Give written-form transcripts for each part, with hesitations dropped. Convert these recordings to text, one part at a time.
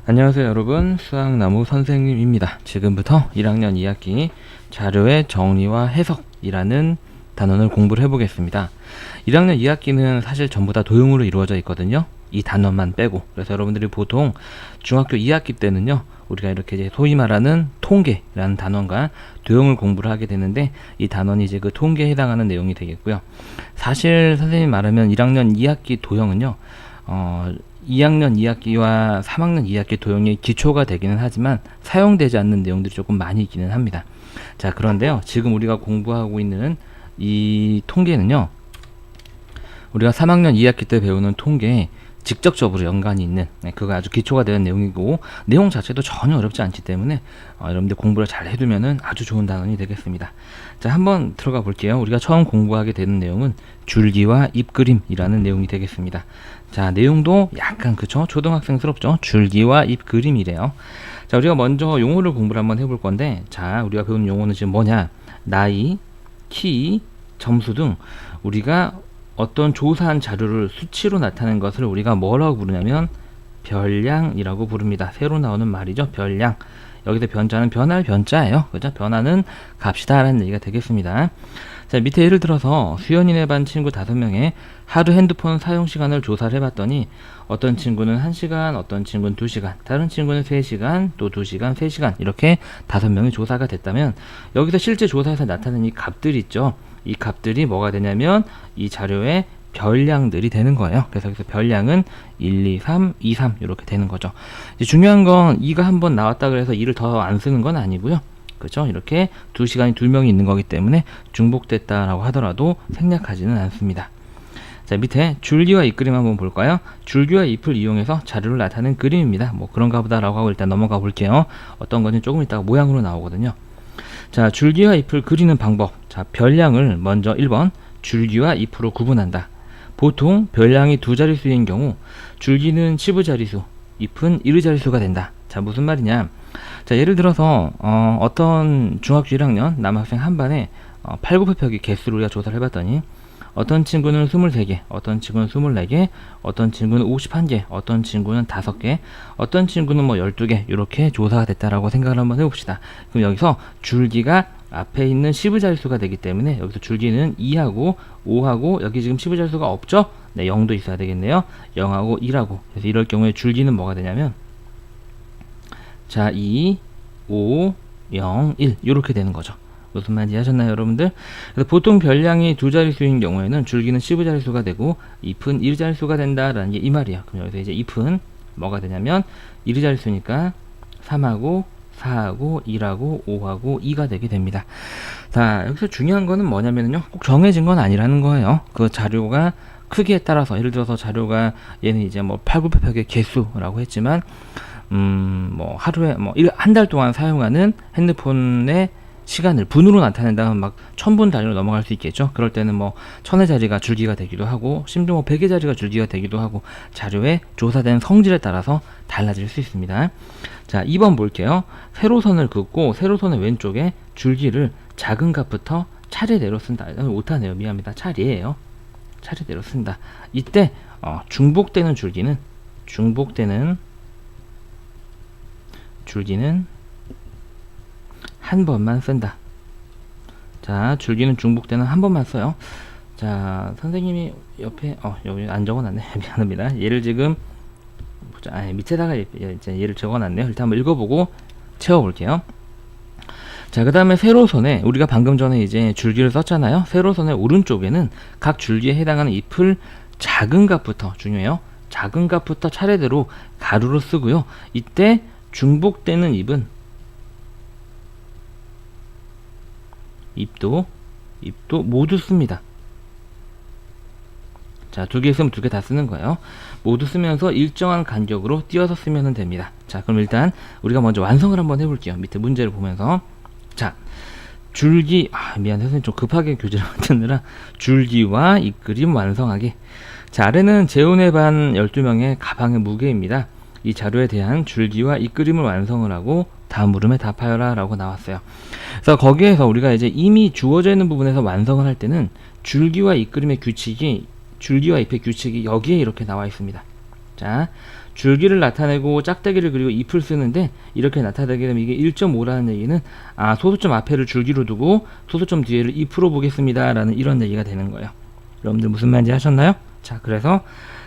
안녕하세요 여러분, 수학나무 선생님입니다. 지금부터 1학년 2학기 자료의 정리와 해석이라는 단원을 공부를 해보겠습니다. 1학년 2학기는 사실 전부 다 도형으로 이루어져 있거든요. 이 단원만 빼고. 그래서 여러분들이 보통 중학교 2학기 때는요, 우리가 이렇게 이제 소위 말하는 통계라는 단원과 도형을 공부를 하게 되는데, 이 단원이 이제 그 통계에 해당하는 내용이 되겠고요. 사실 선생님 말하면 1학년 2학기 도형은요, 2학년 2학기와 3학년 2학기 도형이 기초가 되기는 하지만 사용되지 않는 내용들이 조금 많이 있기는 합니다. 자, 그런데요, 지금 우리가 공부하고 있는 이 통계는요, 우리가 3학년 2학기 때 배우는 통계에 직접적으로 연관이 있는, 그거 아주 기초가 되는 내용이고, 내용 자체도 전혀 어렵지 않기 때문에 여러분들 공부를 잘 해두면은 아주 좋은 단원이 되겠습니다. 자, 한번 들어가 볼게요. 우리가 처음 공부하게 되는 내용은 줄기와 잎그림이라는 내용이 되겠습니다. 자, 내용도 약간 그쵸? 초등학생스럽죠? 줄기와 잎그림이래요. 자, 우리가 먼저 용어를 공부를 한번 해볼 건데, 자, 우리가 배우는 용어는 지금 뭐냐? 나이, 키, 점수 등 우리가 어떤 조사한 자료를 수치로 나타낸 것을 우리가 뭐라고 부르냐면 별량이라고 부릅니다. 새로 나오는 말이죠. 별량. 여기서 변자는 변할 변자예요. 그죠? 변하는 값이다 라는 얘기가 되겠습니다. 자, 밑에 예를 들어서 수연이네 반 친구 5명의 하루 핸드폰 사용 시간을 조사를 해봤더니 어떤 친구는 1시간, 어떤 친구는 2시간, 다른 친구는 3시간, 또 2시간, 3시간 이렇게 5명이 조사가 됐다면, 여기서 실제 조사에서 나타낸 이 값들이 있죠. 이 값들이 뭐가 되냐면 이 자료의 별량들이 되는 거예요. 그래서 여기서 별량은 1, 2, 3, 2, 3 이렇게 되는 거죠. 이제 중요한 건 2가 한번 나왔다 그래서 2를 더 안 쓰는 건 아니고요. 그렇죠? 이렇게 2시간이 2명이 있는 거기 때문에 중복됐다라고 하더라도 생략하지는 않습니다. 자, 밑에 줄기와 잎 그림 한번 볼까요? 줄기와 잎을 이용해서 자료를 나타낸 그림입니다. 뭐 그런가 보다라고 하고 일단 넘어가 볼게요. 어떤 건지 조금 이따가 모양으로 나오거든요. 자, 줄기와 잎을 그리는 방법. 자, 별량을 먼저 1번 줄기와 잎으로 구분한다. 보통 별량이 2자릿수인 경우 줄기는 10자릿수, 잎은 1자릿수가 된다. 자, 무슨 말이냐? 자, 예를 들어서 어떤 중학교 1학년 남학생 한 반에 8, 9, 8표 개수를 우리가 조사를 해봤더니 어떤 친구는 23개, 어떤 친구는 24개, 어떤 친구는 51개, 어떤 친구는 5개, 어떤 친구는 뭐 12개 이렇게 조사가 됐다라고 생각을 한번 해봅시다. 그럼 여기서 줄기가 앞에 있는 10자릿수가 되기 때문에 여기서 줄기는 2하고 5하고 여기 지금 10자릿수가 없죠? 네, 0도 있어야 되겠네요. 0하고 1하고. 그래서 이럴 경우에 줄기는 뭐가 되냐면 자, 2, 5, 0, 1 이렇게 되는 거죠. 무슨 말인지 하셨나요, 여러분들? 그래서 보통 별량이 2자릿수인 경우에는 줄기는 10자릿수가 되고 잎은 1자릿수가 된다라는 게 이 말이에요. 그럼 여기서 이제 잎은 뭐가 되냐면 1자릿수니까 3하고 4하고 1하고 5하고 2가 되게 됩니다. 자, 여기서 중요한 거는 뭐냐면요, 꼭 정해진 건 아니라는 거예요. 그 자료가 크기에 따라서, 예를 들어서 자료가 얘는 이제 뭐 8, 9, 8의 개수라고 했지만 뭐 하루에 뭐 한 달 동안 사용하는 핸드폰의 시간을 분으로 나타낸다면 막 1000분 단위로 넘어갈 수 있겠죠. 그럴 때는 뭐 1000의 자리가 줄기가 되기도 하고, 심지어 뭐 100의 자리가 줄기가 되기도 하고, 자료의 조사된 성질에 따라서 달라질 수 있습니다. 자, 2번 볼게요. 세로선을 긋고 세로선의 왼쪽에 줄기를 작은 값부터 차례대로 쓴다. 못하네요. 미안합니다. 차례예요. 차례대로 쓴다. 이때 중복되는 줄기는 한 번만 쓴다. 자, 줄기는 중복되는 한 번만 써요. 자, 선생님이 옆에 여기 안 적어놨네. 미안합니다. 얘를 지금 보자. 밑에다가 이제 얘를 적어놨네요. 일단 한번 읽어보고 채워볼게요. 자, 그 다음에 세로선에 우리가 방금 전에 이제 줄기를 썼잖아요. 세로선의 오른쪽에는 각 줄기에 해당하는 잎을 작은 값부터, 중요해요, 작은 값부터 차례대로 가로로 쓰고요. 이때 중복되는 잎도 모두 씁니다. 자, 2개 쓰면 2개 다 쓰는 거예요. 모두 쓰면서 일정한 간격으로 띄어서 쓰면 됩니다. 자, 그럼 일단 우리가 먼저 완성을 한번 해볼게요. 밑에 문제를 보면서. 자, 줄기, 미안, 선생님 좀 급하게 교재를 만드느라 줄기와 잎그림 완성하기. 자, 아래는 재훈의 반 12명의 가방의 무게입니다. 이 자료에 대한 줄기와 잎그림을 완성을 하고 다음 물음에 답하여라 라고 나왔어요. 그래서 거기에서 우리가 이제 이미 주어져 있는 부분에서 완성을 할 때는 줄기와 잎의 규칙이 여기에 이렇게 나와 있습니다. 자, 줄기를 나타내고 짝대기를 그리고 잎을 쓰는데 이렇게 나타내게 되면 이게 1.5라는 얘기는 소수점 앞에를 줄기로 두고 소수점 뒤에를 잎으로 보겠습니다 라는 이런 얘기가 되는 거예요. 여러분들 무슨 말인지 하셨나요? 자, 그래서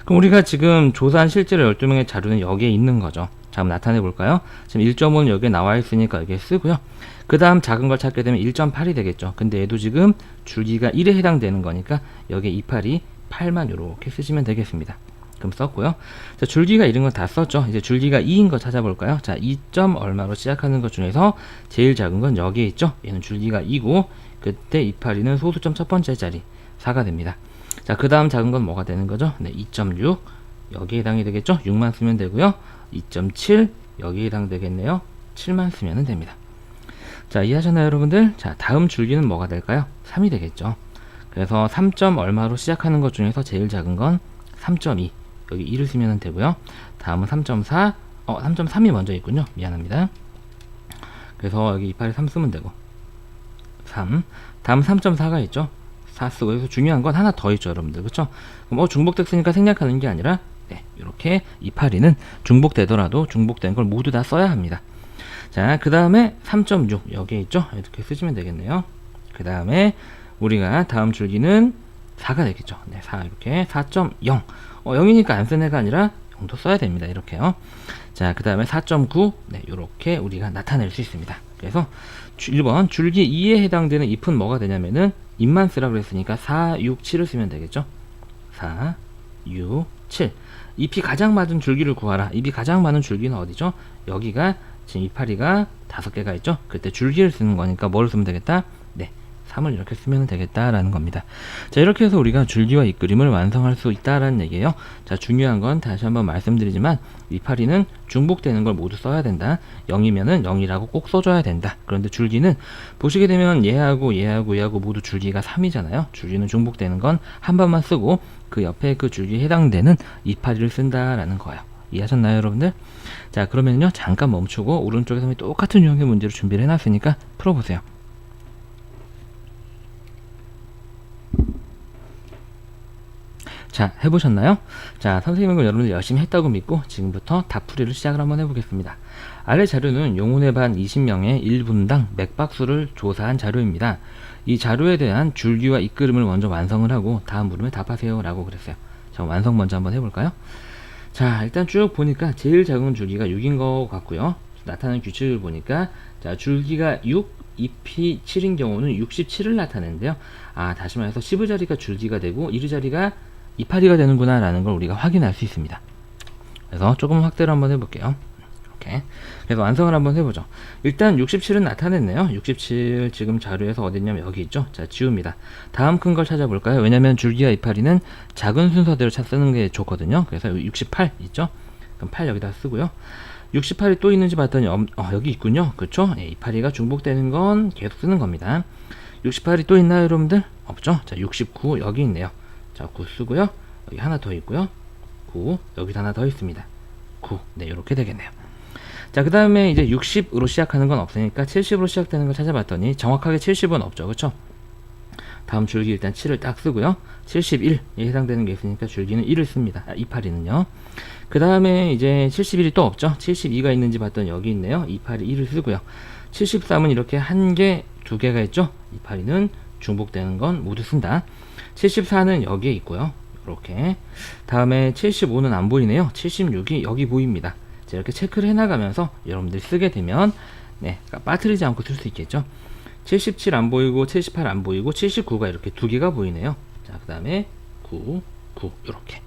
그럼 우리가 지금 조사한 실제로 12명의 자료는 여기에 있는 거죠. 자, 한번 나타내 볼까요? 지금 1.5는 여기에 나와 있으니까 여기에 쓰고요. 그 다음 작은 걸 찾게 되면 1.8이 되겠죠. 근데 얘도 지금 줄기가 1에 해당되는 거니까 여기에 28이 8만 이렇게 쓰시면 되겠습니다. 그럼 썼고요. 자, 줄기가 이런 건 다 썼죠. 이제 줄기가 2인 거 찾아볼까요? 자, 2. 얼마로 시작하는 것 중에서 제일 작은 건 여기에 있죠. 얘는 줄기가 2고 그때 28이는 소수점 첫 번째 자리 4가 됩니다. 자, 그 다음 작은 건 뭐가 되는 거죠? 네, 2.6 여기에 해당이 되겠죠? 6만 쓰면 되고요. 2.7 여기에 해당되겠네요. 7만 쓰면 됩니다. 자, 이해하셨나요 여러분들? 자, 다음 줄기는 뭐가 될까요? 3이 되겠죠. 그래서 3. 얼마로 시작하는 것 중에서 제일 작은 건 3.2 여기 2를 쓰면 되고요. 다음은 3.4 3.3이 먼저 있군요. 미안합니다. 그래서 여기 28에 3 쓰면 되고 3 다음 3.4가 있죠. 4 쓰고 여기서 중요한 건 하나 더 있죠 여러분들. 그쵸? 그럼 중복됐으니까 생략하는 게 아니라 이렇게 28이는 중복되더라도 중복된 걸 모두 다 써야 합니다. 자, 그 다음에 3.6 여기에 있죠. 이렇게 쓰시면 되겠네요. 그 다음에 우리가 다음 줄기는 4가 되겠죠. 네, 4 이렇게 4.0 0이니까 안 쓴 애가 아니라 0도 써야 됩니다. 이렇게요. 자, 그 다음에 4.9 네, 이렇게 우리가 나타낼 수 있습니다. 그래서 1번 줄기 2에 해당되는 잎은 뭐가 되냐면은 잎만 쓰라 그랬으니까 4, 6, 7을 쓰면 되겠죠. 4, 6, 7 잎이 가장 많은 줄기를 구하라. 잎이 가장 많은 줄기는 어디죠? 여기가 지금 이파리가 5개가 있죠. 그때 줄기를 쓰는 거니까 뭘 쓰면 되겠다? 네, 3을 이렇게 쓰면 되겠다라는 겁니다. 자, 이렇게 해서 우리가 줄기와 잎그림을 완성할 수 있다라는 얘기예요. 자, 중요한 건 다시 한번 말씀드리지만 이파리는 중복되는 걸 모두 써야 된다. 0이면은 0이라고 꼭 써줘야 된다. 그런데 줄기는 보시게 되면 얘하고 모두 줄기가 3이잖아요. 줄기는 중복되는 건 한 번만 쓰고 그 옆에 그 줄기에 해당되는 이파리를 쓴다라는 거예요. 이해하셨나요 여러분들? 자, 그러면요 잠깐 멈추고 오른쪽에서 똑같은 유형의 문제를 준비를 해놨으니까 풀어보세요. 자, 해보셨나요? 자, 선생님은 여러분들 열심히 했다고 믿고 지금부터 답풀이를 시작을 한번 해보겠습니다. 아래 자료는 용운의 반 20명의 1분당 맥박수를 조사한 자료입니다. 이 자료에 대한 줄기와 잎그림을 먼저 완성을 하고 다음 물음에 답하세요 라고 그랬어요. 자, 완성 먼저 한번 해볼까요? 자, 일단 쭉 보니까 제일 작은 줄기가 6인 것 같고요. 나타나는 규칙을 보니까 자, 줄기가 6, 잎이 7인 경우는 67을 나타내는데요. 다시 말해서 10의 자리가 줄기가 되고 1의 자리가 이파리가 되는구나 라는 걸 우리가 확인할 수 있습니다. 그래서 조금 확대를 한번 해볼게요. 이렇게. 그래서 완성을 한번 해보죠. 일단 67은 나타냈네요. 67 지금 자료에서 어딨냐면 여기 있죠. 자, 지웁니다. 다음 큰 걸 찾아볼까요? 왜냐면 줄기와 이파리는 작은 순서대로 쓰는 게 좋거든요. 그래서 68 있죠. 그럼 8 여기다 쓰고요. 68이 또 있는지 봤더니 여기 있군요. 그쵸? 예, 이파리가 중복되는 건 계속 쓰는 겁니다. 68이 또 있나요 여러분들? 없죠? 자, 69 여기 있네요. 자, 9 쓰고요. 여기 하나 더 있고요. 9 여기도 하나 더 있습니다. 9 네, 이렇게 되겠네요. 자, 그 다음에 이제 60으로 시작하는 건 없으니까 70으로 시작되는 걸 찾아봤더니 정확하게 70은 없죠. 그쵸? 다음 줄기 일단 7을 딱 쓰고요. 71에 해당되는 게 있으니까 줄기는 1을 씁니다. 이파리는요. 그 다음에 이제 71이 또 없죠. 72가 있는지 봤더니 여기 있네요. 이파리 1을 쓰고요. 73은 이렇게 한 개, 두 개가 있죠. 이파리는 중복되는 건 모두 쓴다. 74는 여기에 있고요. 이렇게. 다음에 75는 안 보이네요. 76이 여기 보입니다. 자, 이렇게 체크를 해나가면서 여러분들이 쓰게 되면 빠뜨리지 않고 쓸 수 있겠죠. 77 안 보이고 78 안 보이고 79가 이렇게 두 개가 보이네요. 자, 그 다음에 9 이렇게.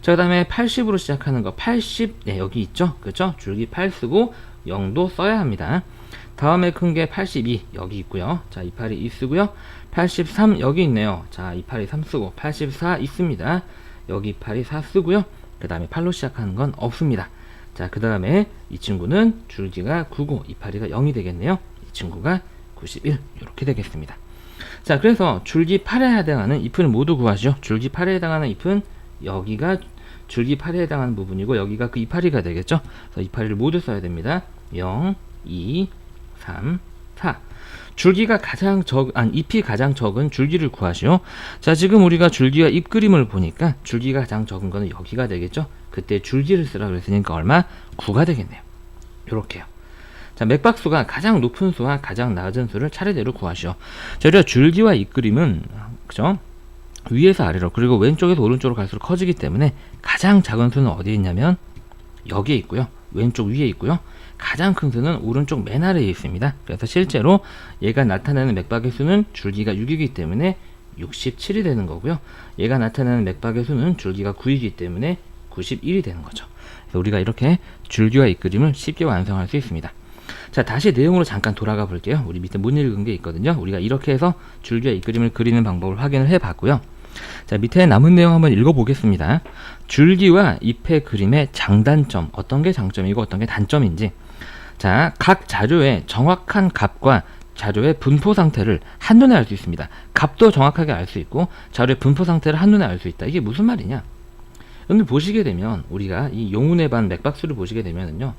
자, 그 다음에 80으로 시작하는 거 80 여기 있죠. 그렇죠? 줄기 8 쓰고 0도 써야 합니다. 다음에 큰 게 82 여기 있고요. 자, 이파리 2 쓰고요. 83 여기 있네요. 자, 이파리 3 쓰고 84 있습니다. 여기 이파리 4 쓰고요. 그 다음에 8로 시작하는 건 없습니다. 자, 그 다음에 이 친구는 줄기가 9고 이파리가 0이 되겠네요. 이 친구가 91 이렇게 되겠습니다. 자, 그래서 줄기 8에 해당하는 잎은 모두 구하시죠. 줄기 8에 해당하는 잎은 여기가 줄기 8에 해당하는 부분이고 여기가 그 이파리가 되겠죠. 그래서 이파리를 모두 써야 됩니다. 0, 2, 3, 4. 줄기가 가장 잎이 가장 적은 줄기를 구하시오. 자, 지금 우리가 줄기와 잎 그림을 보니까 줄기가 가장 적은 거는 여기가 되겠죠. 그때 줄기를 쓰라 그랬으니까 얼마? 9가 되겠네요. 요렇게요. 자, 맥박수가 가장 높은 수와 가장 낮은 수를 차례대로 구하시오. 자, 우리가 줄기와 잎 그림은 그죠? 위에서 아래로 그리고 왼쪽에서 오른쪽으로 갈수록 커지기 때문에 가장 작은 수는 어디에 있냐면 여기에 있고요. 왼쪽 위에 있고요. 가장 큰 수는 오른쪽 맨 아래에 있습니다. 그래서 실제로 얘가 나타내는 맥박의 수는 줄기가 6이기 때문에 67이 되는 거고요. 얘가 나타내는 맥박의 수는 줄기가 9이기 때문에 91이 되는 거죠. 그래서 우리가 이렇게 줄기와 잎 그림을 쉽게 완성할 수 있습니다. 자, 다시 내용으로 잠깐 돌아가 볼게요. 우리 밑에 못 읽은 게 있거든요. 우리가 이렇게 해서 줄기와 잎 그림을 그리는 방법을 확인을 해 봤고요. 자, 밑에 남은 내용 한번 읽어 보겠습니다. 줄기와 잎의 그림의 장단점, 어떤 게 장점이고 어떤 게 단점인지. 자, 각 자료의 정확한 값과 자료의 분포 상태를 한눈에 알 수 있습니다. 값도 정확하게 알 수 있고 자료의 분포 상태를 한눈에 알 수 있다. 이게 무슨 말이냐? 여러분들 보시게 되면 우리가 이 용운의 반 맥박수를 보시게 되면은요.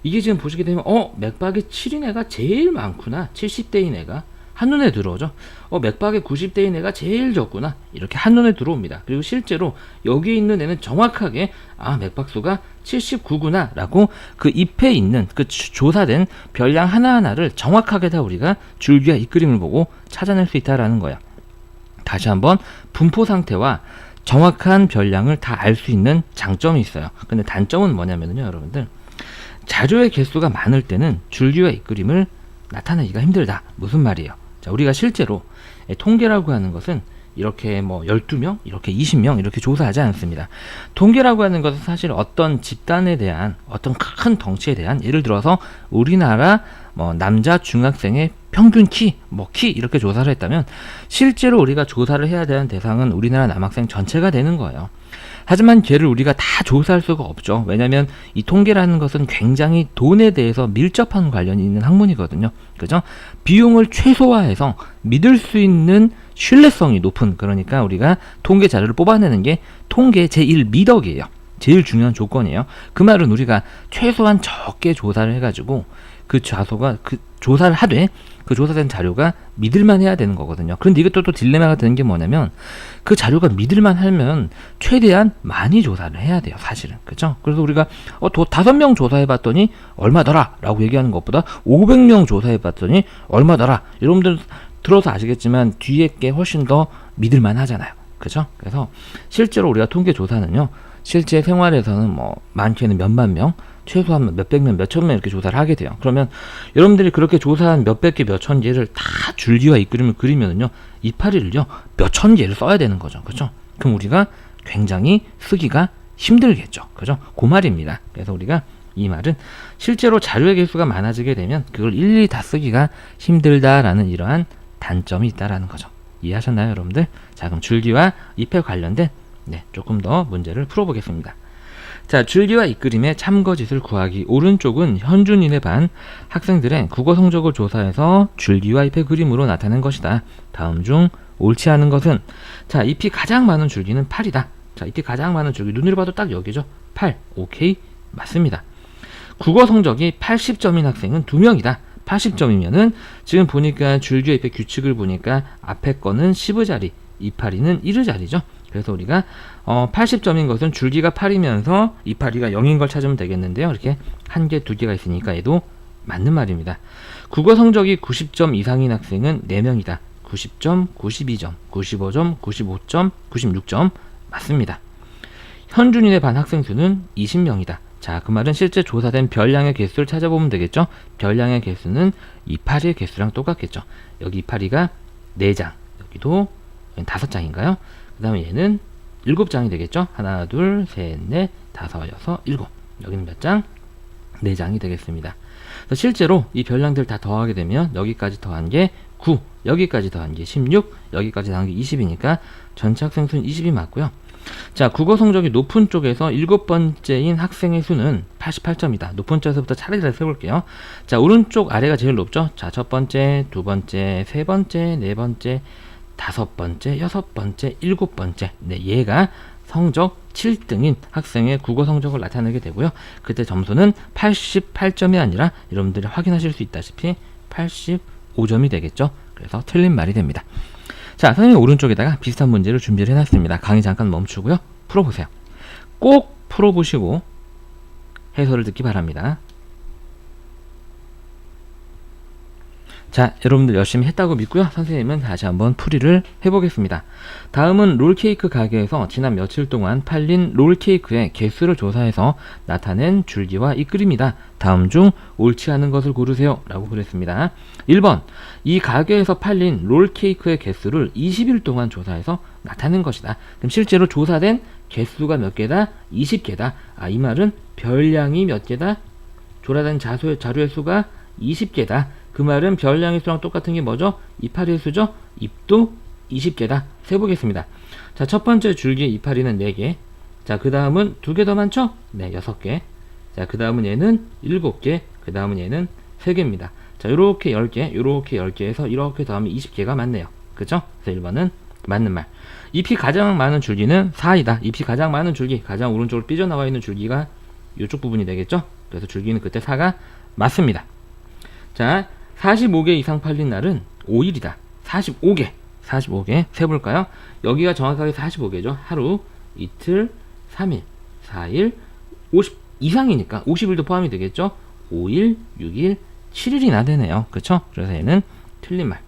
이게 지금 보시게 되면 맥박이 7인 애가 제일 많구나. 70대인 애가 한눈에 들어오죠. 맥박이 90대인 애가 제일 적구나. 이렇게 한눈에 들어옵니다. 그리고 실제로 여기에 있는 애는 정확하게 맥박수가 79구나 라고 그 잎에 있는 그 조사된 별량 하나하나를 정확하게 다 우리가 줄기와 잎 그림을 보고 찾아낼 수 있다라는 거야. 다시 한번 분포 상태와 정확한 별량을 다 알 수 있는 장점이 있어요. 근데 단점은 뭐냐면요, 여러분들. 자료의 개수가 많을 때는 줄기와 잎 그림을 나타내기가 힘들다. 무슨 말이에요? 자, 우리가 실제로 통계라고 하는 것은 이렇게 12명, 이렇게 20명 이렇게 조사하지 않습니다. 통계라고 하는 것은 사실 어떤 집단에 대한 어떤 큰 덩치에 대한, 예를 들어서 우리나라 남자 중학생의 평균 키 이렇게 조사를 했다면 실제로 우리가 조사를 해야 되는 대상은 우리나라 남학생 전체가 되는 거예요. 하지만 걔를 우리가 다 조사할 수가 없죠. 왜냐하면 이 통계라는 것은 굉장히 돈에 대해서 밀접한 관련이 있는 학문이거든요. 그죠? 비용을 최소화해서 믿을 수 있는 신뢰성이 높은, 그러니까 우리가 통계 자료를 뽑아내는 게 통계 제1미덕이에요. 제일 중요한 조건이에요. 그 말은 우리가 최소한 적게 조사를 해가지고 그 조사를 하되 그 조사된 자료가 믿을만 해야 되는 거거든요. 그런데 이것도 또 딜레마가 되는 게 뭐냐면 그 자료가 믿을만 하면 최대한 많이 조사를 해야 돼요, 사실은. 그죠? 그래서 우리가 5명 조사해봤더니 얼마더라 라고 얘기하는 것보다 500명 조사해봤더니 얼마더라, 여러분들 들어서 아시겠지만 뒤에 게 훨씬 더 믿을만 하잖아요. 그죠? 그래서 실제로 우리가 통계 조사는요, 실제 생활에서는 많게는 몇만 명, 최소한 몇백 명, 몇천 명 이렇게 조사를 하게 돼요. 그러면 여러분들이 그렇게 조사한 몇백 개, 몇천 개를 다 줄기와 잎 그림을 그리면은요, 이파리를요, 몇천 개를 써야 되는 거죠. 그죠? 그럼 우리가 굉장히 쓰기가 힘들겠죠. 그죠? 그 말입니다. 그래서 우리가 이 말은 실제로 자료의 개수가 많아지게 되면 그걸 일일이 다 쓰기가 힘들다라는 이러한 단점이 있다라는 거죠. 이해하셨나요, 여러분들? 자, 그럼 줄기와 잎에 관련된 조금 더 문제를 풀어보겠습니다. 자, 줄기와 잎 그림의 참거짓을 구하기. 오른쪽은 현준인의 반 학생들의 국어 성적을 조사해서 줄기와 잎의 그림으로 나타낸 것이다. 다음 중 옳지 않은 것은? 자, 잎이 가장 많은 줄기는 8이다. 자, 잎이 가장 많은 줄기, 눈으로 봐도 딱 여기죠. 8. 오케이, 맞습니다. 국어 성적이 80점인 학생은 2명이다. 80점이면은 지금 보니까 줄기와 잎의 규칙을 보니까 앞에 거는 10의 자리, 이파리는 1의 자리죠. 그래서 우리가 80점인 것은 줄기가 8이면서 이파리가 0인 걸 찾으면 되겠는데요. 이렇게 한 개, 두 개가 있으니까 얘도 맞는 말입니다. 국어 성적이 90점 이상인 학생은 4명이다. 90점, 92점, 95점, 95점, 96점 맞습니다. 현준인의 반 학생 수는 20명이다. 자, 그 말은 실제 조사된 별량의 개수를 찾아보면 되겠죠. 별량의 개수는 이파리의 개수랑 똑같겠죠. 여기 이파리가 4장, 여기도 5장인가요? 그 다음에 얘는 7장이 되겠죠. 하나, 둘, 셋, 넷, 다섯, 여섯, 일곱. 여기는 몇 장? 4장이 되겠습니다. 그래서 실제로 이 별량들 다 더하게 되면 여기까지 더한 게 9, 여기까지 더한 게 16, 여기까지 더한 게 20이니까 전체 학생 수는 20이 맞고요. 자, 국어 성적이 높은 쪽에서 7번째인 학생의 수는 88점이다. 높은 쪽에서부터 차례대로 세볼게요. 자, 오른쪽 아래가 제일 높죠. 자, 첫 번째, 두 번째, 세 번째, 네 번째, 다섯 번째, 여섯 번째, 일곱 번째. 얘가 성적 7등인 학생의 국어 성적을 나타내게 되고요. 그때 점수는 88점이 아니라 여러분들이 확인하실 수 있다시피 85 5점이 되겠죠. 그래서 틀린 말이 됩니다. 자, 선생님 오른쪽에다가 비슷한 문제를 준비를 해놨습니다. 강의 잠깐 멈추고요. 풀어보세요. 꼭 풀어보시고 해설을 듣기 바랍니다. 자, 여러분들 열심히 했다고 믿고요. 선생님은 다시 한번 풀이를 해보겠습니다. 다음은 롤케이크 가게에서 지난 며칠 동안 팔린 롤케이크의 개수를 조사해서 나타낸 줄기와 이 그림이다. 다음 중 옳지 않은 것을 고르세요. 라고 그랬습니다. 1번, 이 가게에서 팔린 롤케이크의 개수를 20일 동안 조사해서 나타낸 것이다. 그럼 실제로 조사된 개수가 몇 개다? 20개다. 아, 이 말은 별량이 몇 개다? 조사된 자료의 수가 20개다. 그 말은 별량의 수랑 똑같은 게 뭐죠? 이파리의 수죠? 잎도 20개다. 세보겠습니다. 자, 첫 번째 줄기의 이파리는 4개. 자, 그 다음은 2개 더 많죠? 네, 6개. 자, 그 다음은 얘는 7개. 그 다음은 얘는 3개입니다. 자, 요렇게 10개, 요렇게 10개에서 이렇게 더하면 20개가 맞네요. 그죠? 그래서 1번은 맞는 말. 잎이 가장 많은 줄기는 4이다. 잎이 가장 많은 줄기, 가장 오른쪽으로 삐져나와 있는 줄기가 이쪽 부분이 되겠죠? 그래서 줄기는 그때 4가 맞습니다. 자, 45개 이상 팔린 날은 5일이다. 45개 세볼까요? 여기가 정확하게 45개죠. 하루, 이틀, 3일, 4일, 50 이상이니까 50일도 포함이 되겠죠. 5일, 6일, 7일이나 되네요. 그쵸? 그래서 얘는 틀린 말.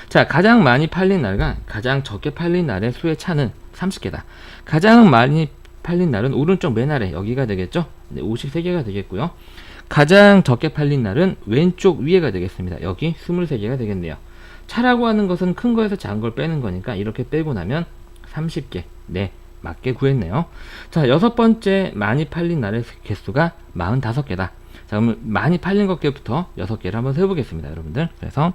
자, 가장 많이 팔린 날과 가장 적게 팔린 날의 수의 차는 30개다. 가장 많이 팔린 날은 오른쪽 맨 아래 여기가 되겠죠. 네, 53개가 되겠고요. 가장 적게 팔린 날은 왼쪽 위에가 되겠습니다. 여기 23개가 되겠네요. 차라고 하는 것은 큰 거에서 작은 걸 빼는 거니까 이렇게 빼고 나면 30개. 네, 맞게 구했네요. 자, 6번째 많이 팔린 날의 개수가 45개다. 자, 그러면 많이 팔린 것부터 6개를 한번 세보겠습니다, 여러분들. 그래서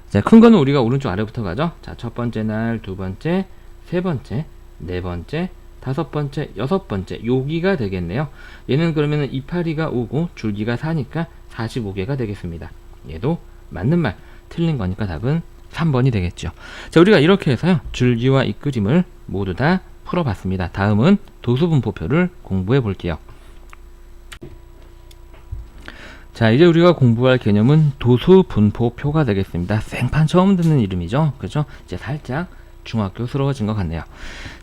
자, 큰 거는 우리가 오른쪽 아래부터 가죠. 자, 첫 번째 날, 두 번째, 세 번째, 네 번째, 다섯 번째, 여섯 번째, 여기가 되겠네요. 얘는 그러면 이파리가 5고 줄기가 4니까 45개가 되겠습니다. 얘도 맞는 말, 틀린 거니까 답은 3번이 되겠죠. 자, 우리가 이렇게 해서요, 줄기와 이 그림을 모두 다 풀어봤습니다. 다음은 도수분포표를 공부해 볼게요. 자, 이제 우리가 공부할 개념은 도수분포표가 되겠습니다. 생판 처음 듣는 이름이죠. 그죠? 이제 살짝 중학교스러워진 것 같네요.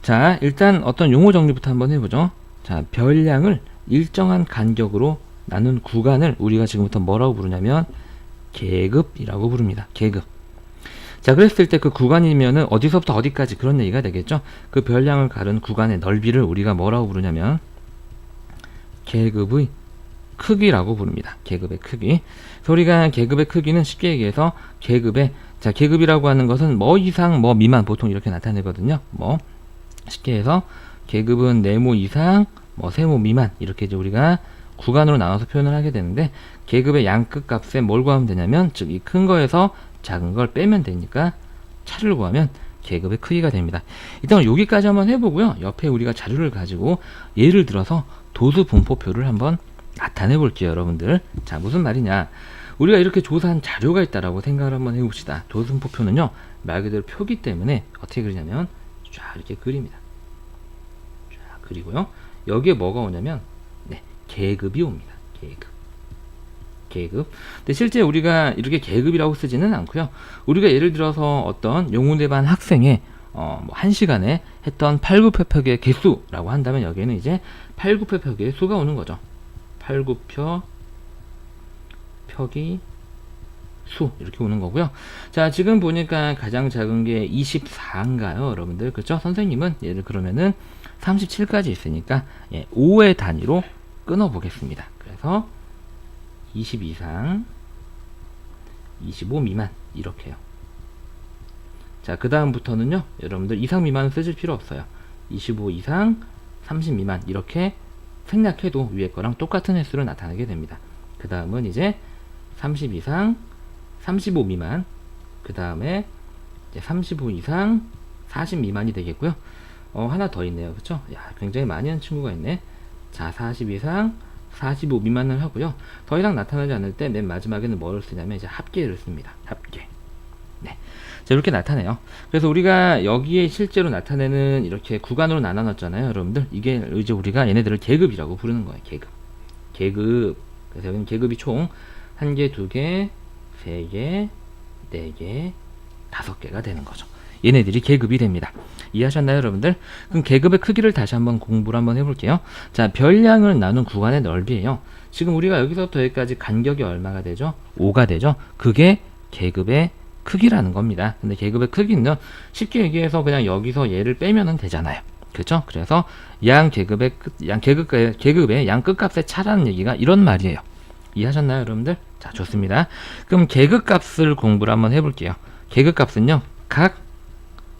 자, 일단 어떤 용어 정리부터 한번 해보죠. 자, 별량을 일정한 간격으로 나눈 구간을 우리가 지금부터 뭐라고 부르냐면 계급이라고 부릅니다. 계급. 자, 그랬을 때 그 구간이면은 어디서부터 어디까지 그런 얘기가 되겠죠. 그 별량을 가른 구간의 넓이를 우리가 뭐라고 부르냐면 계급의 크기라고 부릅니다. 계급의 크기. 그래서 우리가 계급의 크기는 쉽게 얘기해서 계급의, 자, 계급이라고 하는 것은 뭐 이상 뭐 미만 보통 이렇게 나타내거든요. 뭐 쉽게 해서 계급은 네모 이상 뭐 세모 미만 이렇게 이제 우리가 구간으로 나눠서 표현을 하게 되는데, 계급의 양끝 값에 뭘 구하면 되냐면, 즉 이 큰 거에서 작은 걸 빼면 되니까 차를 구하면 계급의 크기가 됩니다. 일단 여기까지 한번 해보고요. 옆에 우리가 자료를 가지고 예를 들어서 도수분포표를 한번 나타내 볼게요, 여러분들. 자, 무슨 말이냐, 우리가 이렇게 조사한 자료가 있다라고 생각을 한번 해봅시다. 도수분포표는요, 말 그대로 표기 때문에 어떻게 그리냐면 쫙 이렇게 그립니다. 쫙 그리고요, 여기에 뭐가 오냐면 네, 계급이 옵니다. 계급. 근데 실제 우리가 이렇게 계급이라고 쓰지는 않고요. 우리가 예를 들어서 어떤 영문대반 학생의 뭐 1시간에 했던 팔굽혀펴기의 개수라고 한다면 여기에는 이제 팔굽혀펴기의 수가 오는 거죠. 팔굽혀펴기 수 이렇게 오는 거고요. 자, 지금 보니까 가장 작은 게 24인가요, 여러분들? 그렇죠? 선생님은 예를 그러면은 37까지 있으니까 5의 단위로 끊어 보겠습니다. 그래서 20 이상, 25 미만 이렇게요. 자, 그 다음부터는요, 여러분들 이상 미만은 쓰실 필요 없어요. 25 이상, 30 미만 이렇게 생략해도 위에 거랑 똑같은 횟수를 나타내게 됩니다. 그 다음은 이제 30 이상, 35 미만, 그 다음에 35 이상, 40 미만이 되겠고요. 하나 더 있네요. 그쵸? 야, 굉장히 많이 한 친구가 있네. 자, 40 이상, 45 미만을 하고요. 더 이상 나타나지 않을 때 맨 마지막에는 뭐를 쓰냐면 이제 합계를 씁니다. 합계. 네. 자, 이렇게 나타내요. 그래서 우리가 여기에 실제로 나타내는 이렇게 구간으로 나눠놨잖아요, 여러분들. 이게 이제 우리가 얘네들을 계급이라고 부르는 거예요. 계급. 그래서 여기는 계급이 총 1개, 2개, 3개, 4개, 5개가 되는 거죠. 얘네들이 계급이 됩니다. 이해하셨나요, 여러분들? 그럼 계급의 크기를 다시 한번 공부를 한번 해볼게요. 자, 별량을 나눈 구간의 넓이에요. 지금 우리가 여기서부터 여기까지 간격이 얼마가 되죠? 5가 되죠? 그게 계급의 크기라는 겁니다. 근데 계급의 크기는 쉽게 얘기해서 그냥 여기서 얘를 빼면은 되잖아요. 그렇죠? 그래서 계급의 양 끝값의 차라는 얘기가 이런 말이에요. 이해하셨나요, 여러분들? 자, 좋습니다. 그럼 계급값을 공부를 한번 해볼게요. 계급값은요, 각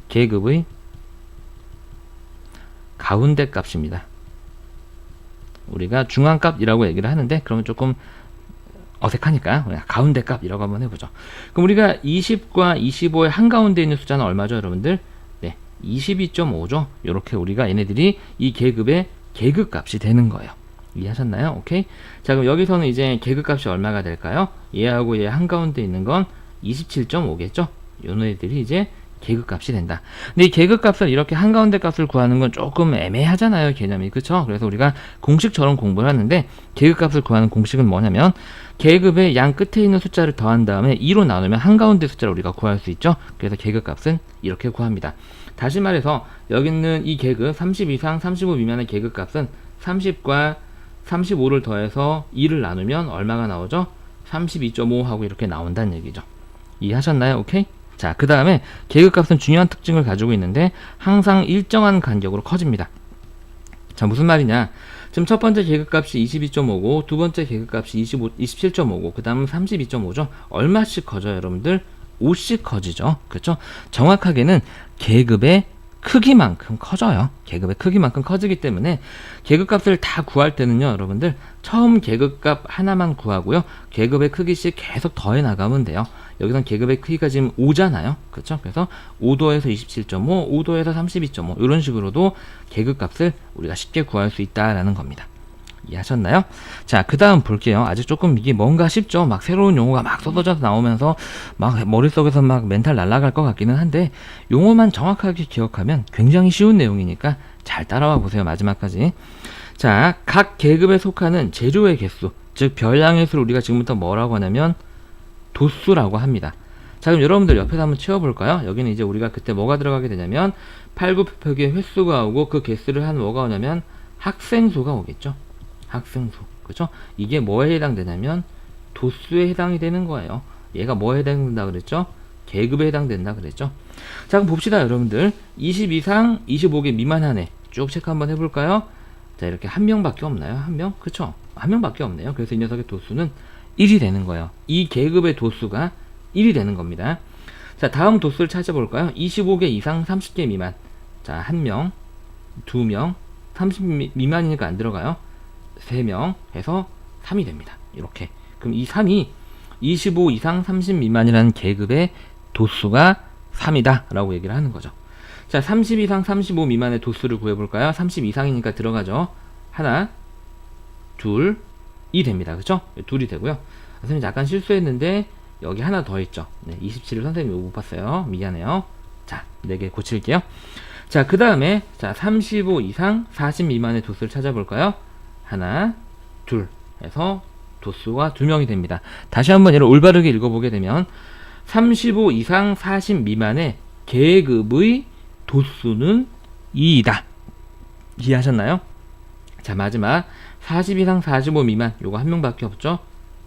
계급의 가운데 값입니다. 우리가 중앙값이라고 얘기를 하는데 그러면 조금 어색하니까 가운데 값이라고 한번 해보죠. 그럼 우리가 20과 25의 한가운데 있는 숫자는 얼마죠, 여러분들? 네, 22.5죠. 이렇게 우리가 얘네들이 이 계급의 계급값이 되는 거예요. 이해하셨나요? 오케이. 자, 그럼 여기서는 이제 계급값이 얼마가 될까요? 얘하고 얘 한가운데 있는 건 27.5겠죠? 요놈들이 이제 계급값이 된다. 근데 이 계급값을 이렇게 한가운데 값을 구하는 건 조금 애매하잖아요, 개념이. 그쵸? 그래서 우리가 공식처럼 공부를 하는데 계급값을 구하는 공식은 뭐냐면 계급의 양 끝에 있는 숫자를 더한 다음에 2로 나누면 한가운데 숫자를 우리가 구할 수 있죠. 그래서 계급값은 이렇게 구합니다. 다시 말해서 여기 있는 이 계급 30 이상 35 미만의 계급값은 30과 35를 더해서 2를 나누면 얼마가 나오죠? 32.5 하고 이렇게 나온다는 얘기죠. 이해하셨나요? 오케이? 자, 그 다음에 계급값은 중요한 특징을 가지고 있는데 항상 일정한 간격으로 커집니다. 자, 무슨 말이냐? 지금 첫 번째 계급값이 22.5고 두 번째 계급값이 27.5고 그 다음은 32.5죠. 얼마씩 커져요, 여러분들? 5씩 커지죠. 그렇죠? 정확하게는 계급의 크기만큼 커져요. 계급의 크기만큼 커지기 때문에 계급값을 다 구할 때는요, 여러분들 처음 계급값 하나만 구하고요, 계급의 크기씩 계속 더해 나가면 돼요. 여기선 계급의 크기가 지금 5잖아요. 그렇죠? 그래서 5도에서 27.5, 5도에서 32.5 이런 식으로도 계급값을 우리가 쉽게 구할 수 있다라는 겁니다. 이해하셨나요? 자, 그 다음 볼게요. 아직 조금 이게 뭔가 싶죠? 막 새로운 용어가 막 쏟아져서 나오면서 막 머릿속에서 막 멘탈 날아갈 것 같기는 한데 용어만 정확하게 기억하면 굉장히 쉬운 내용이니까 잘 따라와 보세요. 마지막까지. 자, 각 계급에 속하는 재료의 개수, 즉 별량의 수를 우리가 지금부터 뭐라고 하냐면 도수라고 합니다. 자, 그럼 여러분들 옆에서 한번 채워볼까요? 여기는 이제 우리가 그때 뭐가 들어가게 되냐면 8, 9, 표기의 횟수가 오고 그 개수를 한 뭐가 오냐면 학생수가 오겠죠. 학생수. 그렇죠? 이게 뭐에 해당되냐면 도수에 해당이 되는 거예요. 얘가 뭐에 해당된다 그랬죠? 계급에 해당된다 그랬죠? 자, 그럼 봅시다, 여러분들. 20 이상 25개 미만한 애 쭉 체크 한번 해볼까요? 자, 이렇게 한 명밖에 없나요? 한 명? 그쵸? 한 명밖에 없네요. 그래서 이 녀석의 도수는 1이 되는 거예요. 이 계급의 도수가 1이 되는 겁니다. 자, 다음 도수를 찾아볼까요? 25개 이상 30개 미만. 자, 1명, 2명, 30 미만이니까 안 들어가요. 3명 해서 3이 됩니다. 이렇게. 그럼 이 3이 25 이상 30 미만이라는 계급의 도수가 3이다 라고 얘기를 하는 거죠. 자, 30 이상 35 미만의 도수를 구해볼까요? 30 이상이니까 들어가죠. 하나, 둘, 이 됩니다. 그쵸? 둘이 되고요. 선생님 약간 실수했는데 여기 하나 더 있죠. 네, 27을 선생님이 못 봤어요. 미안해요. 자, 4개 고칠게요. 자, 그 다음에 자, 35 이상 40 미만의 도수를 찾아볼까요? 하나, 둘 해서 도수가 2명이 됩니다. 다시 한번 얘를 올바르게 읽어보게 되면 35 이상 40 미만의 계급의 도수는 2이다. 이해하셨나요? 자, 마지막 40 이상 45 미만 요거 한 명밖에 없죠.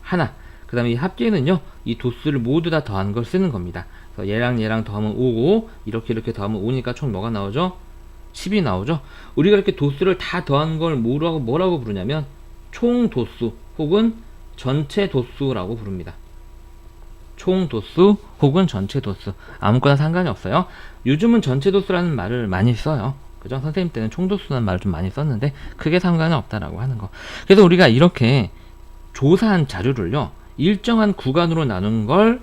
하나. 그 다음에 이 합계는요, 이 도수를 모두 다 더한 걸 쓰는 겁니다. 그래서 얘랑 더하면 5고 이렇게 더하면 5니까 총 뭐가 나오죠? 10이 나오죠. 우리가 이렇게 도수를 다 더한 걸 뭐라고 부르냐면 총 도수 혹은 전체 도수라고 부릅니다. 총 도수 혹은 전체 도수 아무거나 상관이 없어요. 요즘은 전체 도수라는 말을 많이 써요. 그죠? 선생님 때는 총도수라는 말을 좀 많이 썼는데 크게 상관은 없다라고 하는 거. 그래서 우리가 이렇게 조사한 자료를요, 일정한 구간으로 나눈 걸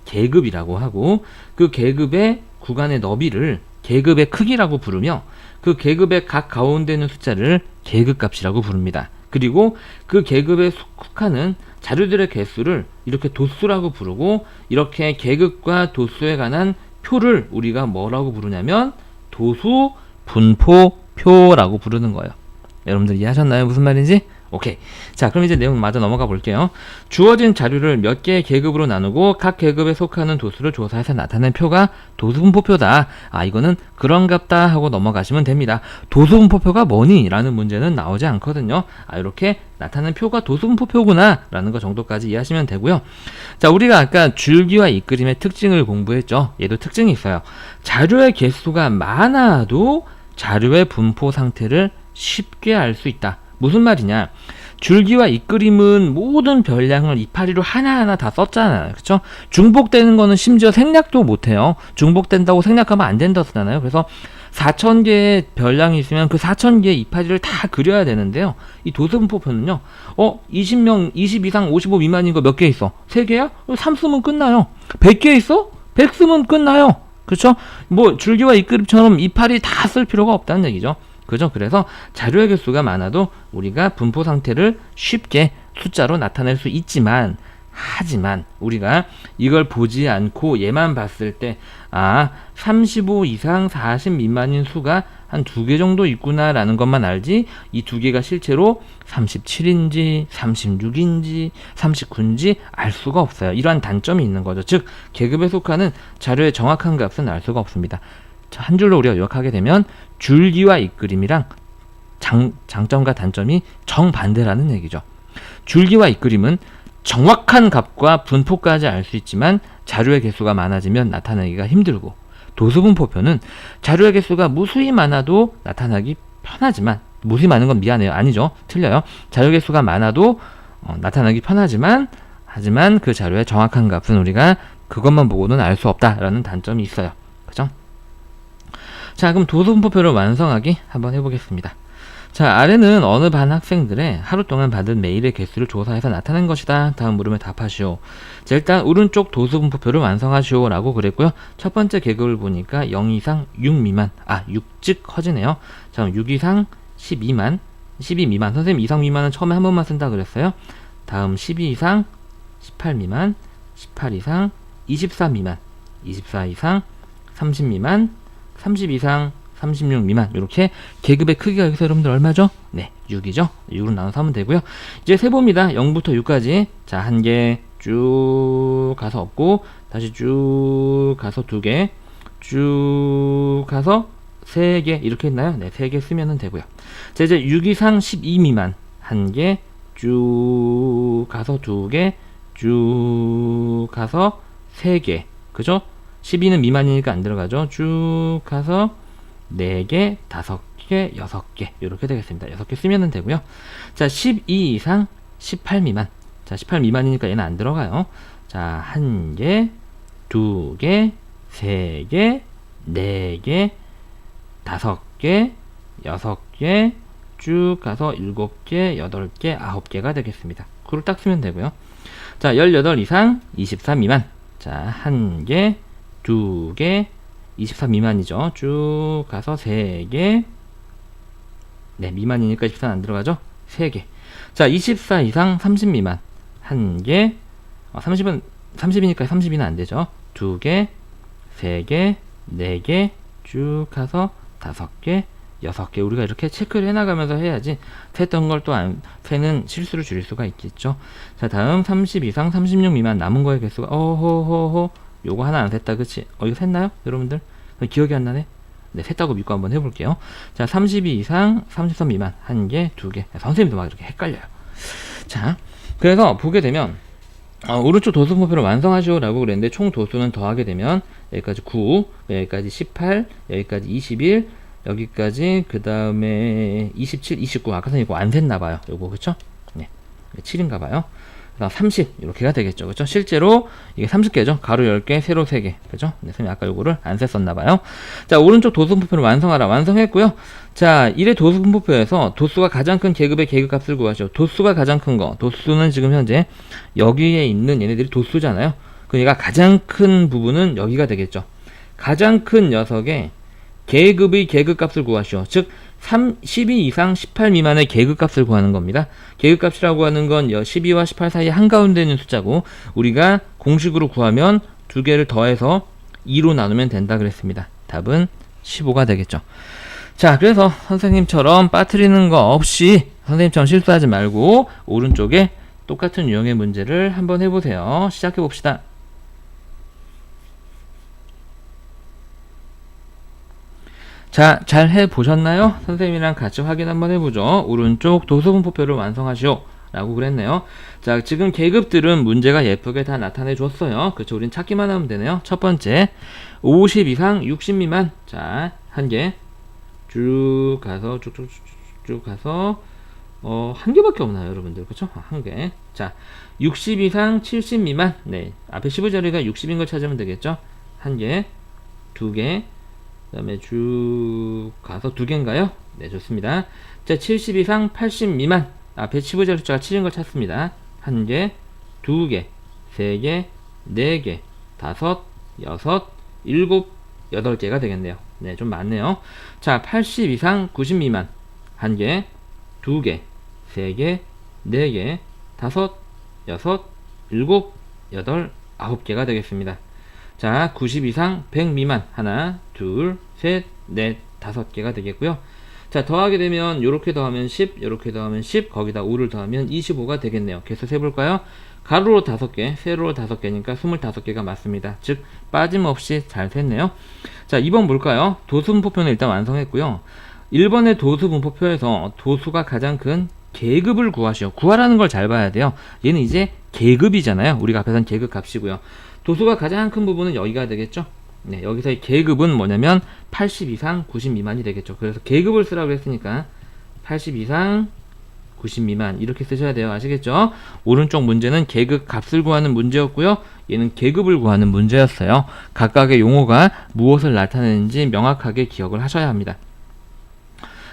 계급이라고 하고 그 계급의 구간의 너비를 계급의 크기라고 부르며 그 계급의 각 가운데 있는 숫자를 계급값이라고 부릅니다. 그리고 그 계급에 속하는 자료들의 개수를 이렇게 도수라고 부르고 이렇게 계급과 도수에 관한 표를 우리가 뭐라고 부르냐면 도수 분포표라고 부르는 거예요. 여러분들 이해하셨나요? 무슨 말인지? 오케이. 자, 그럼 이제 내용 마저 넘어가 볼게요. 주어진 자료를 몇 개의 계급으로 나누고 각 계급에 속하는 도수를 조사해서 나타낸 표가 도수분포표다. 아, 이거는 그런갑다 하고 넘어가시면 됩니다. 도수분포표가 뭐니? 라는 문제는 나오지 않거든요. 아, 이렇게 나타낸 표가 도수분포표구나 라는 거 정도까지 이해하시면 되고요. 자, 우리가 아까 줄기와 이끌림의 특징을 공부했죠. 얘도 특징이 있어요. 자료의 개수가 많아도 자료의 분포 상태를 쉽게 알 수 있다. 무슨 말이냐? 줄기와 이끌림은 모든 별량을 이파리로 하나하나 다 썼잖아요. 그쵸? 중복되는 거는 심지어 생략도 못해요. 중복된다고 생략하면 안 된다잖아요. 그래서 4,000개의 별량이 있으면 그 4,000개의 이파리를 다 그려야 되는데요. 이 도수분포표는요. 20명, 20 이상 55 미만인 거 몇 개 있어? 3개야? 3 쓰면 끝나요. 100개 있어? 100 쓰면 끝나요. 그렇죠? 뭐 줄기와 이끌림처럼 이파리 다 쓸 필요가 없다는 얘기죠. 그죠? 그래서 자료의 개수가 많아도 우리가 분포 상태를 쉽게 숫자로 나타낼 수 있지만, 하지만 우리가 이걸 보지 않고 얘만 봤을 때 35 이상 40 미만인 수가 한 2개 정도 있구나 라는 것만 알지, 이 2개가 실제로 37인지 36인지 39인지 알 수가 없어요. 이러한 단점이 있는 거죠. 즉 계급에 속하는 자료의 정확한 값은 알 수가 없습니다. 한 줄로 우리가 요약하게 되면 줄기와 이끌림이랑 장점과 단점이 정반대라는 얘기죠. 줄기와 이끌림은 정확한 값과 분포까지 알 수 있지만 자료의 개수가 많아지면 나타내기가 힘들고, 도수분포표는 자료의 개수가 무수히 많아도 나타나기 편하지만, 무수히 많은 건 미안해요. 아니죠. 틀려요. 자료 개수가 많아도 나타나기 편하지만, 하지만 그 자료의 정확한 값은 우리가 그것만 보고는 알 수 없다라는 단점이 있어요. 그죠? 자, 그럼 도수분포표를 완성하기 한번 해보겠습니다. 자, 아래는 어느 반 학생들의 하루 동안 받은 메일의 개수를 조사해서 나타낸 것이다. 다음 물음에 답하시오. 자, 일단 오른쪽 도수분포표를 완성하시오 라고 그랬고요. 첫 번째 계급을 보니까 0 이상 6 미만, 6즉 커지네요. 자, 그럼 6 이상 12 미만. 선생님 이상 미만은 처음에 한 번만 쓴다 그랬어요. 다음 12 이상 18 미만, 18 이상 24 미만, 24 이상 30 미만, 30 이상 36 미만. 이렇게 계급의 크기가 여기서 여러분들 얼마죠? 네, 6이죠. 6으로 나눠서 하면 되고요. 이제 세봅니다. 0부터 6까지. 자, 한 개 쭉 가서 없고, 다시 쭉 가서 2개, 쭉 가서 3개. 이렇게 했나요? 네, 3개 쓰면 되고요. 자, 이제 6 이상 12 미만. 한 개 쭉 가서 2개, 쭉 가서 3개. 그죠? 12는 미만이니까 안 들어가죠. 쭉 가서 4개, 5개, 6개 이렇게 되겠습니다. 6개 쓰면 되고요. 자, 12 이상 18 미만. 자, 18 미만이니까 얘는 안 들어가요. 자, 1개, 2개, 3개, 4개, 5개, 6개, 쭉 가서 7개, 8개, 9개가 되겠습니다. 그걸 딱 쓰면 되고요. 자, 18 이상 24 미만. 자, 1개, 2개, 24 미만이죠. 쭉 가서 3개. 네, 미만이니까 24는 안 들어가죠. 3개. 자, 24 이상 30 미만. 1개. 30이니까 30이는 안 되죠. 2개, 3개, 4개, 쭉 가서 5개, 6개. 우리가 이렇게 체크를 해나가면서 해야지 셌던 걸 또 세는 실수를 줄일 수가 있겠죠. 자, 다음 30 이상 36 미만 남은 거의 개수가 요거 하나 안 셌다. 그치? 이거 셌나요? 여러분들? 기억이 안 나네? 네, 셌다고 믿고 한번 해볼게요. 자, 32 이상 33 미만. 1개, 2개. 선생님도 막 이렇게 헷갈려요. 자, 그래서 보게 되면 오른쪽 도수분포표를 완성하시오 라고 그랬는데 총 도수는 더하게 되면 여기까지 9, 여기까지 18, 여기까지 21, 여기까지 그 다음에 27, 29. 아까 선생님 이거 안 셌나봐요. 요거 그쵸? 네, 7인가봐요. 30 이렇게가 되겠죠. 그렇죠? 실제로 이게 30개죠. 가로 10개, 세로 3개. 그죠? 네, 선생님 아까 요거를 안 셌었나 봐요. 자, 오른쪽 도수분포표를 완성하라. 완성했고요. 자, 1의 도수분포표에서 도수가 가장 큰 계급의 계급값을 구하시오. 도수가 가장 큰 거. 도수는 지금 현재 여기에 있는 얘네들이 도수잖아요. 그 얘가 가장 큰 부분은 여기가 되겠죠. 가장 큰 녀석의 계급의 계급값을 구하시오. 즉 12 이상 18 미만의 계급값을 구하는 겁니다. 계급값이라고 하는 건 12와 18 사이 한가운데 있는 숫자고, 우리가 공식으로 구하면 2개를 더해서 2로 나누면 된다 그랬습니다. 답은 15가 되겠죠. 자, 그래서 선생님처럼 빠뜨리는 거 없이 선생님처럼 실수하지 말고 오른쪽에 똑같은 유형의 문제를 한번 해보세요. 시작해봅시다. 자, 잘 해보셨나요? 선생님이랑 같이 확인 한번 해보죠. 오른쪽 도수분포표를 완성하시오 라고 그랬네요. 자, 지금 계급들은 문제가 예쁘게 다 나타내 줬어요. 그쵸, 우린 찾기만 하면 되네요. 첫 번째 50 이상 60 미만. 자, 한 개 쭉 가서 쭉쭉쭉 가서 한 개밖에 없나요, 여러분들? 그쵸? 한 개. 자, 60 이상 70 미만. 네, 앞에 15자리가 60인 걸 찾으면 되겠죠? 한 개, 두 개, 그 다음에 쭉 가서 두 개인가요? 네, 좋습니다. 자, 70 이상 80 미만. 앞에 15자리 숫자가 7인 걸 찾습니다. 한 개, 두 개, 세 개, 네 개, 다섯, 여섯, 일곱, 여덟 개가 되겠네요. 네, 좀 많네요. 자, 80 이상 90 미만. 한 개, 두 개, 세 개, 네 개, 다섯, 여섯, 일곱, 여덟, 아홉 개가 되겠습니다. 자, 90 이상 100 미만. 하나, 둘, 셋, 넷, 다섯 개가 되겠고요. 자, 더하게 되면 요렇게 더하면 10, 요렇게 더하면 10, 거기다 5를 더하면 25가 되겠네요. 개수 세볼까요? 가로로 5개, 세로로 5개니까 25개가 맞습니다. 즉 빠짐없이 잘 샜네요. 자, 2번 볼까요? 도수분포표는 일단 완성했고요. 1번의 도수분포표에서 도수가 가장 큰 계급을 구하시오. 구하라는 걸 잘 봐야 돼요. 얘는 이제 계급이잖아요. 우리가 앞에서는 계급 값이고요. 도수가 가장 큰 부분은 여기가 되겠죠. 네, 여기서의 계급은 뭐냐면 80 이상 90 미만이 되겠죠. 그래서 계급을 쓰라고 했으니까 80 이상 90 미만 이렇게 쓰셔야 돼요. 아시겠죠? 오른쪽 문제는 계급 값을 구하는 문제였고요. 얘는 계급을 구하는 문제였어요. 각각의 용어가 무엇을 나타내는지 명확하게 기억을 하셔야 합니다.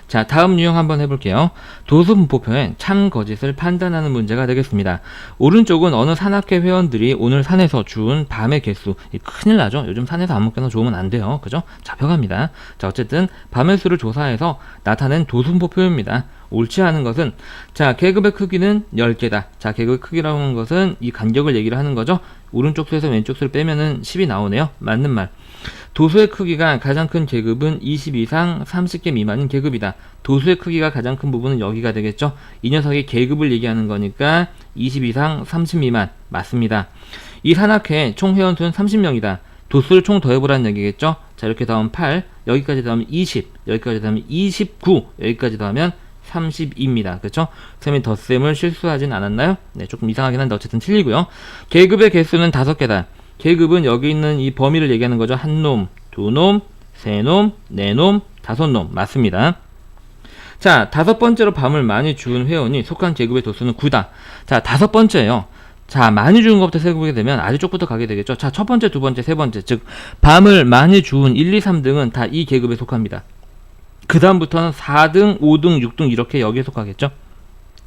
자, 다음 유형 한번 해볼게요. 도수분포표엔 참 거짓을 판단하는 문제가 되겠습니다. 오른쪽은 어느 산악회 회원들이 오늘 산에서 주운 밤의 개수. 큰일 나죠? 요즘 산에서 아무거나 주우면 안 돼요. 그죠? 잡혀갑니다. 자, 어쨌든 밤의 수를 조사해서 나타낸 도수분포표입니다. 옳지 않은 것은, 자, 계급의 크기는 10개다. 자, 계급의 크기라고 하는 것은 이 간격을 얘기를 하는 거죠. 오른쪽 수에서 왼쪽 수를 빼면은 10이 나오네요. 맞는 말. 도수의 크기가 가장 큰 계급은 20 이상 30개 미만인 계급이다. 도수의 크기가 가장 큰 부분은 여기가 되겠죠. 이 녀석이 계급을 얘기하는 거니까 20 이상 30 미만 맞습니다. 이 산악회 총 회원수는 30명이다. 도수를 총 더해보라는 얘기겠죠. 자, 이렇게 더하면 8, 여기까지 더하면 20, 여기까지 더하면 29, 여기까지 더하면 32입니다. 그렇죠? 쌤이 덧셈을 실수하진 않았나요? 네, 조금 이상하긴 한데 어쨌든 틀리고요. 계급의 개수는 5개다. 계급은 여기 있는 이 범위를 얘기하는 거죠. 한 놈, 두 놈, 세 놈, 네 놈, 다섯 놈 맞습니다. 자, 다섯 번째로 밤을 많이 주운 회원이 속한 계급의 도수는 9다. 자, 다섯 번째예요. 자, 많이 주운 것부터 세보게 되면 아래쪽부터 가게 되겠죠. 자, 첫 번째, 두 번째, 세 번째, 즉 밤을 많이 주운 1, 2, 3등은 다 이 계급에 속합니다. 그 다음부터는 4등, 5등, 6등 이렇게 여기에 속하겠죠.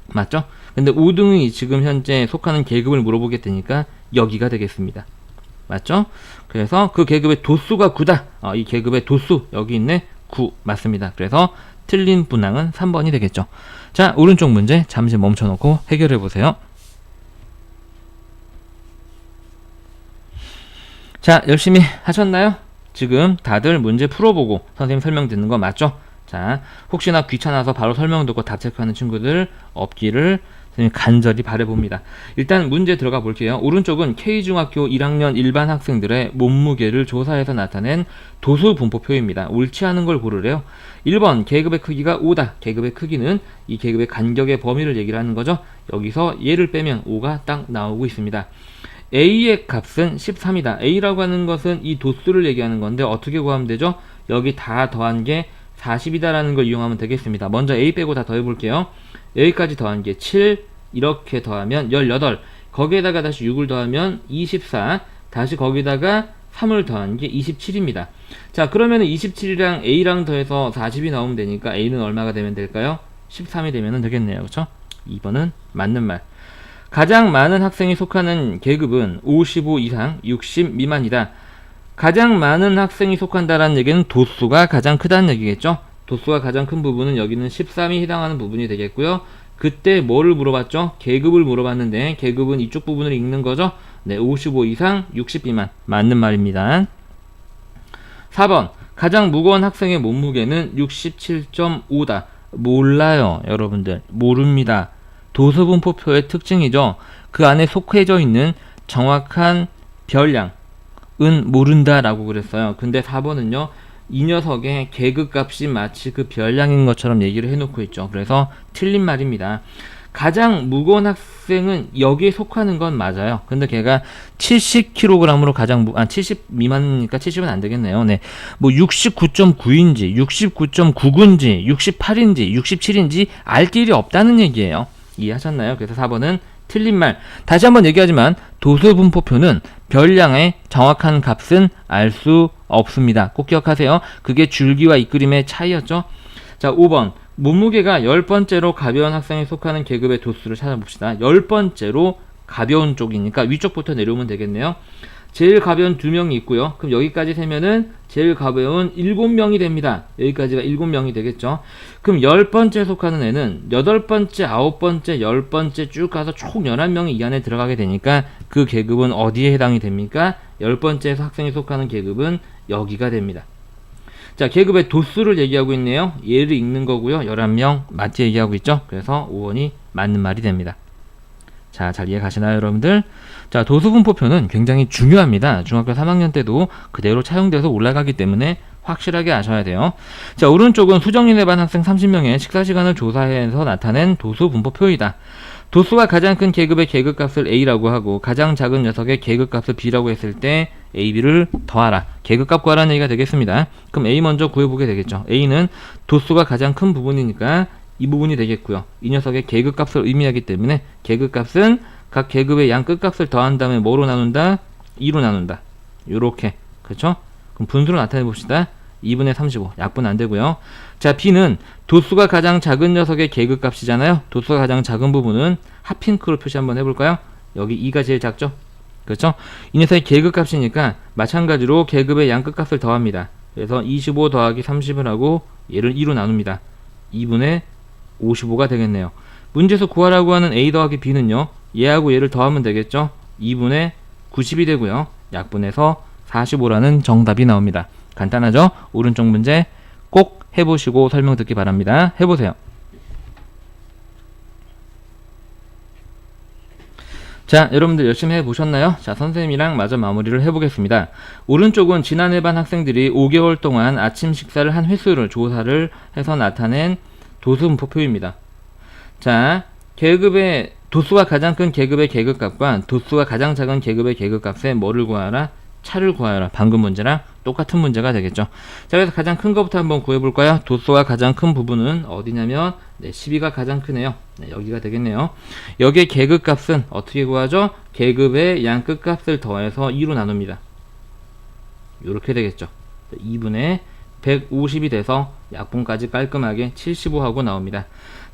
맞죠? 근데 5등이 지금 현재 속하는 계급을 물어보게 되니까 여기가 되겠습니다. 맞죠? 그래서 그 계급의 도수가 9다. 이 계급의 도수 여기 있네. 9 맞습니다. 그래서 틀린 분항은 3번이 되겠죠. 자, 오른쪽 문제 잠시 멈춰놓고 해결해 보세요. 자, 열심히 하셨나요? 지금 다들 문제 풀어보고 선생님 설명 듣는 거 맞죠? 자, 혹시나 귀찮아서 바로 설명 듣고 답 체크하는 친구들 없기를 간절히 바라봅니다. 일단 문제 들어가 볼게요. 오른쪽은 K중학교 1학년 일반 학생들의 몸무게를 조사해서 나타낸 도수 분포표입니다. 옳지 않은 걸 고르래요. 1번 계급의 크기가 5다. 계급의 크기는 이 계급의 간격의 범위를 얘기를 하는 거죠. 여기서 얘를 빼면 5가 딱 나오고 있습니다. A의 값은 13이다. A라고 하는 것은 이 도수를 얘기하는 건데 어떻게 구하면 되죠? 여기 다 더한 게 40이다 라는 걸 이용하면 되겠습니다. 먼저 A 빼고 다 더해 볼게요. 여기까지 더한 게 7, 이렇게 더하면 18, 거기에다가 다시 6을 더하면 24, 다시 거기다가 3을 더한 게 27입니다. 자, 그러면 27이랑 A랑 더해서 40이 나오면 되니까 A는 얼마가 되면 될까요? 13이 되면 되겠네요. 그쵸? 2번은 맞는 말. 가장 많은 학생이 속하는 계급은 55 이상 60 미만이다. 가장 많은 학생이 속한다라는 얘기는 도수가 가장 크다는 얘기겠죠. 도수가 가장 큰 부분은 여기는 13이 해당하는 부분이 되겠고요. 그때 뭐를 물어봤죠? 계급을 물어봤는데 계급은 이쪽 부분을 읽는 거죠. 네, 55 이상 60 미만 맞는 말입니다. 4번 가장 무거운 학생의 몸무게는 67.5다. 몰라요. 여러분들 모릅니다. 도수분포표의 특징이죠. 그 안에 속해져 있는 정확한 별량은 모른다 라고 그랬어요. 근데 4번은요 이 녀석의 계급값이 마치 그 별량인 것처럼 얘기를 해놓고 있죠. 그래서 틀린 말입니다. 가장 무거운 학생은 여기에 속하는 건 맞아요. 근데 걔가 70kg으로 가장 70 미만이니까 70은 안 되겠네요. 네. 뭐 69.9인지, 69.9인지, 68인지, 67인지 알 길이 없다는 얘기예요. 이해하셨나요? 그래서 4번은 틀린 말. 다시 한번 얘기하지만 도수분포표는 별량의 정확한 값은 알 수 없습니다. 꼭 기억하세요. 그게 줄기와 이끌림의 차이였죠. 자, 5번. 몸무게가 10번째로 가벼운 학생에 속하는 계급의 도수를 찾아봅시다. 10번째로 가벼운 쪽이니까 위쪽부터 내려오면 되겠네요. 제일 가벼운 2명이 있고요. 그럼 여기까지 세면은 제일 가벼운 7명이 됩니다. 여기까지가 7명이 되겠죠. 그럼 10번째에 속하는 애는 8번째, 9번째, 10번째 쭉 가서 총 11명이 이 안에 들어가게 되니까 그 계급은 어디에 해당이 됩니까? 10번째에서 학생이 속하는 계급은 여기가 됩니다. 자, 계급의 도수를 얘기하고 있네요. 얘를 읽는 거고요. 11명 맞게 얘기하고 있죠. 그래서 5번이 맞는 말이 됩니다. 자, 잘 이해 가시나요, 여러분들? 자, 도수분포표는 굉장히 중요합니다. 중학교 3학년 때도 그대로 차용돼서 올라가기 때문에 확실하게 아셔야 돼요. 자, 오른쪽은 수정인의 반 학생 30명의 식사시간을 조사해서 나타낸 도수분포표이다. 도수가 가장 큰 계급의 계급값을 A라고 하고 가장 작은 녀석의 계급값을 B라고 했을 때 A, B를 더하라. 계급값 구하라는 얘기가 되겠습니다. 그럼 A 먼저 구해보게 되겠죠. A는 도수가 가장 큰 부분이니까 이 부분이 되겠고요. 이 녀석의 계급값을 의미하기 때문에 계급값은 각 계급의 양 끝값을 더한 다음에 뭐로 나눈다? 2로 나눈다. 요렇게. 그렇죠? 그럼 분수로 나타내 봅시다. 2분의 35. 약분 안 되고요. 자, B는 도수가 가장 작은 녀석의 계급값이잖아요. 도수가 가장 작은 부분은 핫핑크로 표시 한번 해볼까요? 여기 2가 제일 작죠? 그렇죠? 이 녀석의 계급값이니까 마찬가지로 계급의 양 끝값을 더합니다. 그래서 25 더하기 30을 하고 얘를 2로 나눕니다. 2분의 55가 되겠네요. 문제에서 구하라고 하는 A 더하기 B는요. 얘하고 얘를 더하면 되겠죠? 2분의 90이 되고요. 약분해서 45라는 정답이 나옵니다. 간단하죠? 오른쪽 문제 꼭 해보시고 설명 듣기 바랍니다. 해보세요. 자, 여러분들 열심히 해보셨나요? 자, 선생님이랑 마저 마무리를 해보겠습니다. 오른쪽은 지난해 반 학생들이 5개월 동안 아침 식사를 한 횟수를 조사를 해서 나타낸 도수분포표입니다. 자, 계급의 도수가 가장 큰 계급의 계급값과 도수가 가장 작은 계급의 계급값에 뭐를 구하라? 차를 구하라. 방금 문제랑 똑같은 문제가 되겠죠. 자, 그래서 가장 큰 것부터 한번 구해볼까요? 도수가 가장 큰 부분은 어디냐면 12가 가장 크네요. 네, 여기가 되겠네요. 여기에 계급값은 어떻게 구하죠? 계급의 양 끝값을 더해서 2로 나눕니다. 이렇게 되겠죠. 2분의 150이 돼서 약분까지 깔끔하게 75하고 나옵니다.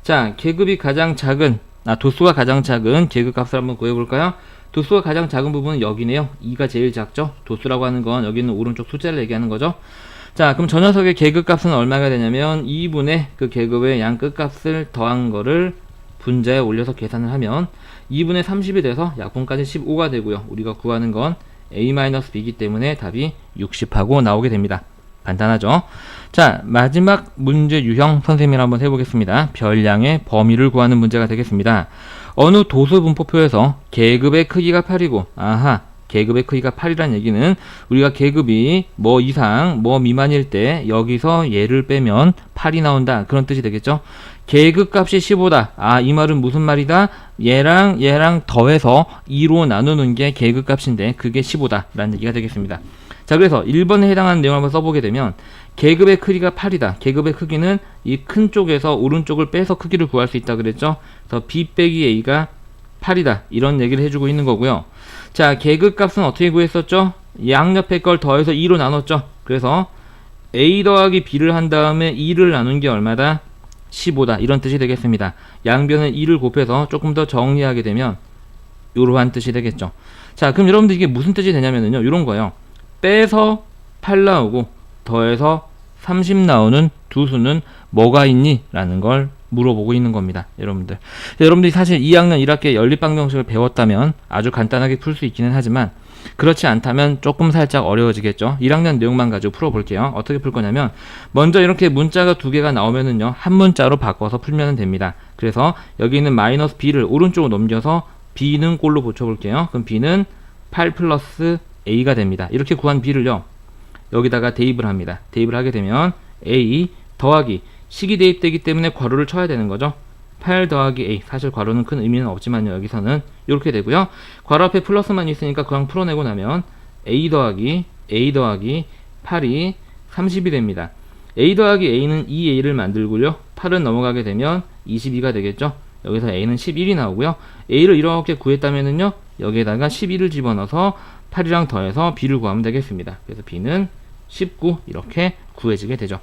자, 계급이 가장 작은 도수가 가장 작은 계급값을 한번 구해볼까요? 도수가 가장 작은 부분은 여기네요. 2가 제일 작죠? 도수라고 하는 건 여기 있는 오른쪽 숫자를 얘기하는 거죠. 자, 그럼 저 녀석의 계급값은 얼마가 되냐면 2분의 그 계급의 양 끝값을 더한 거를 분자에 올려서 계산을 하면 2분의 30이 돼서 약분까지 15가 되고요. 우리가 구하는 건 A-B이기 때문에 답이 60하고 나오게 됩니다. 간단하죠? 자, 마지막 문제 유형 선생님이랑 한번 해보겠습니다. 별량의 범위를 구하는 문제가 되겠습니다. 어느 도수분포표에서 계급의 크기가 8이고, 계급의 크기가 8이란 얘기는 우리가 계급이 뭐 이상, 뭐 미만일 때 여기서 얘를 빼면 8이 나온다. 그런 뜻이 되겠죠? 계급값이 15다. 이 말은 무슨 말이다? 얘랑 더해서 2로 나누는 게 계급값인데 그게 15다. 라는 얘기가 되겠습니다. 자, 그래서 1번에 해당하는 내용을 한번 써보게 되면 계급의 크기가 8이다. 계급의 크기는 이 큰 쪽에서 오른쪽을 빼서 크기를 구할 수 있다 그랬죠. 그래서 B 빼기 A가 8이다. 이런 얘기를 해주고 있는 거고요. 자, 계급값은 어떻게 구했었죠? 양옆에 걸 더해서 2로 나눴죠. 그래서 A 더하기 B를 한 다음에 2를 나눈 게 얼마다? 15다. 이런 뜻이 되겠습니다. 양변에 2를 곱해서 조금 더 정리하게 되면 이러한 뜻이 되겠죠. 자, 그럼 여러분들 이게 무슨 뜻이 되냐면요. 이런 거예요. 빼서 8 나오고 더해서 30 나오는 두 수는 뭐가 있니? 라는 걸 물어보고 있는 겁니다. 여러분들. 여러분들이 사실 2학년 1학기에 연립방정식을 배웠다면 아주 간단하게 풀 수 있기는 하지만 그렇지 않다면 조금 살짝 어려워지겠죠. 1학년 내용만 가지고 풀어볼게요. 어떻게 풀 거냐면 먼저 이렇게 문자가 두 개가 나오면은요 한 문자로 바꿔서 풀면 됩니다. 그래서 여기 있는 마이너스 b를 오른쪽으로 넘겨서 b는 꼴로 붙여볼게요. 그럼 b는 8 플러스 a가 됩니다. 이렇게 구한 b를요 여기다가 대입을 합니다. 대입을 하게 되면 a 더하기 식이 대입되기 때문에 괄호를 쳐야 되는 거죠. 8 더하기 a, 사실 괄호는 큰 의미는 없지만요 여기서는 이렇게 되고요. 괄호 앞에 플러스만 있으니까 그냥 풀어내고 나면 a 더하기 8이 30이 됩니다. a 더하기 a는 2a를 만들고요 8은 넘어가게 되면 22가 되겠죠. 여기서 a는 11이 나오고요. a를 이렇게 구했다면은요 여기에다가 11을 집어넣어서 8이랑 더해서 b를 구하면 되겠습니다. 그래서 b는 19 이렇게 구해지게 되죠.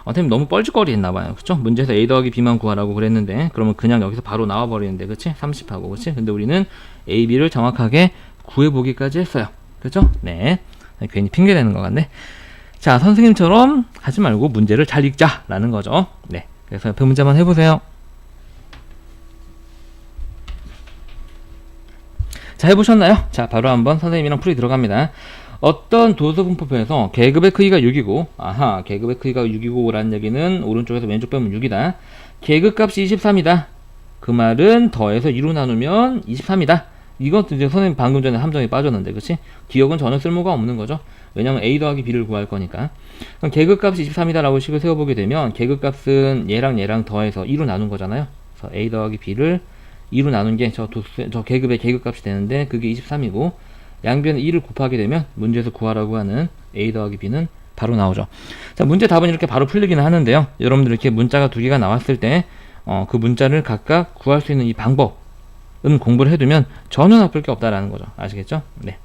선생님 너무 뻘짓거리 했나봐요. 그쵸? 문제에서 a 더하기 b만 구하라고 그랬는데 그러면 그냥 여기서 바로 나와버리는데 그치? 30하고 그치? 근데 우리는 a, b를 정확하게 구해보기까지 했어요. 그쵸? 네. 괜히 핑계대는 것 같네. 자, 선생님처럼 하지 말고 문제를 잘 읽자 라는 거죠. 네. 그래서 옆에 문제만 해보세요. 자, 해보셨나요? 자, 바로 한번 선생님이랑 풀이 들어갑니다. 어떤 도수 분포표에서 계급의 크기가 6이고, 아하, 계급의 크기가 6이고 라는 얘기는 오른쪽에서 왼쪽 빼면 6이다. 계급값이 23이다. 그 말은 더해서 2로 나누면 23이다. 이것도 이제 선생님 방금 전에 함정에 빠졌는데, 그치? 기억은 전혀 쓸모가 없는 거죠. 왜냐면 a 더하기 b를 구할 거니까. 그럼 계급값이 23이다 라고 식을 세워보게 되면, 계급값은 얘랑 더해서 2로 나눈 거잖아요. 그래서 a 더하기 b를 2로 나눈 게 저 계급의 계급값이 되는데, 그게 23이고, 양변에 2를 곱하게 되면 문제에서 구하라고 하는 a 더하기 b는 바로 나오죠. 자, 문제 답은 이렇게 바로 풀리기는 하는데요. 여러분들 이렇게 문자가 두 개가 나왔을 때 그 문자를 각각 구할 수 있는 이 방법은 공부를 해두면 전혀 나쁠 게 없다라는 거죠. 아시겠죠? 네.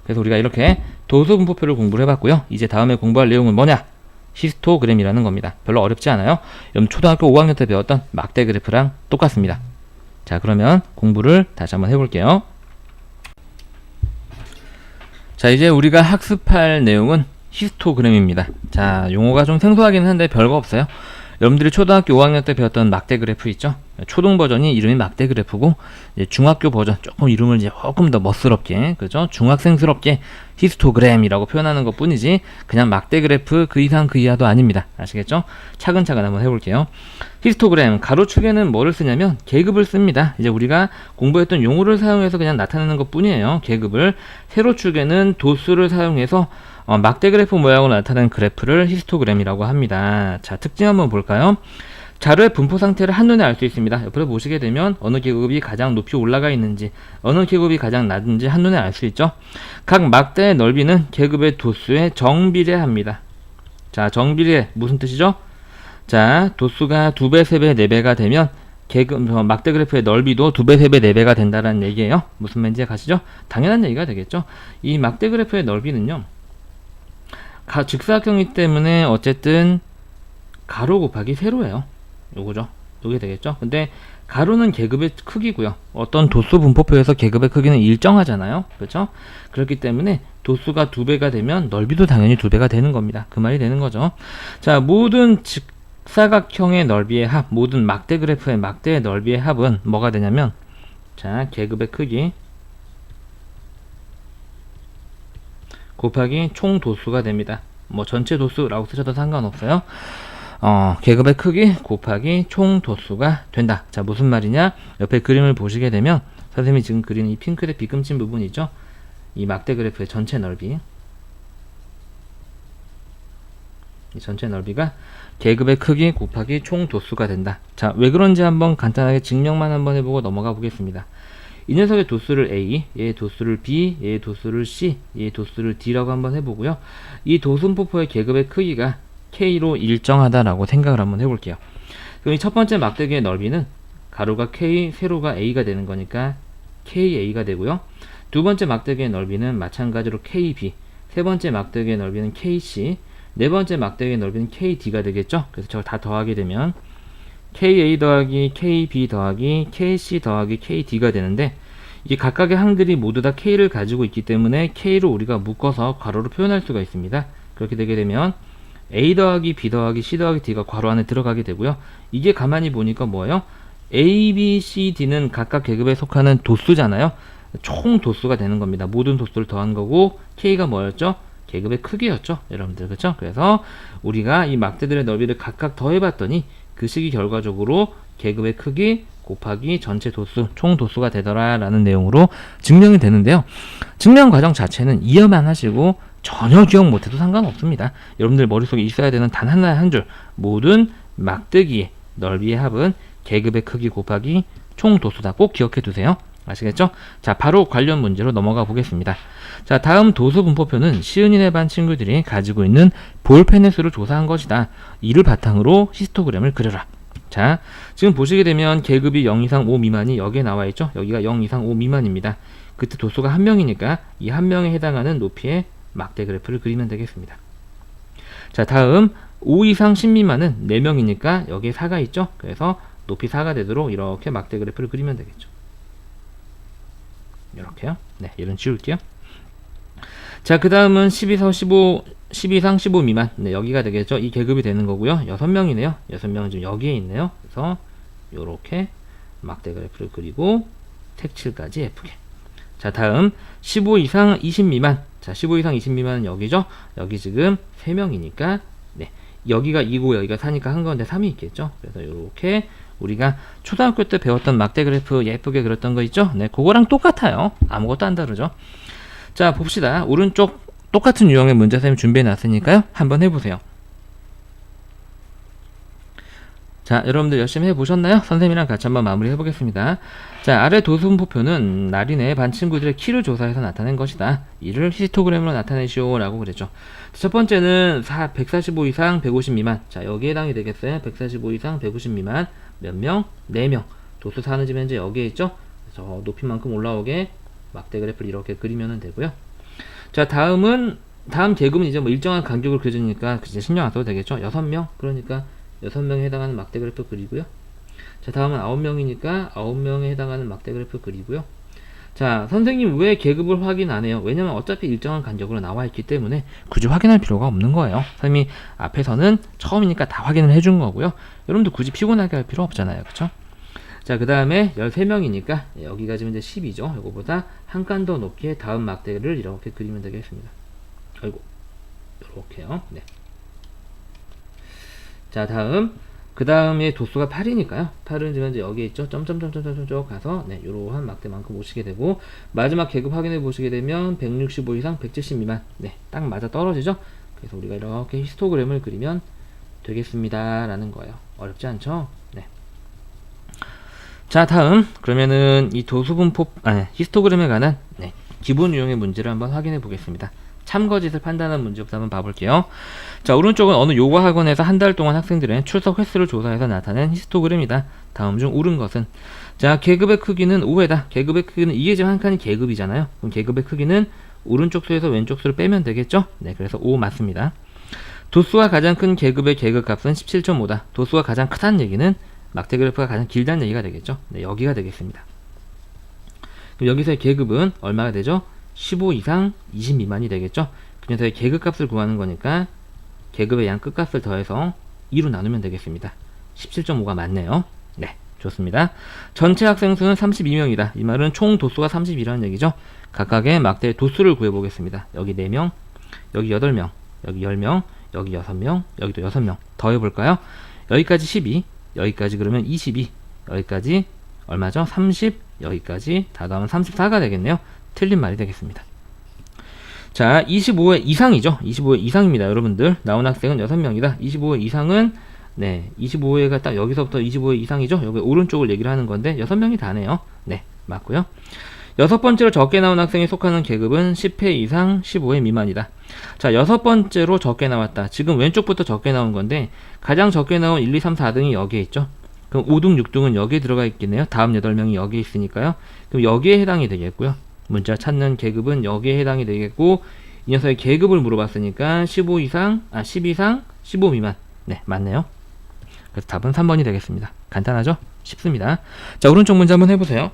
그래서 우리가 이렇게 도수 분포표를 공부를 해봤고요. 이제 다음에 공부할 내용은 뭐냐? 히스토그램이라는 겁니다. 별로 어렵지 않아요. 여러분 초등학교 5학년 때 배웠던 막대 그래프랑 똑같습니다. 자, 그러면 공부를 다시 한번 해볼게요. 자, 이제 우리가 학습할 내용은 히스토그램입니다. 자, 용어가 좀 생소하긴 한데 별거 없어요. 여러분들이 초등학교 5학년 때 배웠던 막대 그래프 있죠? 초등 버전이 이름이 막대 그래프고, 이제 중학교 버전 조금 이름을 이제 조금 더 멋스럽게, 그죠? 중학생스럽게 히스토그램이라고 표현하는 것 뿐이지, 그냥 막대 그래프 그 이상 그 이하도 아닙니다. 아시겠죠? 차근차근 한번 해볼게요. 히스토그램, 가로축에는 뭐를 쓰냐면 계급을 씁니다. 이제 우리가 공부했던 용어를 사용해서 그냥 나타내는 것 뿐이에요. 계급을. 세로축에는 도수를 사용해서 막대 그래프 모양으로 나타낸 그래프를 히스토그램이라고 합니다. 자, 특징 한번 볼까요? 자료의 분포 상태를 한눈에 알 수 있습니다. 옆으로 보시게 되면 어느 계급이 가장 높이 올라가 있는지, 어느 계급이 가장 낮은지 한눈에 알 수 있죠. 각 막대의 넓이는 계급의 도수에 정비례합니다. 자, 정비례 무슨 뜻이죠? 자, 도수가 2배, 3배, 4배가 되면 막대 그래프의 넓이도 2배, 3배, 4배가 된다는 얘기예요. 무슨 말인지 가시죠? 당연한 얘기가 되겠죠. 이 막대 그래프의 넓이는요, 직사각형이기 때문에 어쨌든 가로 곱하기 세로예요. 요거죠. 요게 되겠죠. 근데 가로는 계급의 크기고요. 어떤 도수 분포표에서 계급의 크기는 일정하잖아요. 그렇죠? 그렇기 때문에 도수가 2배가 되면 넓이도 당연히 2배가 되는 겁니다. 그 말이 되는 거죠. 자, 모든 직사각형의 넓이의 합, 모든 막대 그래프의 막대의 넓이의 합은 뭐가 되냐면, 자, 계급의 크기 곱하기 총 도수가 됩니다. 뭐 전체 도수라고 쓰셔도 상관없어요. 계급의 크기 곱하기 총 도수가 된다. 자, 무슨 말이냐? 옆에 그림을 보시게 되면 선생님이 지금 그리는 이 핑크색 빗금친 부분이 있죠? 이 막대 그래프의 전체 넓이, 이 전체 넓이가 계급의 크기 곱하기 총 도수가 된다. 자, 왜 그런지 한번 간단하게 증명만 한번 해보고 넘어가 보겠습니다. 이 녀석의 도수를 A, 얘의 도수를 B, 얘의 도수를 C, 얘의 도수를 D라고 한번 해보고요. 이 도수분포의 계급의 크기가 K로 일정하다라고 생각을 한번 해볼게요. 그럼 이 첫 번째 막대기의 넓이는 가로가 K, 세로가 A가 되는 거니까 KA가 되고요. 두 번째 막대기의 넓이는 마찬가지로 KB, 세 번째 막대기의 넓이는 KC, 네 번째 막대기의 넓이는 KD가 되겠죠. 그래서 저걸 다 더하게 되면 KA 더하기 KB 더하기 KC 더하기 KD가 되는데, 이 각각의 항들이 모두 다 K를 가지고 있기 때문에 K로 우리가 묶어서 괄호로 표현할 수가 있습니다. 그렇게 되게 되면 A 더하기 B 더하기 C 더하기 D가 괄호 안에 들어가게 되고요. 이게 가만히 보니까 뭐예요? A, B, C, D는 각각 계급에 속하는 도수잖아요. 총 도수가 되는 겁니다. 모든 도수를 더한 거고 K가 뭐였죠? 계급의 크기였죠, 여러분들. 그렇죠? 그래서 우리가 이 막대들의 넓이를 각각 더해봤더니 그 식이 결과적으로 계급의 크기 곱하기 전체 도수, 총 도수가 되더라라는 내용으로 증명이 되는데요. 증명 과정 자체는 이해만 하시고 전혀 기억 못해도 상관없습니다. 여러분들 머릿속에 있어야 되는 단 하나의 한 줄, 모든 막대기의 넓이의 합은 계급의 크기 곱하기 총 도수다. 꼭 기억해 두세요. 아시겠죠? 자, 바로 관련 문제로 넘어가 보겠습니다. 자, 다음 도수 분포표는 시은이네 반 친구들이 가지고 있는 볼펜의 수를 조사한 것이다. 이를 바탕으로 히스토그램을 그려라. 자, 지금 보시게 되면 계급이 0 이상 5 미만이 여기에 나와 있죠? 여기가 0 이상 5 미만입니다. 그때 도수가 한 명이니까 이 한 명에 해당하는 높이의 막대 그래프를 그리면 되겠습니다. 자, 다음 5 이상 10 미만은 4명이니까 여기에 4가 있죠? 그래서 높이 4가 되도록 이렇게 막대 그래프를 그리면 되겠죠. 이렇게요. 네, 얘는 지울게요. 자, 그 다음은 10 이상 15 미만. 네, 여기가 되겠죠. 이 계급이 되는 거고요. 6명이네요. 6명은 지금 여기에 있네요. 그래서 요렇게 막대 그래프를 그리고 색칠까지 예쁘게. 자, 다음 15 이상 20 미만. 자, 15 이상 20 미만은 여기죠. 여기 지금 3명이니까 네, 여기가 2고 여기가 4니까 한 건데 3이 있겠죠. 그래서 요렇게 우리가 초등학교 때 배웠던 막대 그래프 예쁘게 그렸던 거 있죠? 네, 그거랑 똑같아요. 아무것도 안 다르죠. 자, 봅시다. 오른쪽 똑같은 유형의 문제 선생님 준비해 놨으니까요. 한번 해보세요. 자, 여러분들 열심히 해보셨나요? 선생님이랑 같이 한번 마무리 해보겠습니다. 자, 아래 도수분포표는 나린의 반 친구들의 키를 조사해서 나타낸 것이다. 이를 히스토그램으로 나타내시오 라고 그랬죠. 첫 번째는 145 이상 150 미만. 자, 여기에 해당이 되겠어요. 145 이상 150 미만 몇 명? 4명. 도수 사는 집 현재 여기에 있죠. 저 높이만큼 올라오게 막대 그래프를 이렇게 그리면 되고요. 자, 다음 계급은 이제 뭐 일정한 간격을 그려주니까 이제 신경 안 써도 되겠죠. 6명. 그러니까 6명에 해당하는 막대 그래프 그리고요. 자, 다음은 9명이니까 9명에 해당하는 막대 그래프 그리고요. 자, 선생님 왜 계급을 확인 안 해요? 왜냐면 어차피 일정한 간격으로 나와 있기 때문에 굳이 확인할 필요가 없는 거예요. 선생님이 앞에서는 처음이니까 다 확인을 해준 거고요. 여러분도 굳이 피곤하게 할 필요 없잖아요. 그쵸? 자, 그 다음에 13명이니까 여기가 지금 이제 10이죠. 이거보다 한 칸 더 높게 다음 막대를 이렇게 그리면 되겠습니다. 아이고, 이렇게요. 네. 자, 다음 그 다음에 도수가 8이니까요. 8은 지금 이제 여기에 있죠. 점점점점점점 가서 네, 이러한 막대만큼 오시게 되고, 마지막 계급 확인해 보시게 되면 165 이상 170 미만. 네, 딱 맞아 떨어지죠. 그래서 우리가 이렇게 히스토그램을 그리면 되겠습니다 라는 거예요. 어렵지 않죠? 네. 자, 다음 그러면은 이 도수분포 히스토그램에 관한 네, 기본 유형의 문제를 한번 확인해 보겠습니다. 참거짓을 판단한 문제부터 한번 봐볼게요. 자, 오른쪽은 어느 요가 학원에서 한 달 동안 학생들의 출석 횟수를 조사해서 나타낸 히스토그램이다. 다음 중 옳은 것은? 자, 계급의 크기는 5회다. 계급의 크기는 이게 지금 한 칸이 계급이잖아요. 그럼 계급의 크기는 오른쪽 수에서 왼쪽 수를 빼면 되겠죠? 네, 그래서 5 맞습니다. 도수가 가장 큰 계급의 계급값은 17.5다. 도수가 가장 크다는 얘기는 막대 그래프가 가장 길다는 얘기가 되겠죠? 네, 여기가 되겠습니다. 그럼 여기서의 계급은 얼마가 되죠? 15 이상 20 미만이 되겠죠? 그 녀석의 계급값을 구하는 거니까 계급의 양 끝값을 더해서 2로 나누면 되겠습니다. 17.5가 맞네요. 네, 좋습니다. 전체 학생 수는 32명이다. 이 말은 총 도수가 32라는 얘기죠. 각각의 막대의 도수를 구해보겠습니다. 여기 4명, 여기 8명, 여기 10명, 여기 6명, 여기도 6명. 더해볼까요? 여기까지 12, 여기까지 그러면 22, 여기까지 얼마죠? 30, 여기까지 다 더하면 34가 되겠네요. 틀린 말이 되겠습니다. 자, 25회 이상이죠. 25회 이상입니다. 여러분들 나온 학생은 6명이다. 25회 이상은 네, 25회가 딱 여기서부터 25회 이상이죠. 여기 오른쪽을 얘기를 하는 건데 6명이 다네요. 네, 맞고요. 여섯 번째로 적게 나온 학생이 속하는 계급은 10회 이상 15회 미만이다. 자, 여섯 번째로 적게 나왔다. 지금 왼쪽부터 적게 나온 건데 가장 적게 나온 1, 2, 3, 4등이 여기에 있죠. 그럼 5등, 6등은 여기에 들어가 있겠네요. 다음 8명이 여기에 있으니까요. 그럼 여기에 해당이 되겠고요. 문자 찾는 계급은 여기에 해당이 되겠고, 이 녀석의 계급을 물어봤으니까 15 이상, 10 이상, 15 미만. 네, 맞네요. 그래서 답은 3번이 되겠습니다. 간단하죠? 쉽습니다. 자, 오른쪽 문제 한번 해보세요.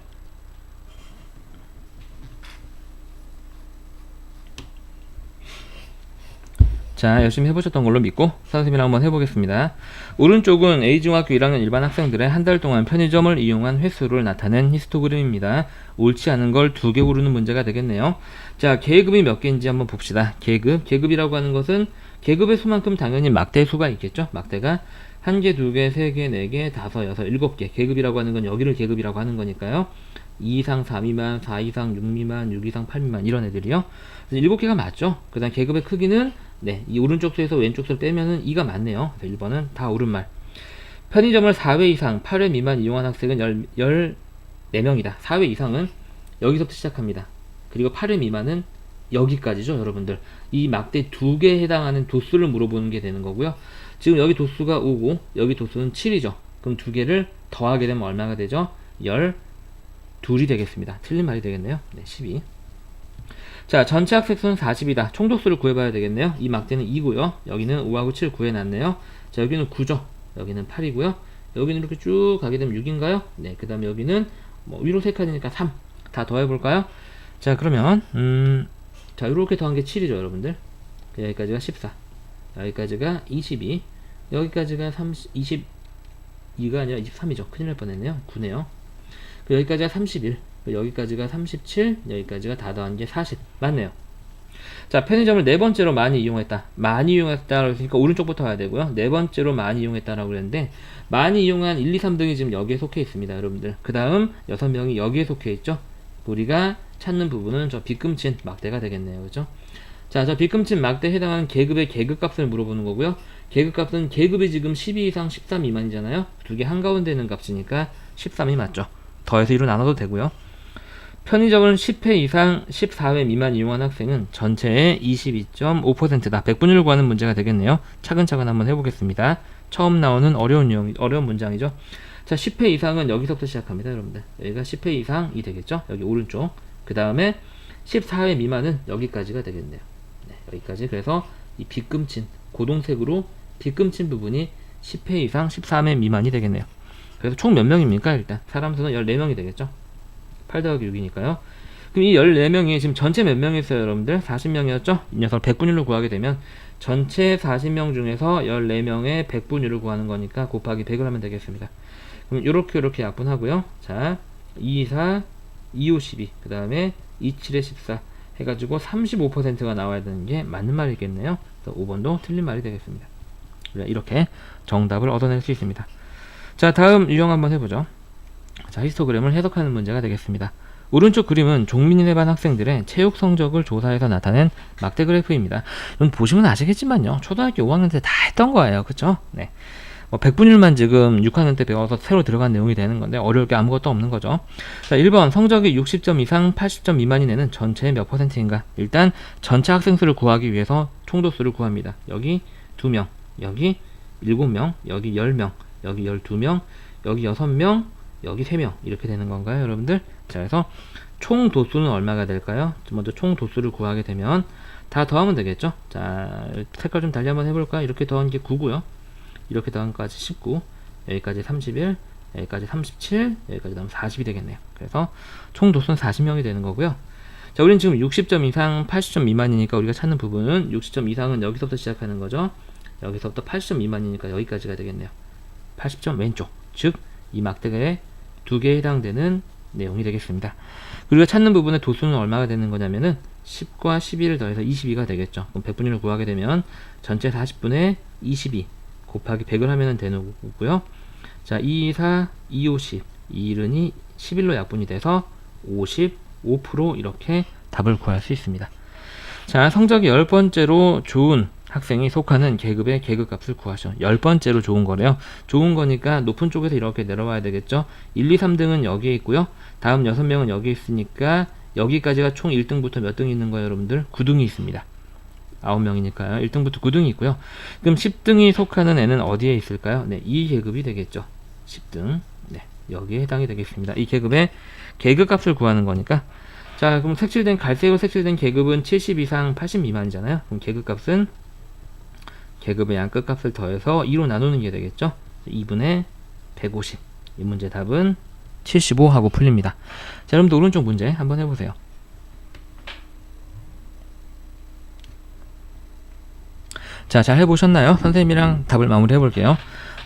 자, 열심히 해보셨던 걸로 믿고 선생님이랑 한번 해보겠습니다. 오른쪽은 A중학교 1학년 일반 학생들의 한 달 동안 편의점을 이용한 횟수를 나타낸 히스토그램입니다. 옳지 않은 걸 2개 고르는 문제가 되겠네요. 자, 계급이 몇 개인지 한번 봅시다. 계급이라고 하는 것은 계급의 수만큼 당연히 막대수가 있겠죠. 막대가 1개, 2개, 3개, 4개, 5, 6, 7개. 계급이라고 하는 건 여기를 계급이라고 하는 거니까요. 2 이상 4 미만, 4 이상 6 미만, 6 이상 8 미만 이런 애들이요. 그래서 7개가 맞죠. 그 다음 계급의 크기는 이 오른쪽 수에서 왼쪽 수를 빼면은 2가 맞네요. 그래서 1번은 다 옳은 말. 편의점을 4회 이상 8회 미만 이용한 학생은 14명이다. 4회 이상은 여기서부터 시작합니다. 그리고 8회 미만은 여기까지죠, 여러분들. 이 막대 2개에 해당하는 도수를 물어보는 게 되는 거고요. 지금 여기 도수가 5고 여기 도수는 7이죠. 그럼 2개를 더하게 되면 얼마가 되죠? 12이 되겠습니다. 틀린 말이 되겠네요. 12. 자, 전체 학생수는 40이다. 총도수를 구해봐야 되겠네요. 이 막대는 2고요. 여기는 5하고 7 구해놨네요. 자, 여기는 9죠. 여기는 8이고요. 여기는 이렇게 쭉 가게 되면 6인가요? 네, 그 다음에 여기는 위로 3칸이니까 3. 다 더해볼까요? 자, 그러면 자, 이렇게 더한 게 7이죠, 여러분들. 여기까지가 14. 여기까지가 22. 여기까지가 22가 아니라 23이죠. 큰일 날 뻔했네요. 9네요. 여기까지가 31. 여기까지가 37, 여기까지가 다 더한 게 40. 맞네요. 자, 편의점을 4번째로 많이 이용했다. 많이 이용했다라고 했으니까 오른쪽부터 가야 되고요. 4번째로 많이 이용했다라고 그랬는데, 많이 이용한 1, 2, 3등이 지금 여기에 속해 있습니다, 여러분들. 그 다음 6명이 여기에 속해 있죠. 우리가 찾는 부분은 저 빗금친 막대가 되겠네요. 그죠? 자, 저 빗금친 막대에 해당하는 계급의 계급값을 물어보는 거고요. 계급값은 계급이 지금 12 이상 13 미만이잖아요. 두 개 한가운데 있는 값이니까 13이 맞죠. 더해서 2로 나눠도 되고요. 편의점을 10회 이상 14회 미만 이용한 학생은 전체의 22.5%다. 100분위를 구하는 문제가 되겠네요. 차근차근 한번 해보겠습니다. 처음 나오는 어려운 문장이죠. 자, 10회 이상은 여기서부터 시작합니다, 여러분들. 여기가 10회 이상이 되겠죠. 여기 오른쪽. 그 다음에 14회 미만은 여기까지가 되겠네요. 네, 여기까지. 그래서 이 빗금친 고동색으로 빗금친 부분이 10회 이상 13회 미만이 되겠네요. 그래서 총 몇 명입니까? 일단 사람 수는 14명이 되겠죠. 8 더하기 6이니까요. 그럼 이 14명이 지금 전체 몇 명이 있어요, 여러분들? 40명이었죠? 이 녀석을 100분율로 구하게 되면 전체 40명 중에서 14명의 100분율을 구하는 거니까 곱하기 100을 하면 되겠습니다. 그럼 요렇게 약분하고요. 자, 2, 4, 2, 5, 12. 그 다음에 2, 7에 14 해가지고 35%가 나와야 되는 게 맞는 말이겠네요. 그래서 5번도 틀린 말이 되겠습니다. 이렇게 정답을 얻어낼 수 있습니다. 자, 다음 유형 한번 해보죠. 자, 히스토그램을 해석하는 문제가 되겠습니다. 오른쪽 그림은 종민이네 반 학생들의 체육 성적을 조사해서 나타낸 막대 그래프입니다. 이건 보시면 아시겠지만요. 초등학교 5학년 때 다 했던 거예요. 그쵸? 네. 100분율만 지금 6학년 때 배워서 새로 들어간 내용이 되는 건데 어려울 게 아무것도 없는 거죠. 자, 1번 성적이 60점 이상 80점 미만인 애는 전체의 몇 %인가? 일단 전체 학생수를 구하기 위해서 총도수를 구합니다. 여기 2명, 여기 7명, 여기 10명, 여기 12명, 여기 6명, 여기 3명 이렇게 되는 건가요, 여러분들? 자, 그래서 총 도수는 얼마가 될까요? 먼저 총 도수를 구하게 되면 다 더하면 되겠죠? 자, 색깔 좀 달리 한번 해볼까요? 이렇게 더한 게 9고요. 이렇게 더한 것까지 19, 여기까지 31, 여기까지 37, 여기까지 더하면 40이 되겠네요. 그래서 총 도수는 40명이 되는 거고요. 자, 우리는 지금 60점 이상 80점 미만이니까 우리가 찾는 부분은 60점 이상은 여기서부터 시작하는 거죠. 여기서부터 80점 미만이니까 여기까지가 되겠네요. 80점 왼쪽, 즉 이 막대에 2개에 해당되는 내용이 되겠습니다. 우리가 찾는 부분의 도수는 얼마가 되는 거냐면은 10과 12를 더해서 22가 되겠죠. 그럼 100분율을 구하게 되면 전체 40분의 22 곱하기 100을 하면 되는 거고요. 자, 2, 4, 2, 5, 10 이 1이 11로 약분이 돼서 55% 이렇게 답을 구할 수 있습니다. 자, 성적이 10번째로 좋은 학생이 속하는 계급의 계급값을 구하죠. 10번째로 좋은 거래요. 좋은 거니까 높은 쪽에서 이렇게 내려와야 되겠죠. 1, 2, 3등은 여기에 있고요. 다음 6명은 여기에 있으니까 여기까지가 총 1등부터 몇 등이 있는 거예요, 여러분들? 9등이 있습니다. 9명이니까요. 1등부터 9등이 있고요. 그럼 10등이 속하는 애는 어디에 있을까요? 네, 이 계급이 되겠죠. 10등. 네, 여기에 해당이 되겠습니다. 이 계급의 계급값을 구하는 거니까. 자, 그럼 갈색으로 색칠된 계급은 70 이상 80 미만이잖아요. 그럼 계급값은 계급의 양끝값을 더해서 2로 나누는 게 되겠죠. 2분의 150. 이 문제 답은 75 하고 풀립니다. 자, 여러분들 오른쪽 문제 한번 해보세요. 자, 잘 해보셨나요? 선생님이랑 답을 마무리 해볼게요.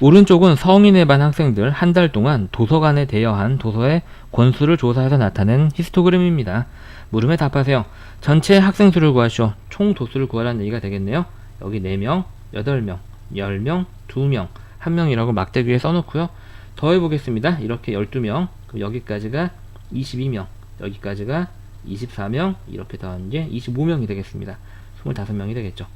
오른쪽은 성인의 반 학생들 한 달 동안 도서관에 대여한 도서의 권수를 조사해서 나타낸 히스토그램입니다. 물음에 답하세요. 전체 학생 수를 구하시오. 총 도수를 구하라는 얘기가 되겠네요. 여기 4명, 8명, 10명, 2명, 1명이라고 막대기에 써놓고요. 더해보겠습니다. 이렇게 12명, 그럼 여기까지가 22명, 여기까지가 24명, 이렇게 더한 게 25명이 되겠습니다. 25명이 되겠죠.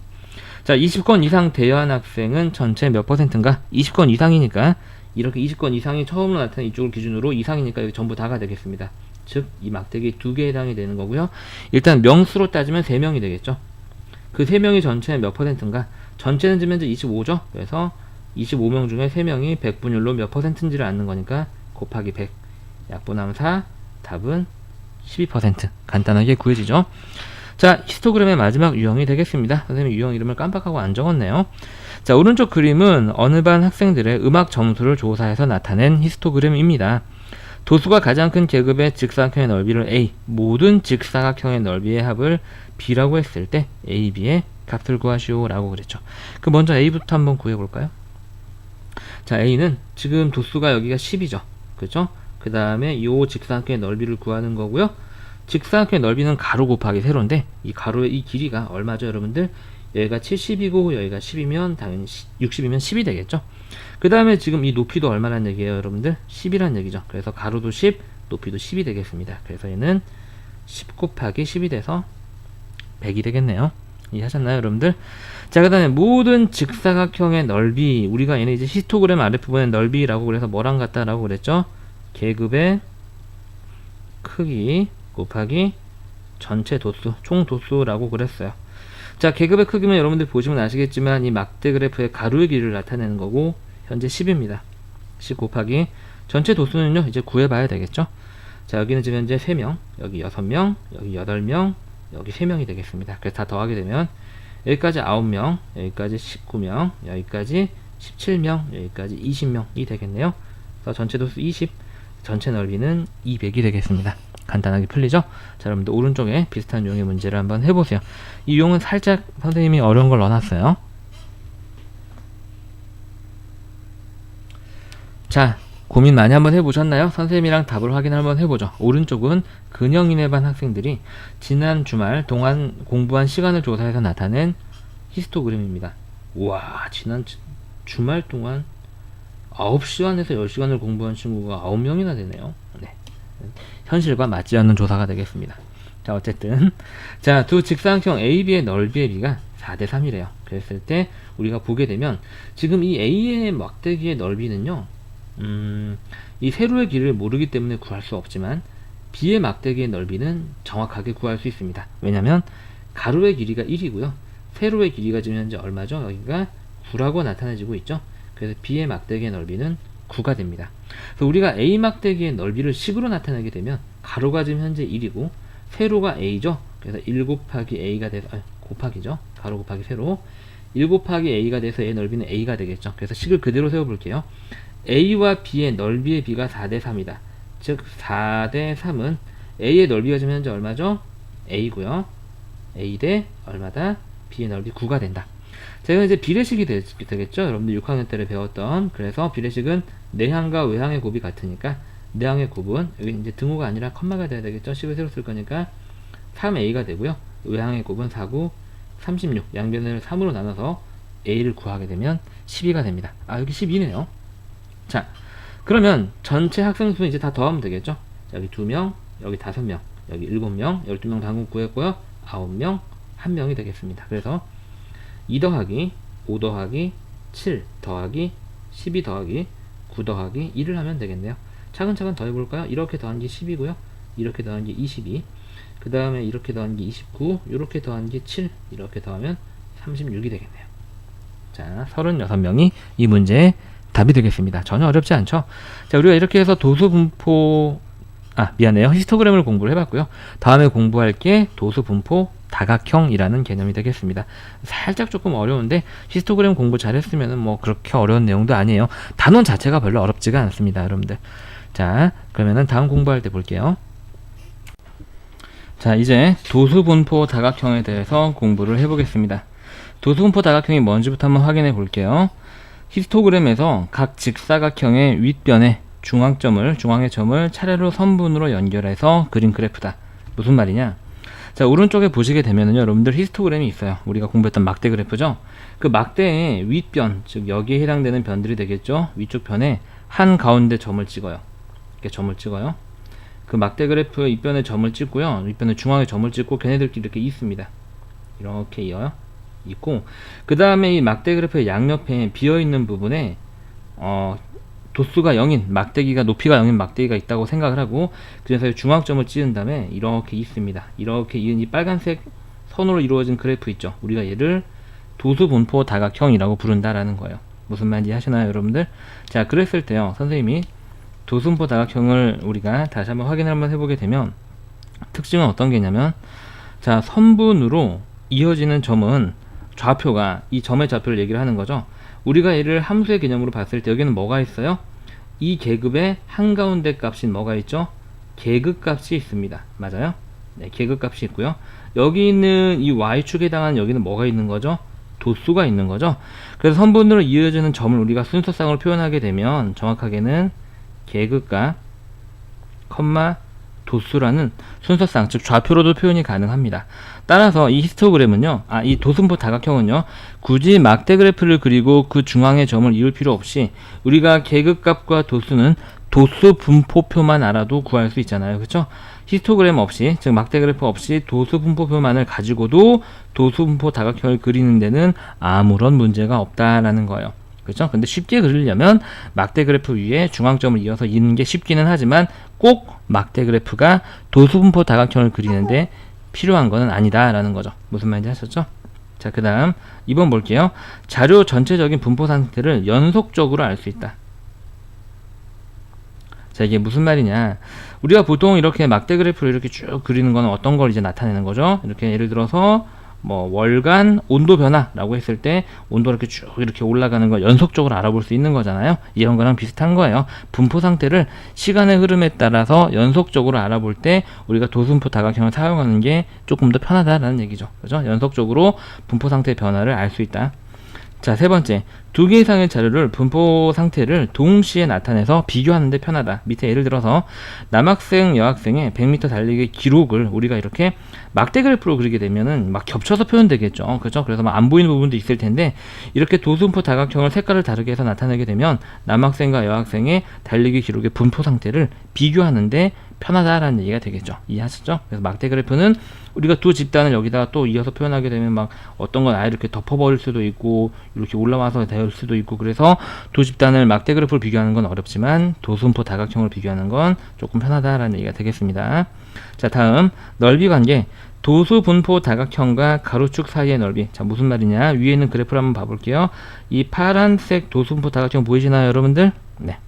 자, 20권 이상 대여한 학생은 전체 몇 %인가? 20권 이상이니까 이렇게 20권 이상이 처음으로 나타난 이쪽을 기준으로 이상이니까 여기 전부 다가 되겠습니다. 즉, 이 막대기 2개에 해당이 되는 거고요. 일단 명수로 따지면 3명이 되겠죠. 그 3명이 전체 몇 %인가? 전체는 지금 현재 25죠. 그래서 25명 중에 3명이 100분율로 몇 %인지를 아는 거니까 곱하기 100. 약분하면 4. 답은 12%. 간단하게 구해지죠. 자, 히스토그램의 마지막 유형이 되겠습니다. 선생님 유형 이름을 깜빡하고 안 적었네요. 자, 오른쪽 그림은 어느 반 학생들의 음악 점수를 조사해서 나타낸 히스토그램입니다. 도수가 가장 큰 계급의 직사각형의 넓이를 A, 모든 직사각형의 넓이의 합을 B라고 했을 때 A, B의 값을 구하시오 라고 그랬죠. 그 먼저 A부터 한번 구해볼까요? 자, A는 지금 도수가 여기가 10이죠. 그죠? 그 다음에 이 직사각형의 넓이를 구하는 거고요. 직사각형의 넓이는 가로 곱하기 세로인데 이 가로의 이 길이가 얼마죠, 여러분들? 여기가 70이고 여기가 10이면 당연히 60이면 10이 되겠죠. 그 다음에 지금 이 높이도 얼마란 얘기예요, 여러분들? 10이란 얘기죠. 그래서 가로도 10, 높이도 10이 되겠습니다. 그래서 얘는 10 곱하기 10이 돼서 100이 되겠네요. 이해하셨나요, 여러분들? 자, 그 다음에 모든 직사각형의 넓이, 우리가 얘는 이제 히스토그램 아랫부분의 넓이라고 그래서 뭐랑 같다라고 그랬죠? 계급의 크기 곱하기 전체 도수, 총 도수라고 그랬어요. 자, 계급의 크기면 여러분들 보시면 아시겠지만 이 막대 그래프의 가로의 길이를 나타내는 거고 현재 10입니다. 10 곱하기 전체 도수는요, 이제 구해봐야 되겠죠. 자, 여기는 지금 현재 3명, 여기 6명, 여기 8명, 여기 3명이 되겠습니다. 그래서 다 더하게 되면 여기까지 9명, 여기까지 19명, 여기까지 17명, 여기까지 20명이 되겠네요. 그래서 전체 도수 20, 전체 넓이는 200이 되겠습니다. 간단하게 풀리죠? 자, 여러분들 오른쪽에 비슷한 유형의 문제를 한번 해보세요. 이 유형은 살짝 선생님이 어려운 걸 넣어놨어요. 자, 고민 많이 한번 해보셨나요? 선생님이랑 답을 확인 한번 해보죠. 오른쪽은 근영인의 반 학생들이 지난 주말 동안 공부한 시간을 조사해서 나타낸 히스토그램입니다. 우와, 지난 주말 동안 9시간에서 10시간을 공부한 친구가 9명이나 되네요. 네. 현실과 맞지 않는 조사가 되겠습니다. 자, 어쨌든 자, 두 직사각형 AB의 넓이의 비가 4대 3이래요. 그랬을 때 우리가 보게 되면 지금 이 A의 막대기의 넓이는요, 이 세로의 길이를 모르기 때문에 구할 수 없지만 B의 막대기의 넓이는 정확하게 구할 수 있습니다. 왜냐면 가로의 길이가 1이고요. 세로의 길이가 지금 현재 얼마죠? 여기가 9라고 나타내지고 있죠. 그래서 B의 막대기의 넓이는 9가 됩니다. 그래서 우리가 A 막대기의 넓이를 식으로 나타내게 되면 가로가 지금 현재 1이고 세로가 A죠. 그래서 1 곱하기 A가 돼서 곱하기죠. 가로 곱하기 세로 1 곱하기 A가 돼서 얘 넓이는 A가 되겠죠. 그래서 식을 그대로 세워볼게요. A와 B의 넓이의 비가 4대 3이다. 즉 4대 3은 A의 넓이가 지금 현재 얼마죠? A고요. A 대 얼마다? B의 넓이 9가 된다. 제가 이제 비례식이 되겠죠. 여러분들 6학년 때를 배웠던. 그래서 비례식은 내항과 외항의 곱이 같으니까 내항의 곱은 여기 이제 등호가 아니라 컴마가 돼야 되겠죠. 식을 새로 쓸 거니까 3A가 되고요. 외항의 곱은 4, 9, 36. 양변을 3으로 나눠서 A를 구하게 되면 12가 됩니다. 아, 여기 12네요. 자, 그러면 전체 학생 수는 이제 다 더하면 되겠죠. 자, 여기 2명, 여기 5명, 여기 7명, 12명 방금 구했고요. 9명, 1명이 되겠습니다. 그래서 2 더하기 5 더하기 7 더하기 12 더하기 9 더하기 1을 하면 되겠네요. 차근차근 더해볼까요? 이렇게 더한 게 10이고요. 이렇게 더한 게 22. 그 다음에 이렇게 더한 게 29. 이렇게 더한 게 7. 이렇게 더하면 36이 되겠네요. 자, 36명이 이 문제의 답이 되겠습니다. 전혀 어렵지 않죠? 자, 우리가 이렇게 해서 도수 분포, 미안해요. 히스토그램을 공부를 해봤고요. 다음에 공부할 게 도수 분포 다각형이라는 개념이 되겠습니다. 살짝 조금 어려운데 히스토그램 공부 잘했으면 뭐 그렇게 어려운 내용도 아니에요. 단원 자체가 별로 어렵지가 않습니다, 여러분들. 자, 그러면은 다음 공부할 때 볼게요. 자, 이제 도수 분포 다각형에 대해서 공부를 해보겠습니다. 도수분포 다각형이 뭔지부터 한번 확인해 볼게요. 히스토그램에서 각 직사각형의 윗변에 중앙의 점을 차례로 선분으로 연결해서 그린 그래프다. 무슨 말이냐? 자, 오른쪽에 보시게 되면은요, 여러분들 히스토그램이 있어요. 우리가 공부했던 막대 그래프죠. 그 막대의 윗변, 즉 여기에 해당되는 변들이 되겠죠. 위쪽 편에 한 가운데 점을 찍어요. 이렇게 점을 찍어요. 그 막대 그래프 윗변에 점을 찍고요, 윗변에 중앙에 점을 찍고 걔네들끼리 이렇게 있습니다. 이렇게 이어요. 있고, 그 다음에 이 막대 그래프의 양옆에 비어있는 부분에 도수가 0인 막대기가, 높이가 0인 막대기가 있다고 생각을 하고, 그래서 중앙점을 찍은 다음에 이렇게 있습니다. 이렇게 이은 이 빨간색 선으로 이루어진 그래프 있죠. 우리가 얘를 도수분포 다각형이라고 부른다라는 거예요. 무슨 말인지 하시나요, 여러분들? 자, 그랬을 때요, 선생님이 도수분포 다각형을 우리가 다시 한번 확인을 한번 해보게 되면, 특징은 어떤 게 있냐면, 자, 선분으로 이어지는 점은 좌표가, 이 점의 좌표를 얘기를 하는 거죠. 우리가 얘를 함수의 개념으로 봤을 때 여기는 뭐가 있어요? 이 계급의 한가운데 값인 뭐가 있죠? 계급값이 있습니다. 맞아요? 네, 계급값이 있고요. 여기 있는 이 y축에 해당하는 여기는 뭐가 있는 거죠? 도수가 있는 거죠. 그래서 선분으로 이어지는 점을 우리가 순서상으로 표현하게 되면 정확하게는 계급값, 도수라는 순서상, 즉 좌표로도 표현이 가능합니다. 따라서 이 히스토그램은요, 이 도수분포 다각형은요, 굳이 막대 그래프를 그리고 그 중앙의 점을 이을 필요 없이 우리가 계급값과 도수는 도수 분포표만 알아도 구할 수 있잖아요. 그렇죠? 히스토그램 없이, 즉 막대 그래프 없이 도수 분포표만을 가지고도 도수 분포 다각형을 그리는 데는 아무런 문제가 없다라는 거예요. 그렇죠? 근데 쉽게 그리려면 막대 그래프 위에 중앙점을 이어서 이는 게 쉽기는 하지만 꼭 막대 그래프가 도수분포 다각형을 그리는데 필요한 거는 아니다라는 거죠. 무슨 말인지 하셨죠? 자, 그 다음 2번 볼게요. 자료 전체적인 분포 상태를 연속적으로 알 수 있다. 자, 이게 무슨 말이냐? 우리가 보통 이렇게 막대 그래프를 이렇게 쭉 그리는 거는 어떤 걸 이제 나타내는 거죠? 이렇게 예를 들어서 뭐 월간 온도 변화라고 했을 때 온도가 이렇게 쭉 이렇게 올라가는 걸 연속적으로 알아볼 수 있는 거잖아요. 이런 거랑 비슷한 거예요. 분포 상태를 시간의 흐름에 따라서 연속적으로 알아볼 때 우리가 도수분포 다각형을 사용하는 게 조금 더 편하다라는 얘기죠. 그죠? 연속적으로 분포 상태의 변화를 알 수 있다. 자, 세 번째, 두 개 이상의 자료를 분포 상태를 동시에 나타내서 비교하는데 편하다. 밑에 예를 들어서 남학생, 여학생의 100m 달리기 기록을 우리가 이렇게 막대 그래프로 그리게 되면은 막 겹쳐서 표현되겠죠. 그렇죠? 그래서 막 안 보이는 부분도 있을 텐데 이렇게 도수분포 다각형을 색깔을 다르게 해서 나타내게 되면 남학생과 여학생의 달리기 기록의 분포 상태를 비교하는데 편하다라는 얘기가 되겠죠. 이해하셨죠? 그래서 막대 그래프는 우리가 두 집단을 여기다가 또 이어서 표현하게 되면 막 어떤 건 아예 이렇게 덮어버릴 수도 있고 이렇게 올라와서 될 수도 있고, 그래서 두 집단을 막대 그래프를 비교하는 건 어렵지만 도수분포 다각형을 비교하는 건 조금 편하다라는 얘기가 되겠습니다. 자, 다음 넓이 관계. 도수분포 다각형과 가로축 사이의 넓이. 자, 무슨 말이냐? 위에 있는 그래프를 한번 봐볼게요. 이 파란색 도수분포 다각형 보이시나요, 여러분들? 네.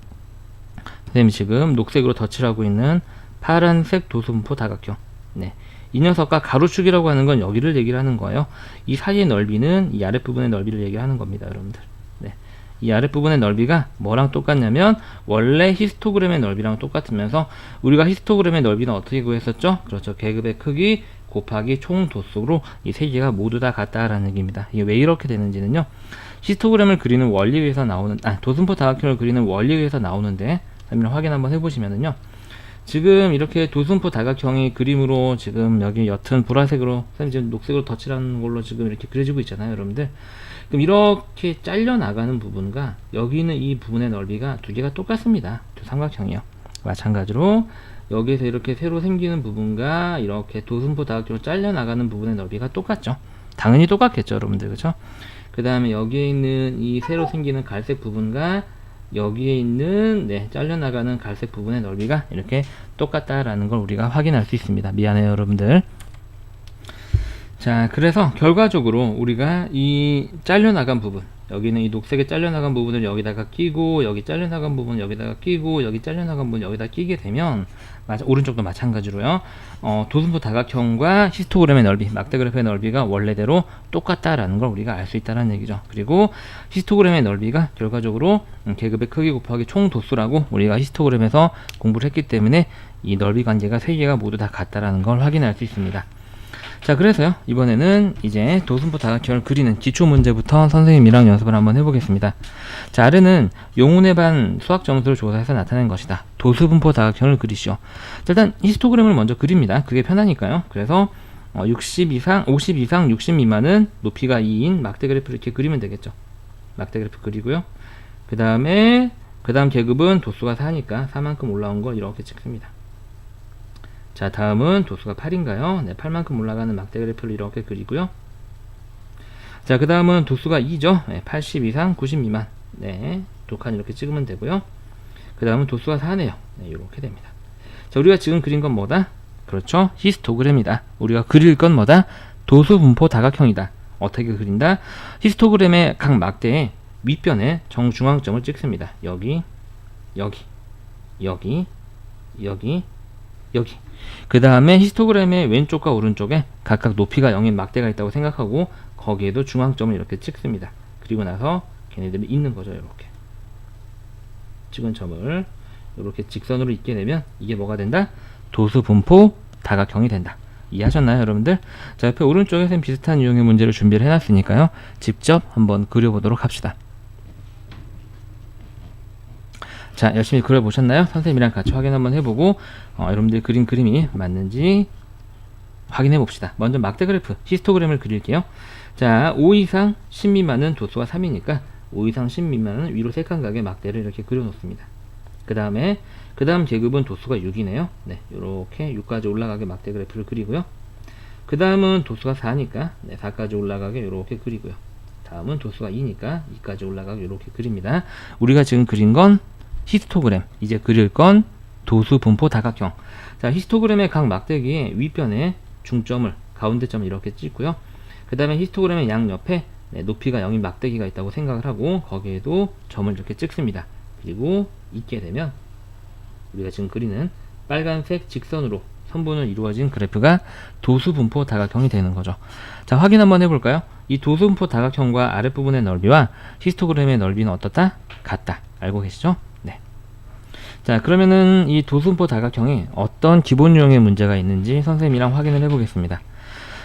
선생님이 지금 녹색으로 덧칠하고 있는 파란색 도수분포 다각형. 네. 이 녀석과 가로축이라고 하는 건 여기를 얘기를 하는 거예요. 이 사이의 넓이는 이 아랫부분의 넓이를 얘기하는 겁니다, 여러분들. 네. 이 아랫부분의 넓이가 뭐랑 똑같냐면 원래 히스토그램의 넓이랑 똑같으면서 우리가 히스토그램의 넓이는 어떻게 구했었죠? 그렇죠. 계급의 크기 곱하기 총 도수로 이 세 개가 모두 다 같다라는 얘기입니다. 이게 왜 이렇게 되는지는요, 히스토그램을 그리는 원리에서 나오는, 도수분포 다각형을 그리는 원리에서 나오는데 확인 한번 해보시면은요, 지금 이렇게 도수분포 다각형의 그림으로 지금 여기 옅은 보라색으로, 선생님 지금 녹색으로 덧칠하는 걸로 지금 이렇게 그려지고 있잖아요, 여러분들. 그럼 이렇게 잘려 나가는 부분과 여기 있는 이 부분의 넓이가 두 개가 똑같습니다. 두 삼각형이요. 마찬가지로 여기에서 이렇게 새로 생기는 부분과 이렇게 도수분포 다각형으로 잘려 나가는 부분의 넓이가 똑같죠. 당연히 똑같겠죠, 여러분들. 그렇죠? 그 다음에 여기에 있는 이 새로 생기는 갈색 부분과 여기에 있는 잘려나가는 갈색 부분의 넓이가 이렇게 똑같다라는 걸 우리가 확인할 수 있습니다. 미안해요, 여러분들. 자, 그래서 결과적으로 우리가 이 잘려나간 부분, 여기는 이 녹색에 잘려나간 부분을 여기다가 끼고, 여기 잘려나간 부분 여기다가 끼고, 여기 잘려나간 부분 여기다 끼게 되면, 오른쪽도 마찬가지로요, 도수분포 다각형과 히스토그램의 넓이, 막대 그래프의 넓이가 원래대로 똑같다라는 걸 우리가 알 수 있다는 얘기죠. 그리고 히스토그램의 넓이가 결과적으로 계급의 크기 곱하기 총 도수라고 우리가 히스토그램에서 공부를 했기 때문에 이 넓이 관계가 세 개가 모두 다 같다라는 걸 확인할 수 있습니다. 자, 그래서요, 이번에는 이제 도수분포 다각형을 그리는 기초 문제부터 선생님이랑 연습을 한번 해보겠습니다. 자, 아래는 용운의 반 수학 점수를 조사해서 나타낸 것이다. 도수분포 다각형을 그리시오. 자, 일단 히스토그램을 먼저 그립니다. 그게 편하니까요. 그래서 60 이상, 50 이상, 60 미만은 높이가 2인 막대 그래프를 이렇게 그리면 되겠죠. 막대 그래프 그리고요. 그 다음 계급은 도수가 4니까 4만큼 올라온 걸 이렇게 찍습니다. 자, 다음은 도수가 8인가요? 네, 8만큼 올라가는 막대 그래프를 이렇게 그리고요. 자, 그 다음은 도수가 2죠. 네, 80 이상, 90 미만. 네, 두 칸 이렇게 찍으면 되고요. 그 다음은 도수가 4네요. 네, 이렇게 됩니다. 자, 우리가 지금 그린 건 뭐다? 그렇죠. 히스토그램이다. 우리가 그릴 건 뭐다? 도수분포 다각형이다. 어떻게 그린다? 히스토그램의 각 막대의 윗변에 정중앙점을 찍습니다. 여기, 여기, 여기, 여기, 여기. 그 다음에 히스토그램의 왼쪽과 오른쪽에 각각 높이가 0인 막대가 있다고 생각하고 거기에도 중앙점을 이렇게 찍습니다. 그리고 나서 걔네들이 있는 거죠. 이렇게 찍은 점을 이렇게 직선으로 있게 되면 이게 뭐가 된다? 도수분포 다각형이 된다. 이해하셨나요, 여러분들? 자, 옆에 오른쪽에서는 비슷한 유형의 문제를 준비를 해놨으니까요. 직접 한번 그려보도록 합시다. 자, 열심히 그려보셨나요? 선생님이랑 같이 확인 한번 해보고 여러분들 그린 그림이 맞는지 확인해 봅시다. 먼저 막대 그래프, 히스토그램을 그릴게요. 자, 5 이상 10 미만은 도수가 3이니까 5 이상 10 미만은 위로 3칸 각의 막대를 이렇게 그려놓습니다. 그 다음 계급은 도수가 6이네요. 네, 요렇게 6까지 올라가게 막대 그래프를 그리고요. 그 다음은 도수가 4니까 4까지 올라가게 요렇게 그리고요. 다음은 도수가 2니까 2까지 올라가게 요렇게 그립니다. 우리가 지금 그린 건 히스토그램, 이제 그릴 건 도수분포 다각형. 자, 히스토그램의 각 막대기의 윗변에 중점을, 가운데점을 이렇게 찍고요. 그 다음에 히스토그램의 양옆에 높이가 0인 막대기가 있다고 생각을 하고 거기에도 점을 이렇게 찍습니다. 그리고 있게 되면 우리가 지금 그리는 빨간색 직선으로 선분을 이루어진 그래프가 도수분포 다각형이 되는 거죠. 자, 확인 한번 해볼까요? 이 도수분포 다각형과 아랫부분의 넓이와 히스토그램의 넓이는 어떻다? 같다. 알고 계시죠? 네. 자, 그러면은 이 도수분포 다각형에 어떤 기본 유형의 문제가 있는지 선생님이랑 확인을 해보겠습니다.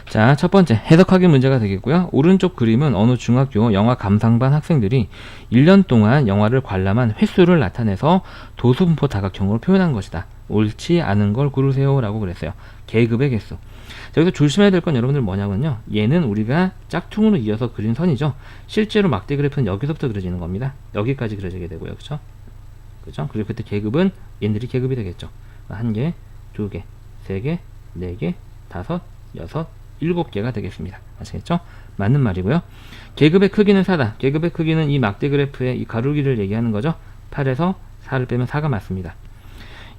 자, 첫 번째 해석하기 문제가 되겠고요. 오른쪽 그림은 어느 중학교 영화 감상반 학생들이 1년 동안 영화를 관람한 횟수를 나타내서 도수분포 다각형으로 표현한 것이다. 옳지 않은 걸 고르세요 라고 그랬어요. 계급의 개수. 자, 여기서 조심해야 될 건 여러분들 뭐냐면요, 얘는 우리가 짝퉁으로 이어서 그린 선이죠. 실제로 막대 그래프는 여기서부터 그려지는 겁니다. 여기까지 그려지게 되고요. 그쵸? 그죠? 그리고 그때 계급은 얘들이 계급이 되겠죠. 1개, 2개, 3개, 4개, 5, 6, 7개가 되겠습니다. 아시겠죠? 맞는 말이고요. 계급의 크기는 4다. 계급의 크기는 이 막대 그래프의 이 가로길을 얘기하는 거죠. 8에서 4를 빼면 4가 맞습니다.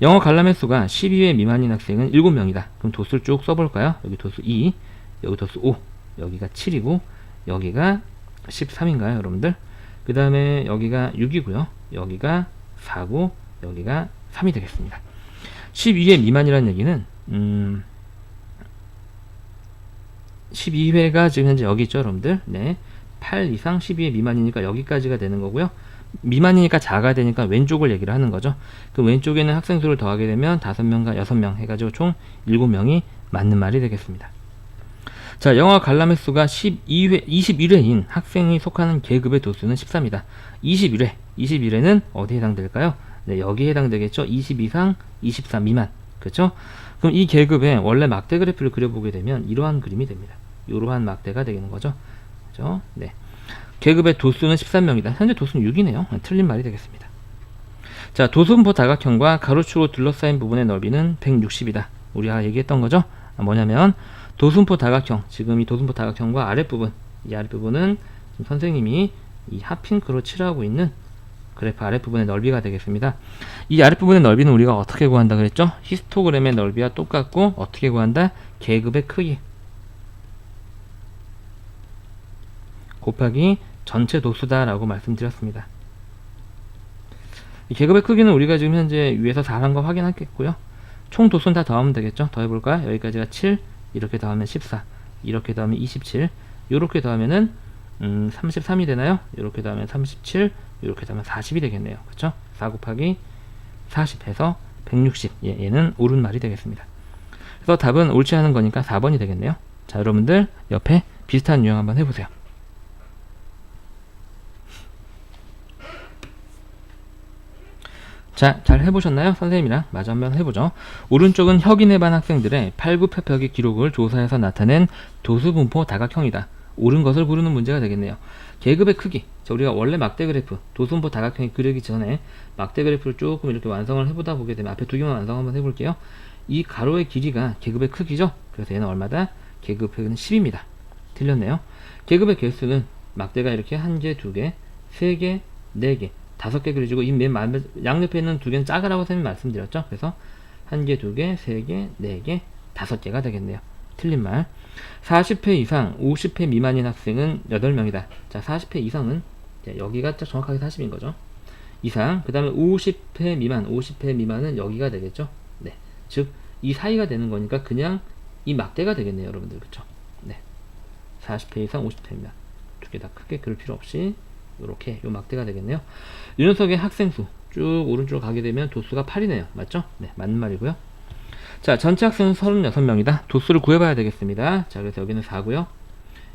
영어 관람 횟수가 12회 미만인 학생은 7명이다. 그럼 도수를 쭉 써볼까요? 여기 도수 2, 여기 도수 5, 여기가 7이고 여기가 13인가요, 여러분들? 그 다음에 여기가 6이고요. 여기가 4고 여기가 3이 되겠습니다. 12회 미만이라는 얘기는 12회가 지금 현재 여기 있죠, 여러분들. 네, 8 이상 12회 미만이니까 여기까지가 되는 거고요. 미만이니까 작아야 되니까 왼쪽을 얘기를 하는 거죠. 그 왼쪽에는 학생 수를 더하게 되면 5명과 6명 해가지고 총 7명이 맞는 말이 되겠습니다. 자, 영화 관람 횟수가 21회인 학생이 속하는 계급의 도수는 13이다. 21회는 어디에 해당될까요? 네, 여기에 해당되겠죠. 20 이상, 24 미만. 그렇죠? 그럼 이 계급의 원래 막대 그래프를 그려보게 되면 이러한 그림이 됩니다. 이러한 막대가 되는 거죠. 그렇죠? 네. 계급의 도수는 13명이다. 현재 도수는 6이네요. 틀린 말이 되겠습니다. 자, 도수분포 다각형과 가로축으로 둘러싸인 부분의 넓이는 160이다. 우리가 얘기했던 거죠. 뭐냐면 도수분포 다각형, 지금 이 도수분포 다각형과 아랫부분, 이 아랫부분은 지금 선생님이 이 핫핑크로 칠하고 있는 그래프 아랫부분의 넓이가 되겠습니다. 이 아랫부분의 넓이는 우리가 어떻게 구한다 그랬죠? 히스토그램의 넓이와 똑같고 어떻게 구한다? 계급의 크기 곱하기 전체 도수다 라고 말씀드렸습니다. 이 계급의 크기는 우리가 지금 현재 위에서 4란 거 확인하겠고요. 총 도수는 다 더하면 되겠죠. 더해볼까요? 여기까지가 7, 이렇게 더하면 14, 이렇게 더하면 27, 이렇게 더하면은 33이 되나요? 이렇게 더하면 37, 이렇게 더하면 40이 되겠네요. 그렇죠? 4 곱하기 40 해서 160. 얘는 옳은 말이 되겠습니다. 그래서 답은 옳지 않은 거니까 4번이 되겠네요. 자, 여러분들 옆에 비슷한 유형 한번 해보세요. 자, 잘 해보셨나요? 선생님이랑 마저 한번 해보죠. 오른쪽은 혁인의 반 학생들의 팔굽혀펴기 기록을 조사해서 나타낸 도수분포 다각형이다. 옳은 것을 고르는 문제가 되겠네요. 계급의 크기. 자, 우리가 원래 막대 그래프, 도수분포 다각형이 그리기 전에 막대 그래프를 조금 이렇게 완성을 해보다 보게 되면 앞에 두 개만 완성 한번 해볼게요. 이 가로의 길이가 계급의 크기죠. 그래서 얘는 얼마다? 계급은 10입니다. 틀렸네요. 계급의 개수는 막대가 이렇게 1개, 2개, 3개, 4개, 5개 그려지고 이 맨 양옆에 있는 2개는 작으라고 선생님이 말씀드렸죠. 그래서 1개, 2개, 3개, 4개, 5개가 되겠네요. 틀린 말. 40회 이상 50회 미만인 학생은 8명이다. 자, 40회 이상은 여기가 정확하게 40인 거죠. 이상. 그 다음에 50회 미만, 50회 미만은 여기가 되겠죠. 네. 즉, 이 사이가 되는 거니까 그냥 이 막대가 되겠네요, 여러분들. 그쵸? 네. 40회 이상 50회 미만. 두 개 다 크게 그릴 필요 없이 이렇게 요 막대가 되겠네요. 이 녀석의 학생수 쭉 오른쪽으로 가게 되면 도수가 8이네요. 맞죠? 네, 맞는 말이고요. 자, 전체 학생은 36명이다. 도수를 구해봐야 되겠습니다. 자, 그래서 여기는 4고요.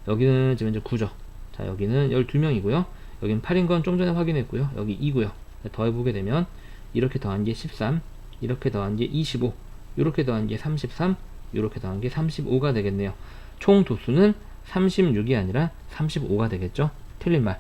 여기는 지금 이제 9죠. 자, 여기는 12명이고요. 여기는 8인 건 좀 전에 확인했고요. 여기 2고요. 더해보게 되면 이렇게 더한 게 13, 이렇게 더한 게 25, 이렇게 더한 게 33, 이렇게 더한 게 35가 되겠네요. 총 도수는 36이 아니라 35가 되겠죠. 틀린 말.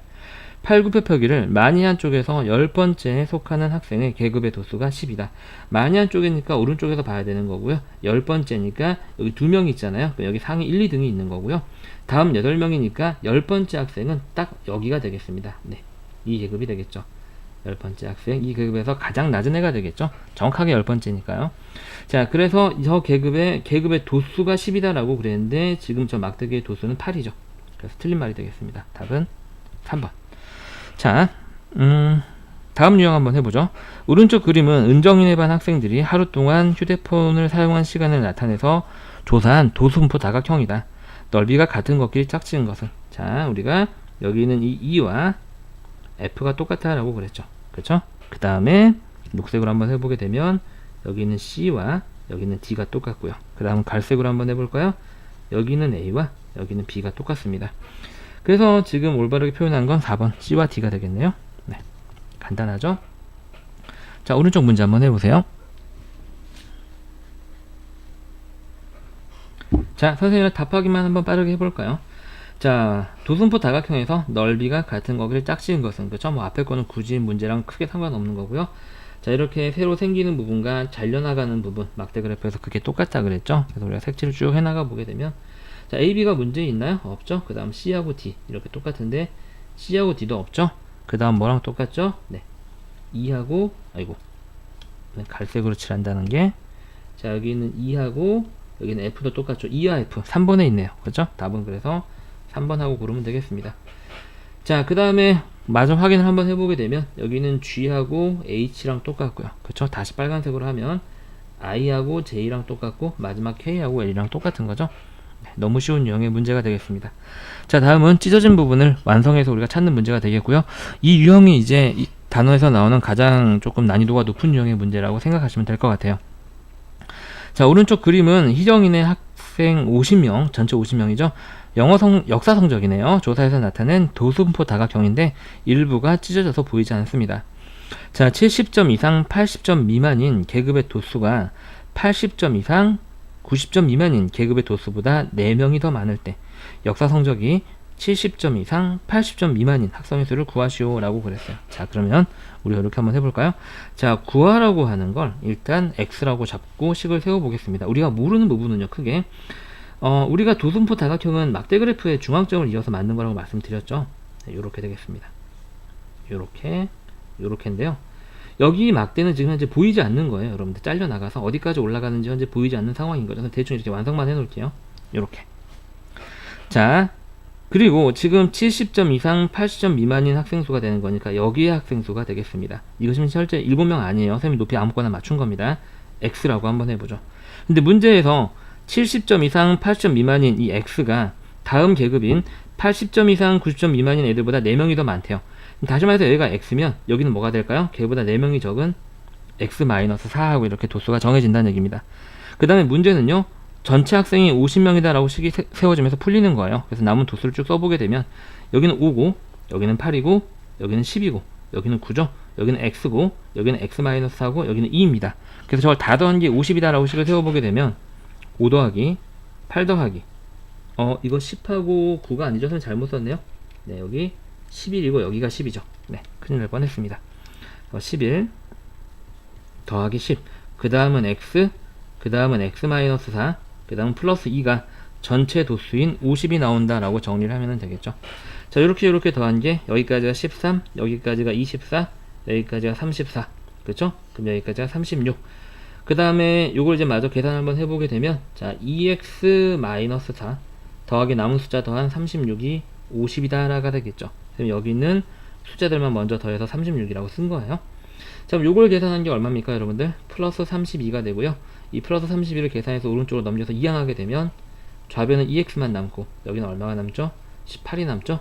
팔굽혀펴기를 많이한 쪽에서 10번째에 속하는 학생의 계급의 도수가 10이다. 많이한 쪽이니까 오른쪽에서 봐야 되는 거고요. 10번째니까 여기 2명이 있잖아요. 여기 상위 1, 2등이 있는 거고요. 다음 8명이니까 10번째 학생은 딱 여기가 되겠습니다. 네, 이 계급이 되겠죠. 10번째 학생, 이 계급에서 가장 낮은 애가 되겠죠. 정확하게 10번째니까요. 자, 그래서 저 계급의 도수가 10이다 라고 그랬는데 지금 저 막대기의 도수는 8이죠. 그래서 틀린 말이 되겠습니다. 답은 3번. 자, 다음 유형 한번 해보죠. 오른쪽 그림은 은정인의 반 학생들이 하루 동안 휴대폰을 사용한 시간을 나타내서 조사한 도수분포 다각형이다. 넓이가 같은 것끼리 짝지은 것은. 자, 우리가 여기는 이 E와 F가 똑같아 라고 그랬죠. 그렇죠? 그 다음에 녹색으로 한번 해보게 되면 여기는 C와 여기는 D가 똑같고요. 그 다음 갈색으로 한번 해볼까요? 여기는 A와 여기는 B가 똑같습니다. 그래서 지금 올바르게 표현한 건 4번 C와 D가 되겠네요. 네, 간단하죠? 자, 오른쪽 문제 한번 해보세요. 자, 선생님은 답하기만 한번 빠르게 해볼까요? 자, 도수분포 다각형에서 넓이가 같은 거기를 짝지은 것은, 그쵸? 뭐 앞에 거는 굳이 문제랑 크게 상관없는 거고요. 자, 이렇게 새로 생기는 부분과 잘려나가는 부분, 막대 그래프에서 그게 똑같다 그랬죠? 그래서 우리가 색칠을 쭉 해나가 보게 되면, 자, A, B가 문제 있나요? 없죠? 그 다음 C하고 D 이렇게 똑같은데 C하고 D도 없죠? 그 다음 뭐랑 똑같죠? 네, E하고, 아이고, 갈색으로 칠한다는 게, 자, 여기는 E하고 여기는 F도 똑같죠? E와 F 3번에 있네요. 그렇죠? 답은 그래서 3번하고 고르면 되겠습니다. 자, 그 다음에 마저 확인을 한번 해보게 되면 여기는 G하고 H랑 똑같고요. 그렇죠? 다시 빨간색으로 하면 I하고 J랑 똑같고 마지막 K하고 L이랑 똑같은 거죠. 너무 쉬운 유형의 문제가 되겠습니다. 자, 다음은 찢어진 부분을 완성해서 우리가 찾는 문제가 되겠고요. 이 유형이 이제 이 단어에서 나오는 가장 조금 난이도가 높은 유형의 문제라고 생각하시면 될 것 같아요. 자, 오른쪽 그림은 희정인의 학생 50명, 전체 50명이죠. 역사 성적이네요. 조사에서 나타낸 도수분포 다각형인데 일부가 찢어져서 보이지 않습니다. 자, 70점 이상 80점 미만인 계급의 도수가 80점 이상 90점 미만인 계급의 도수보다 4명이 더 많을 때 역사 성적이 70점 이상 80점 미만인 학생의 수를 구하시오 라고 그랬어요. 자, 그러면 우리가 이렇게 한번 해볼까요? 자, 구하라고 하는 걸 일단 X라고 잡고 식을 세워보겠습니다. 우리가 모르는 부분은요, 크게 우리가 도수분포 다각형은 막대 그래프의 중앙점을 이어서 만든 거라고 말씀드렸죠. 네, 요렇게 되겠습니다. 요렇게인데요. 여기 막대는 지금 현재 보이지 않는 거예요. 여러분들 잘려나가서 어디까지 올라가는지 현재 보이지 않는 상황인 거죠. 그래서 대충 이렇게 완성만 해놓을게요. 요렇게. 자, 그리고 지금 70점 이상 80점 미만인 학생 수가 되는 거니까 여기의 학생 수가 되겠습니다. 이것은 실제 7명 아니에요. 선생님이 높이 아무거나 맞춘 겁니다. X라고 한번 해보죠. 근데 문제에서 70점 이상 80점 미만인 이 X가 다음 계급인 80점 이상 90점 미만인 애들보다 4명이 더 많대요. 다시 말해서 여기가 X면 여기는 뭐가 될까요? 걔보다 4명이 적은 X-4하고 이렇게 도수가 정해진다는 얘기입니다. 그 다음에 문제는요, 전체 학생이 50명이다 라고 식이 세워지면서 풀리는 거예요. 그래서 남은 도수를 쭉 써보게 되면 여기는 5고 여기는 8이고 여기는 10이고 여기는 9죠. 여기는 x고 여기는 x-4고 여기는 2입니다. 그래서 저걸 다 더한 게 50이다 라고 식을 세워보게 되면 5 더하기 8 더하기 이거 10하고 9가 아니죠? 선생님 잘못 썼네요. 네, 여기 11이고 여기가 10이죠. 네, 큰일 날 뻔했습니다. 11 더하기 10, 그 다음은 x, 그 다음은 x-4, 그 다음 플러스 2가 전체 도수인 50이 나온다 라고 정리를 하면 되겠죠. 자, 이렇게 더한 게 여기까지가 13, 여기까지가 24, 여기까지가 34, 그렇죠? 그럼 여기까지가 36. 그 다음에 요걸 이제 마저 계산 한번 해보게 되면, 자, 2x-4 더하기 남은 숫자 더한 36이 50이다 라가 되겠죠. 그럼 여기 있는 숫자들만 먼저 더해서 36이라고 쓴 거예요. 자, 그럼 요걸 계산한 게 얼마입니까, 여러분들? 플러스 32가 되고요. 이 플러스 32를 계산해서 오른쪽으로 넘겨서 이항하게 되면 좌변은 2x만 남고 여기는 얼마가 남죠? 18이 남죠?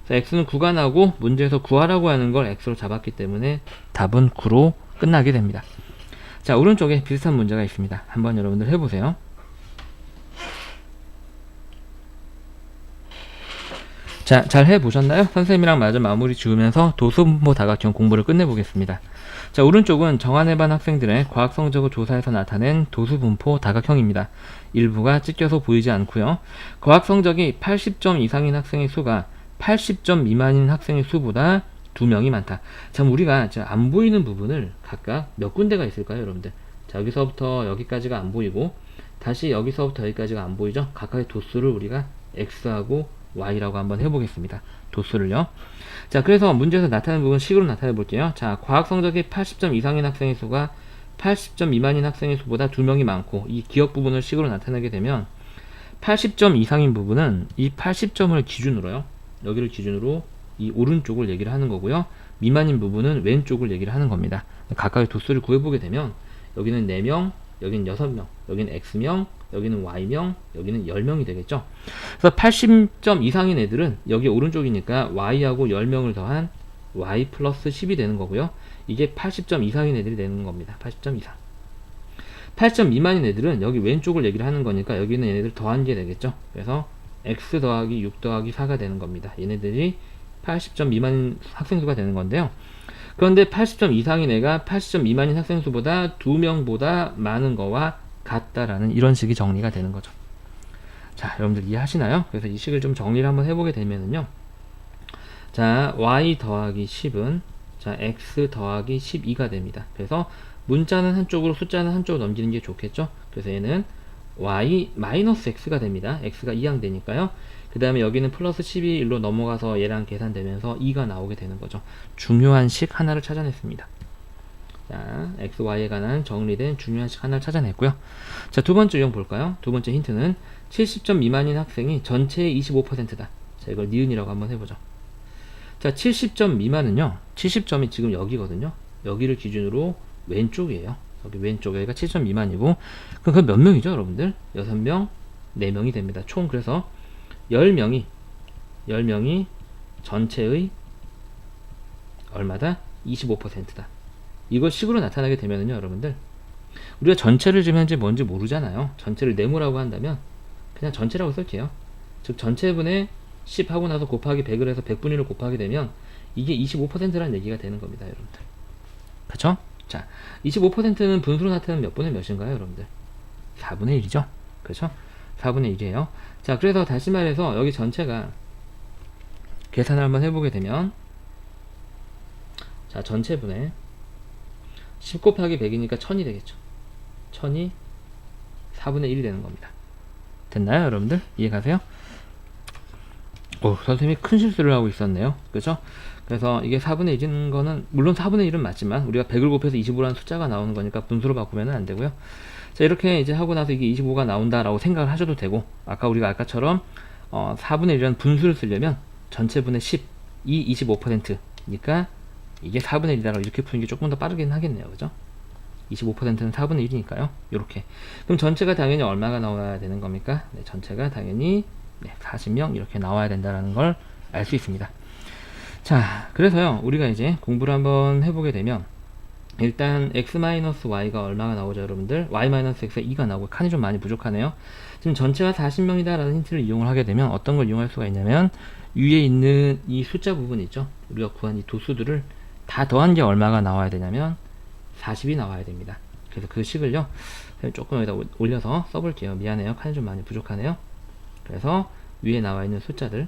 그래서 x는 9가 나고 문제에서 구하라고 하는 걸 x로 잡았기 때문에 답은 9로 끝나게 됩니다. 자, 오른쪽에 비슷한 문제가 있습니다. 한번 여러분들 해보세요. 자, 잘 해보셨나요? 선생님이랑 마저 마무리 지으면서 도수분포 다각형 공부를 끝내보겠습니다. 자, 오른쪽은 정한해반 학생들의 과학 성적을 조사해서 나타낸 도수분포 다각형입니다. 일부가 찢겨서 보이지 않고요. 과학 성적이 80점 이상인 학생의 수가 80점 미만인 학생의 수보다 2명이 많다. 참, 우리가 안 보이는 부분을 각각 몇 군데가 있을까요, 여러분들? 자, 여기서부터 여기까지가 안 보이고 다시 여기서부터 여기까지가 안 보이죠? 각각의 도수를 우리가 x하고 y라고 한번 해보겠습니다. 도수를요. 자, 그래서 문제에서 나타낸 부분 식으로 나타내 볼게요. 자, 과학 성적이 80점 이상인 학생의 수가 80점 미만인 학생의 수보다 2명이 많고, 이 기억 부분을 식으로 나타내게 되면 80점 이상인 부분은 이 80점을 기준으로요, 여기를 기준으로 이 오른쪽을 얘기를 하는 거고요, 미만인 부분은 왼쪽을 얘기를 하는 겁니다. 각각의 도수를 구해보게 되면 여기는 4명, 여기는 6명, 여기는 x명, 여기는 y명, 여기는 10명이 되겠죠. 그래서 80점 이상인 애들은 여기 오른쪽이니까 y하고 10명을 더한 y 플러스 10이 되는 거고요. 이게 80점 이상인 애들이 되는 겁니다. 80점 이상. 80점 미만인 애들은 여기 왼쪽을 얘기를 하는 거니까 여기는 얘네들 더한 게 되겠죠. 그래서 x 더하기 6 더하기 4가 되는 겁니다. 얘네들이 80점 미만인 학생 수가 되는 건데요. 그런데 80점 이상인 애가 80점 미만인 학생 수보다 2명보다 많은 거와 같다라는 이런 식이 정리가 되는 거죠. 자, 여러분들 이해하시나요? 그래서 이 식을 좀 정리를 한번 해보게 되면은요. 자, y 더하기 10은 자, x 더하기 12가 됩니다. 그래서 문자는 한쪽으로 숫자는 한쪽으로 넘기는 게 좋겠죠. 그래서 얘는 y 마이너스 x가 됩니다. x가 2항 되니까요. 그 다음에 여기는 플러스 12 일로 넘어가서 얘랑 계산되면서 2가 나오게 되는 거죠. 중요한 식 하나를 찾아냈습니다. 자, x, y에 관한 정리된 중요한 식 하나를 찾아냈고요. 자, 두 번째 유형 볼까요? 두 번째 힌트는 70점 미만인 학생이 전체의 25%다. 자, 이걸 니은이라고 한번 해보죠. 자, 70점 미만은요, 70점이 지금 여기거든요. 여기를 기준으로 왼쪽이에요. 여기 왼쪽, 여기가 70점 미만이고, 그럼 그 몇 명이죠, 여러분들? 6명, 4명이 됩니다. 총 그래서 10명이 전체의 얼마다? 25%다. 이걸 식으로 나타나게 되면은요, 여러분들, 우리가 전체를 지금 현재 뭔지 모르잖아요. 전체를 네모라고 한다면 그냥 전체라고 쓸게요. 즉 전체분의 10 하고 나서 곱하기 100을 해서 100분의 1을 곱하게 되면 이게 25%라는 얘기가 되는 겁니다, 여러분들. 그쵸? 자, 25%는 분수로 나타내면 몇 분의 몇인가요, 여러분들? 4분의 1이죠? 그렇죠? 4분의 1이에요. 자, 그래서 다시 말해서 여기 전체가 계산을 한번 해보게 되면, 자, 전체분의 10 곱하기 100이니까 1000이 되겠죠. 1000이 4분의 1이 되는 겁니다. 됐나요, 여러분들? 이해 가세요? 선생님이 큰 실수를 하고 있었네요. 그죠? 그래서 이게 4분의 1인 거는, 물론 4분의 1은 맞지만 우리가 100을 곱해서 25라는 숫자가 나오는 거니까 분수로 바꾸면 안 되고요. 자, 이렇게 이제 하고 나서 이게 25가 나온다라고 생각을 하셔도 되고, 우리가 아까처럼 4분의 1이라는 분수를 쓰려면 전체분의 10, 이 25%니까 이게 4분의 1이라고 이렇게 푸는 게 조금 더 빠르긴 하겠네요. 그죠? 25%는 4분의 1이니까요. 이렇게. 그럼 전체가 당연히 얼마가 나와야 되는 겁니까? 네, 전체가 당연히 40명 이렇게 나와야 된다는 걸 알 수 있습니다. 자, 그래서요, 우리가 이제 공부를 한번 해보게 되면, 일단 x-y가 얼마가 나오죠 여러분들? y-x가 2가 나오고 칸이 좀 많이 부족하네요. 지금 전체가 40명이다 라는 힌트를 이용을 하게 되면 어떤 걸 이용할 수가 있냐면 위에 있는 이 숫자 부분 있죠, 우리가 구한 이 도수들을 다 더한 게 얼마가 나와야 되냐면 40이 나와야 됩니다. 그래서 그 식을요 조금 여기다 올려서 써볼게요. 미안해요, 칸이 좀 많이 부족하네요. 그래서 위에 나와 있는 숫자들,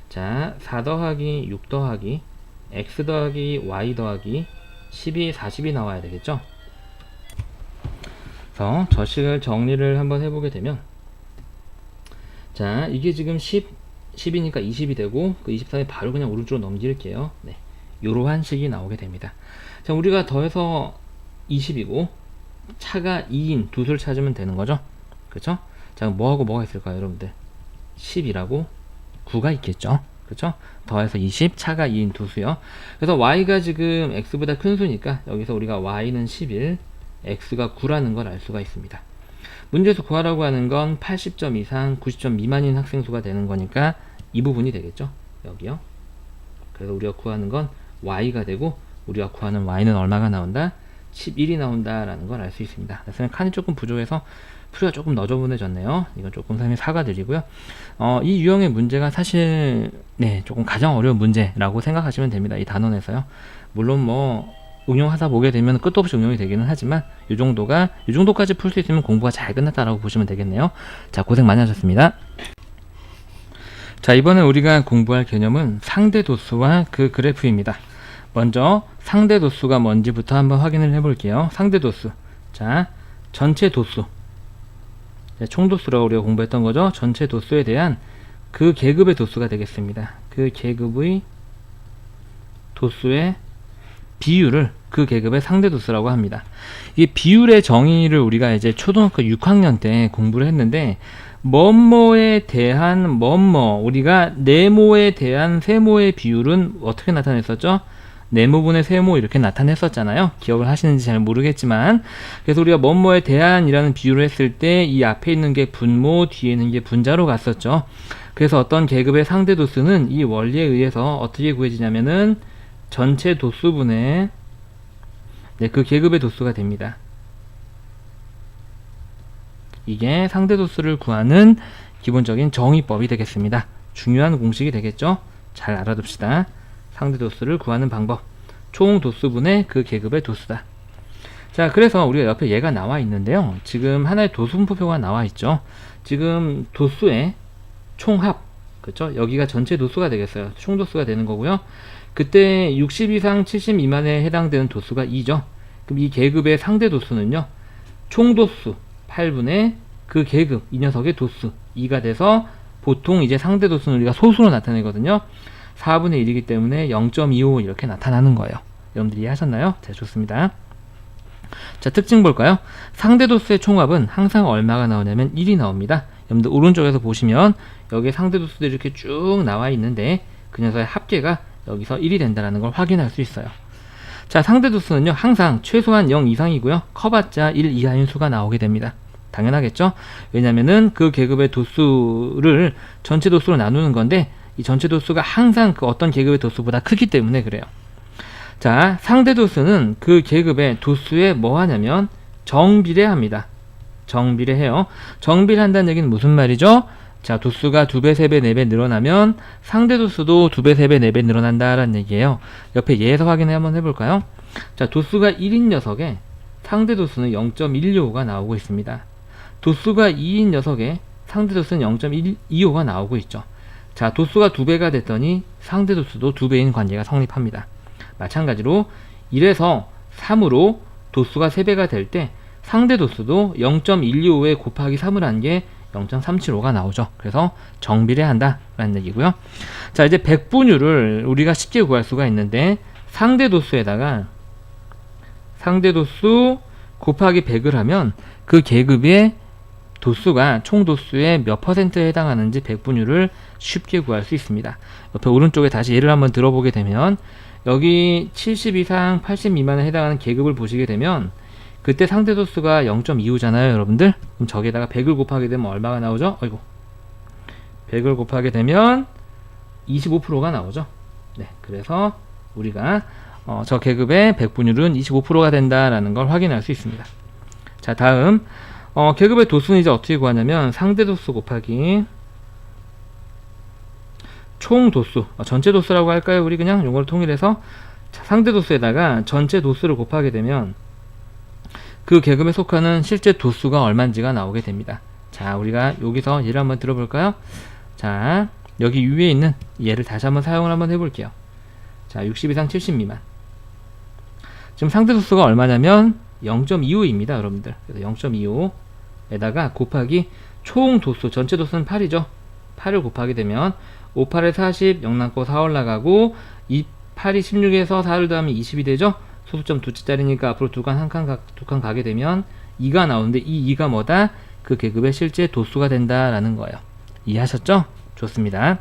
자 4 더하기 6 더하기 x 더하기 y 더하기 10이 40이 나와야 되겠죠. 그래서 저 식을 정리를 한번 해보게 되면, 자 이게 지금 10이니까 20이 되고 그 23에 바로 그냥 오른쪽으로 넘길게요. 네, 요러한 식이 나오게 됩니다. 자 우리가 더해서 20이고 차가 2인 두 수를 찾으면 되는 거죠. 그쵸? 자 뭐하고 뭐가 있을까요 여러분들? 10이라고 9가 있겠죠. 그쵸? 더해서 20, 차가 2인 두 수요. 그래서 y가 지금 x보다 큰 수니까 여기서 우리가 y는 11, x가 9라는 걸 알 수가 있습니다. 문제에서 구하라고 하는 건 80점 이상 90점 미만인 학생 수가 되는 거니까 이 부분이 되겠죠, 여기요. 그래서 우리가 구하는 건 y가 되고 우리가 구하는 y는 얼마가 나온다? 11이 나온다 라는 걸 알 수 있습니다. 그래서 칸이 조금 부족해서 풀이가 조금 너저분해졌네요. 이건 조금 상당히 사과드리고요. 이 유형의 문제가 사실 조금 가장 어려운 문제라고 생각하시면 됩니다. 이 단원에서요. 물론 뭐 응용하다 보게 되면 끝도 없이 응용이 되기는 하지만 이 정도까지 풀 수 있으면 공부가 잘 끝났다라고 보시면 되겠네요. 자, 고생 많이 하셨습니다. 자, 이번에 우리가 공부할 개념은 상대 도수와 그 그래프입니다. 먼저 상대 도수가 뭔지부터 한번 확인을 해 볼게요. 상대 도수, 자 전체 도수, 총 도수라고 우리가 공부했던 거죠. 전체 도수에 대한 그 계급의 도수가 되겠습니다. 그 계급의 도수의 비율을 그 계급의 상대 도수라고 합니다. 이 비율의 정의를 우리가 이제 초등학교 6학년 때 공부를 했는데, 뭐뭐에 대한 뭐뭐, 우리가 네모에 대한 세모의 비율은 어떻게 나타냈었죠? 네모분의 세모 이렇게 나타냈었잖아요. 기억을 하시는지 잘 모르겠지만, 그래서 우리가 뭐뭐에 대한이라는 비율을 했을 때 이 앞에 있는 게 분모, 뒤에 있는 게 분자로 갔었죠. 그래서 어떤 계급의 상대 도수는 이 원리에 의해서 어떻게 구해지냐면은 전체 도수분의 그 계급의 도수가 됩니다. 이게 상대 도수를 구하는 기본적인 정의법이 되겠습니다. 중요한 공식이 되겠죠. 잘 알아둡시다. 상대 도수를 구하는 방법, 총 도수분의 그 계급의 도수다. 자, 그래서 우리가 옆에 얘가 나와 있는데요. 지금 하나의 도수분포표가 나와 있죠. 지금 도수의 총합, 그렇죠? 여기가 전체 도수가 되겠어요. 총 도수가 되는 거고요. 그때 60 이상 70 미만에 해당되는 도수가 2죠. 그럼 이 계급의 상대 도수는요, 총 도수 8분의 그 계급, 이 녀석의 도수 2가 돼서 보통 이제 상대 도수는 우리가 소수로 나타내거든요. 4분의 1이기 때문에 0.25 이렇게 나타나는 거예요. 여러분들 이해하셨나요? 자, 좋습니다. 자, 특징 볼까요? 상대 도수의 총합은 항상 얼마가 나오냐면 1이 나옵니다. 여러분들 오른쪽에서 보시면 여기에 상대 도수들이 이렇게 쭉 나와 있는데 그 녀석의 합계가 여기서 1이 된다는 걸 확인할 수 있어요. 자, 상대 도수는요 항상 최소한 0 이상이고요, 커봤자 1 이하인 수가 나오게 됩니다. 당연하겠죠? 왜냐면은 그 계급의 도수를 전체 도수로 나누는 건데, 이 전체 도수가 항상 그 어떤 계급의 도수보다 크기 때문에 그래요. 자, 상대 도수는 그 계급의 도수에 뭐 하냐면 정비례합니다. 정비례해요. 정비례한다는 얘기는 무슨 말이죠? 자, 도수가 2배, 3배, 4배 늘어나면 상대 도수도 2배, 3배, 4배 늘어난다라는 얘기예요. 옆에 예에서 확인을 한번 해볼까요? 자, 도수가 1인 녀석에 상대 도수는 0.125가 나오고 있습니다. 도수가 2인 녀석에 상대 도수는 0.125가 나오고 있죠. 자, 도수가 2배가 됐더니 상대 도수도 2배인 관계가 성립합니다. 마찬가지로 1에서 3으로 도수가 3배가 될 때 상대 도수도 0.125에 곱하기 3을 한 게 0.375가 나오죠. 그래서 정비례한다 라는 얘기고요. 자, 이제 백분율을 우리가 쉽게 구할 수가 있는데, 상대 도수에다가 상대 도수 곱하기 100을 하면 그 계급의 도수가 총 도수의 몇 퍼센트에 해당하는지 백분율을 쉽게 구할 수 있습니다. 옆에 오른쪽에 다시 예를 한번 들어보게 되면, 여기 70 이상 80 미만에 해당하는 계급을 보시게 되면 그때 상대 도수가 0.25잖아요 여러분들. 그럼 저기에다가 100을 곱하게 되면 얼마가 나오죠? 어이구, 100을 곱하게 되면 25%가 나오죠. 네, 그래서 우리가 저 계급의 백분율은 25%가 된다라는 걸 확인할 수 있습니다. 자, 다음 계급의 도수는 이제 어떻게 구하냐면 상대 도수 곱하기 총 도수, 전체 도수라고 할까요? 우리 그냥 용어를 통일해서 상대 도수에다가 전체 도수를 곱하게 되면 그 계급에 속하는 실제 도수가 얼마인지가 나오게 됩니다. 자, 우리가 여기서 예를 한번 들어볼까요? 자, 여기 위에 있는 얘를 다시 한번 사용을 한번 해볼게요. 자, 60 이상 70 미만. 지금 상대 도수가 얼마냐면 0.25입니다, 여러분들. 그래서 0.25에다가 곱하기 총 도수, 전체 도수는 8이죠. 8을 곱하게 되면 5, 8에 40, 0 남고 4 올라가고 2, 8이 16에서 4를 더하면 20이 되죠. 소수점 두 자리니까 앞으로 두 칸 가게 되면 2가 나오는데 이 2가 뭐다? 그 계급의 실제 도수가 된다라는 거예요. 이해하셨죠? 좋습니다.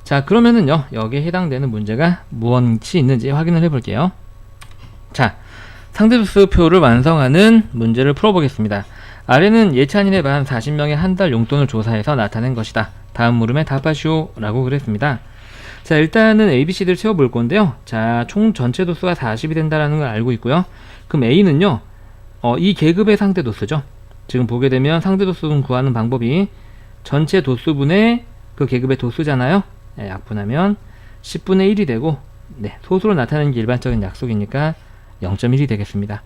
자, 그러면은요, 여기에 해당되는 문제가 무엇이 있는지 확인을 해볼게요. 자, 상대도수표를 완성하는 문제를 풀어보겠습니다. 아래는 예찬인의 반 40명의 한 달 용돈을 조사해서 나타낸 것이다. 다음 물음에 답하시오 라고 그랬습니다. 자, 일단은 ABCD를 채워볼 건데요. 자, 총 전체 도수가 40이 된다는 걸 알고 있고요. 그럼 A는요, 이 계급의 상대 도수죠. 지금 보게 되면 상대 도수는 구하는 방법이 전체 도수분의 그 계급의 도수잖아요. 네, 약분하면 10분의 1이 되고, 네, 소수로 나타내는 게 일반적인 약속이니까 0.1이 되겠습니다.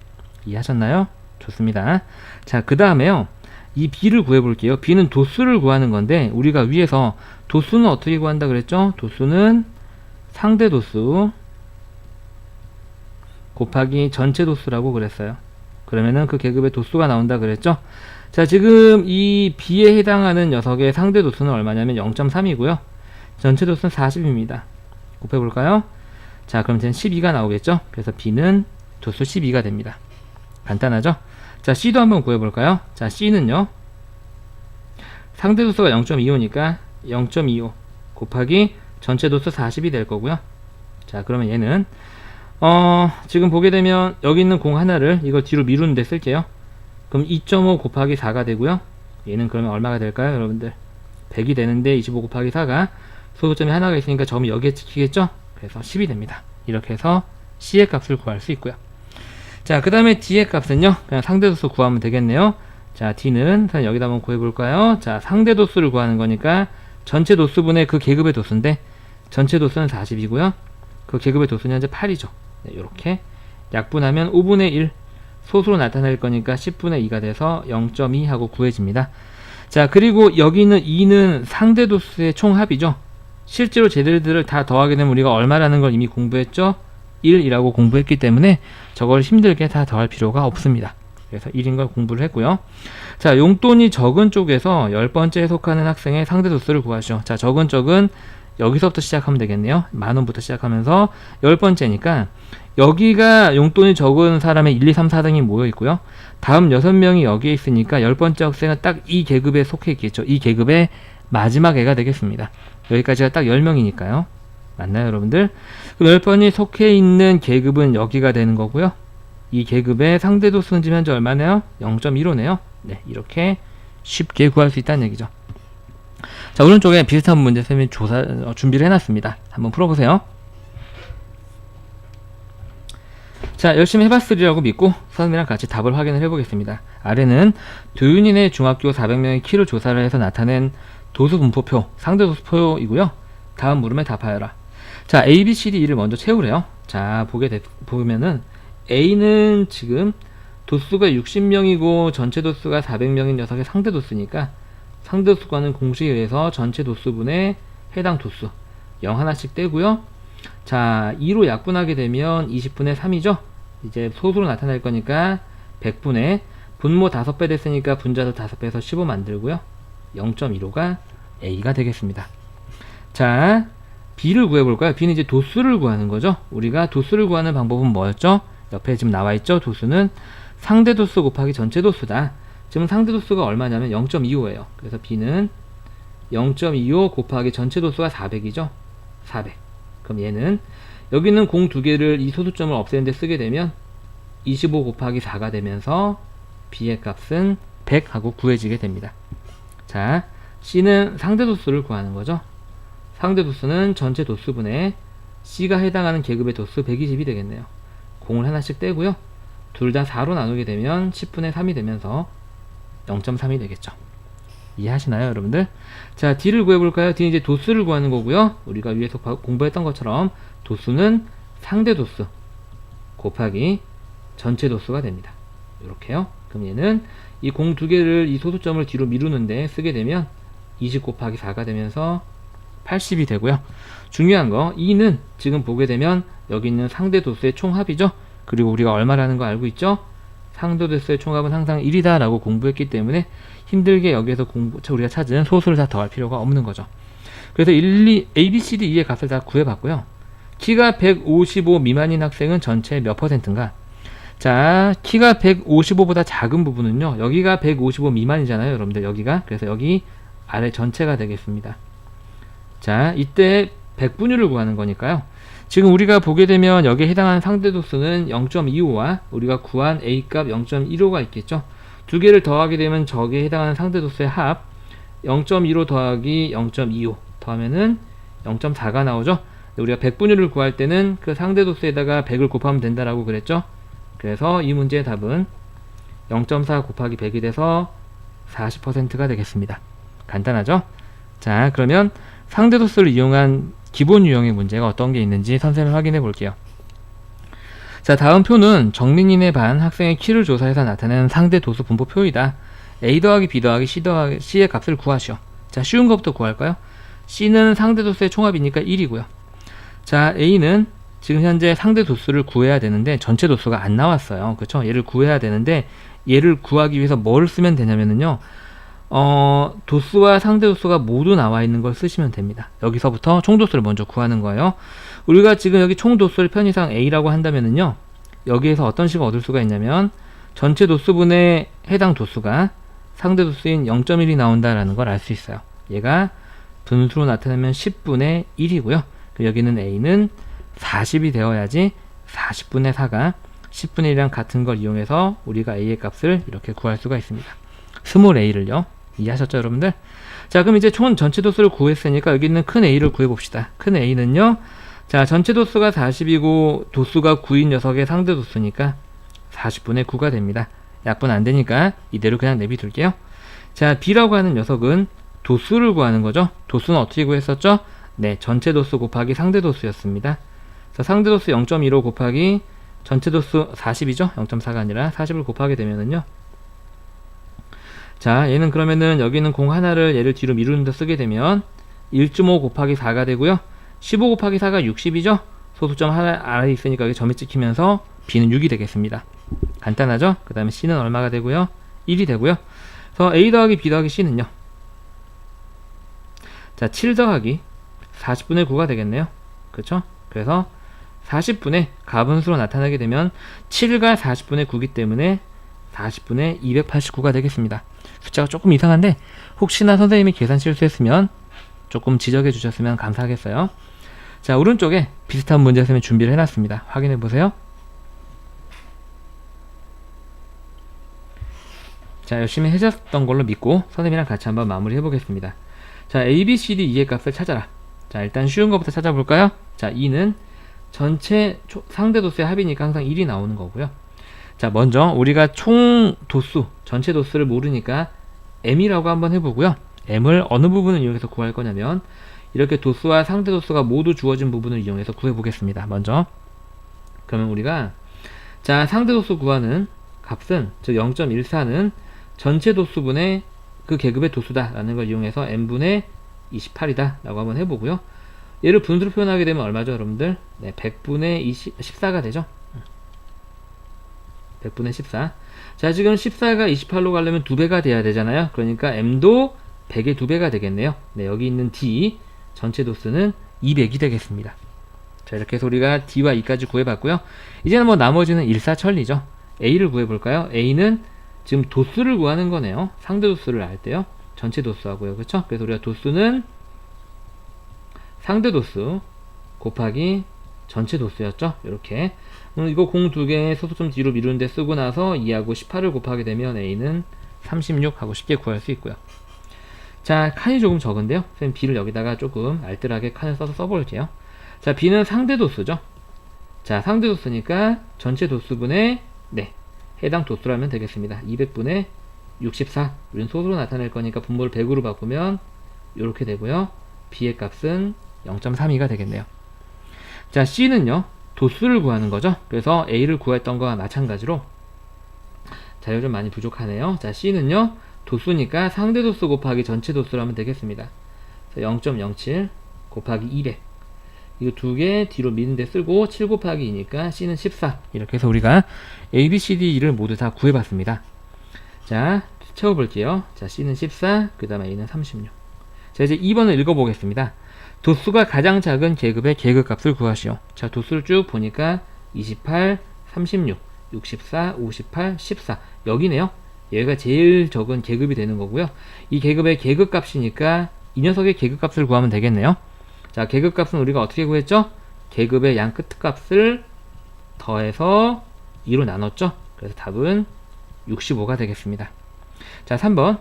이해하셨나요? 좋습니다. 자, 그 다음에요, 이 B를 구해볼게요. B는 도수를 구하는 건데, 우리가 위에서 도수는 어떻게 구한다 그랬죠? 도수는 상대 도수 곱하기 전체 도수라고 그랬어요. 그러면은 그 계급의 도수가 나온다 그랬죠? 자, 지금 이 B에 해당하는 녀석의 상대 도수는 얼마냐면 0.3이고요. 전체 도수는 40입니다. 곱해볼까요? 자, 그럼 이제 12가 나오겠죠? 그래서 B는 도수 12가 됩니다. 간단하죠? 자, C도 한번 구해볼까요? 자, C는요, 상대 도수가 0.25니까 0.25 곱하기 전체 도수 40이 될 거고요. 자, 그러면 얘는 지금 보게 되면 여기 있는 공 하나를 이걸 뒤로 미루는데 쓸게요. 그럼 2.5 곱하기 4가 되고요. 얘는 그러면 얼마가 될까요, 여러분들? 100이 되는데 25 곱하기 4가 소수점이 하나가 있으니까 점이 여기에 찍히겠죠? 그래서 10이 됩니다. 이렇게 해서 C의 값을 구할 수 있고요. 자, 그 다음에 D의 값은요, 그냥 상대도수 구하면 되겠네요. 자, D는 여기다 한번 구해볼까요? 자, 상대도수를 구하는 거니까 전체 도수분의 그 계급의 도수인데, 전체 도수는 40이고요. 그 계급의 도수는 현재 8이죠. 네, 이렇게 약분하면 5분의 1 소수로 나타낼 거니까 10분의 2가 돼서 0.2 하고 구해집니다. 자, 그리고 여기 있는 2는 상대도수의 총합이죠. 실제로 쟤들을 다 더하게 되면 우리가 얼마라는 걸 이미 공부했죠? 1이라고 공부했기 때문에 저걸 힘들게 다 더할 필요가 없습니다. 그래서 1인 걸 공부를 했고요. 자, 용돈이 적은 쪽에서 10번째에 속하는 학생의 상대도수를 구하시오. 자, 적은 쪽은 여기서부터 시작하면 되겠네요. 10,000원부터 시작하면서 10번째니까 여기가 용돈이 적은 사람의 1, 2, 3, 4등이 모여 있고요. 다음 6명이 여기에 있으니까 10번째 학생은 딱 이 계급에 속해 있겠죠. 이 계급의 마지막 애가 되겠습니다. 여기까지가 딱 10명이니까요. 맞나요, 여러분들? 그럼 10번이 속해 있는 계급은 여기가 되는 거고요. 이 계급의 상대도수는 지금 현재 얼마네요? 0.15네요. 네, 이렇게 쉽게 구할 수 있다는 얘기죠. 자, 오른쪽에 비슷한 문제 쌤이 준비를 해놨습니다. 한번 풀어보세요. 자, 열심히 해봤으리라고 믿고 선생님이랑 같이 답을 확인을 해보겠습니다. 아래는 도윤이네 중학교 400명의 키를 조사를 해서 나타낸 도수 분포표, 상대도수표이고요. 다음 물음에 답하여라. 자, A, B, C, D, E를 먼저 채우래요. 자, 보면은 A는 지금 도수가 60명이고 전체 도수가 400명인 녀석의 상대 도수니까 상대 도수과는 공식에 의해서 전체 도수분의 해당 도수 0 하나씩 떼고요. 자, 2로 약분하게 되면 20분의 3이죠. 이제 소수로 나타낼 거니까 100분의 분모 5배 됐으니까 분자도 5배에서 15 만들고요. 0.15가 A가 되겠습니다. 자, B를 구해볼까요? B는 이제 도수를 구하는 거죠. 우리가 도수를 구하는 방법은 뭐였죠? 옆에 지금 나와있죠? 도수는 상대 도수 곱하기 전체 도수다. 지금 상대 도수가 얼마냐면 0.25예요. 그래서 B는 0.25 곱하기 전체 도수가 400이죠. 400. 그럼 얘는 여기는 공 두 개를 이 소수점을 없애는데 쓰게 되면 25 곱하기 4가 되면서 B의 값은 100 하고 구해지게 됩니다. 자, C는 상대 도수를 구하는 거죠. 상대 도수는 전체 도수분의 C가 해당하는 계급의 도수 120이 되겠네요. 공을 하나씩 떼고요. 둘 다 4로 나누게 되면 10분의 3이 되면서 0.3이 되겠죠. 이해하시나요, 여러분들? 자, D를 구해볼까요? D는 이제 도수를 구하는 거고요. 우리가 위에서 공부했던 것처럼 도수는 상대 도수 곱하기 전체 도수가 됩니다. 이렇게요. 그럼 얘는 이 공 두 개를 이 소수점을 뒤로 미루는데 쓰게 되면 20 곱하기 4가 되면서 80이 되고요. 중요한 거 E는 지금 보게 되면 여기 있는 상대 도수의 총합이죠. 그리고 우리가 얼마라는 거 알고 있죠? 상대 도수의 총합은 항상 1이다 라고 공부했기 때문에 힘들게 여기에서 우리가 찾은 소수를 다 더할 필요가 없는 거죠. 그래서 A, B, C, D, E의 값을 다 구해봤고요. 키가 155 미만인 학생은 전체 몇 %인가? 자, 키가 155보다 작은 부분은요, 여기가 155 미만이잖아요, 여러분들. 여기가. 그래서 여기 아래 전체가 되겠습니다. 자, 이때 백분율을 구하는 거니까요. 지금 우리가 보게 되면 여기에 해당하는 상대 도수는 0.25와 우리가 구한 A 값 0.15가 있겠죠. 두 개를 더하게 되면 저기에 해당하는 상대 도수의 합 0.15 더하기 0.25 더하면은 0.4가 나오죠. 우리가 백분율을 구할 때는 그 상대 도수에다가 100을 곱하면 된다라고 그랬죠. 그래서 이 문제의 답은 0.4 곱하기 100이 돼서 40%가 되겠습니다. 간단하죠? 자, 그러면 상대 도수를 이용한 기본 유형의 문제가 어떤 게 있는지 선생님을 확인해 볼게요. 자, 다음 표는 정민이네 반 학생의 키를 조사해서 나타낸 상대 도수 분포표이다. A 더하기 B 더하기 C 더하기 C의 값을 구하시오. 자, 쉬운 것부터 구할까요? C는 상대 도수의 총합이니까 1이고요. 자, A는 지금 현재 상대 도수를 구해야 되는데 전체 도수가 안 나왔어요. 그렇죠? 얘를 구해야 되는데 얘를 구하기 위해서 뭘 쓰면 되냐면요. 도수와 상대 도수가 모두 나와 있는 걸 쓰시면 됩니다. 여기서부터 총도수를 먼저 구하는 거예요. 우리가 지금 여기 총도수를 편의상 A라고 한다면은요, 여기에서 어떤 식을 얻을 수가 있냐면 전체 도수분의 해당 도수가 상대 도수인 0.1이 나온다라는 걸 알 수 있어요. 얘가 분수로 나타내면 10분의 1이고요. 여기는 A는 40이 되어야지 40분의 4가 10분의 1이랑 같은 걸 이용해서 우리가 A의 값을 이렇게 구할 수가 있습니다. 스몰 a를요. 이해하셨죠, 여러분들? 자, 그럼 이제 총 전체 도수를 구했으니까 여기 있는 큰 A를 구해봅시다. 큰 A는요, 자, 전체 도수가 40이고 도수가 9인 녀석의 상대 도수니까 40분의 9가 됩니다. 약분 안 되니까 이대로 그냥 내비둘게요. 자, B라고 하는 녀석은 도수를 구하는 거죠. 도수는 어떻게 구했었죠? 네, 전체 도수 곱하기 상대 도수였습니다. 자, 상대 도수 0.15 곱하기 전체 도수 40이죠? 0.4가 아니라 40을 곱하게 되면은요, 자, 얘는 그러면은 여기 있는 공 하나를 얘를 뒤로 미루는데 쓰게 되면 1.5 곱하기 4가 되고요. 15 곱하기 4가 60이죠? 소수점 하나 아래에 있으니까 여기 점이 찍히면서 B는 6이 되겠습니다. 간단하죠? 그 다음에 C는 얼마가 되고요? 1이 되고요. 그래서 A 더하기 B 더하기 C는요, 자, 7 더하기 40분의 9가 되겠네요. 그렇죠? 그래서 40분의 가분수로 나타나게 되면 7가 40분의 9이기 때문에 40분의 289가 되겠습니다. 숫자가 조금 이상한데 혹시나 선생님이 계산 실수했으면 조금 지적해 주셨으면 감사하겠어요. 자, 오른쪽에 비슷한 문제 선생님이 준비를 해놨습니다. 확인해 보세요. 자, 열심히 해줬던 걸로 믿고 선생님이랑 같이 한번 마무리 해보겠습니다. 자, A, B, C, D, E의 값을 찾아라. 자, 일단 쉬운 것부터 찾아볼까요? 자, E는 전체 상대 도수의 합이니까 항상 1이 나오는 거고요. 자, 먼저 우리가 총 도수, 전체 도수를 모르니까 M이라고 한번 해보고요. M을 어느 부분을 이용해서 구할 거냐면 이렇게 도수와 상대 도수가 모두 주어진 부분을 이용해서 구해보겠습니다. 먼저 그러면 우리가, 자, 상대 도수 구하는 값은, 즉 0.14는 전체 도수분의 그 계급의 도수다 라는 걸 이용해서 n분의 28이다 라고 한번 해보고요. 얘를 분수로 표현하게 되면 얼마죠, 여러분들? 네, 100분의 14가 되죠. 100분의 14. 자, 지금 14가 28로 가려면 2배가 돼야 되잖아요. 그러니까 m도 100의 2배가 되겠네요. 네, 여기 있는 d 전체 도수는 200이 되겠습니다. 자, 이렇게 해서 우리가 d와 e까지 구해봤고요. 이제는 뭐 나머지는 일사천리죠. a를 구해볼까요? a는 지금 도수를 구하는 거네요. 상대 도수를 알 때요. 전체 도수하고요. 그렇죠? 그래서 우리가 도수는 상대 도수 곱하기 전체 도수였죠. 이렇게. 이거 공 두 개 소수점 뒤로 미루는데 쓰고 나서 2하고 18을 곱하게 되면 a는 36 하고 쉽게 구할 수 있고요. 자, 칸이 조금 적은데요. 선생님 b를 여기다가 조금 알뜰하게 칸을 써서 써볼게요. 자, B는 상대 도수죠. 자, 상대 도수니까 전체 도수분의 해당 도수라면 되겠습니다. 200분의 64. 우리는 소수로 나타낼 거니까 분모를 100으로 바꾸면 이렇게 되고요. B의 값은 0.32가 되겠네요. 자, C는요. 도수를 구하는 거죠. 그래서 A를 구했던 거와 마찬가지로 자료 좀 많이 부족하네요. 자, C는요. 도수니까 상대 도수 곱하기 전체 도수라면 되겠습니다. 0.07 곱하기 200. 이거 두 개 뒤로 미는데 쓰고 7 곱하기 2니까 C는 14. 이렇게 해서 우리가 A, B, C, D, E를 모두 다 구해봤습니다. 자, 채워볼게요. 자, C는 14, 그 다음에 A는 36. 자, 이제 2번을 읽어보겠습니다. 도수가 가장 작은 계급의 계급값을 구하시오. 자, 도수를 쭉 보니까 28, 36, 64, 58, 14. 여기네요. 얘가 제일 적은 계급이 되는 거고요. 이 계급의 계급값이니까 이 녀석의 계급값을 구하면 되겠네요. 자, 계급값은 우리가 어떻게 구했죠? 계급의 양 끝값을 더해서 2로 나눴죠? 그래서 답은 65가 되겠습니다. 자, 3번.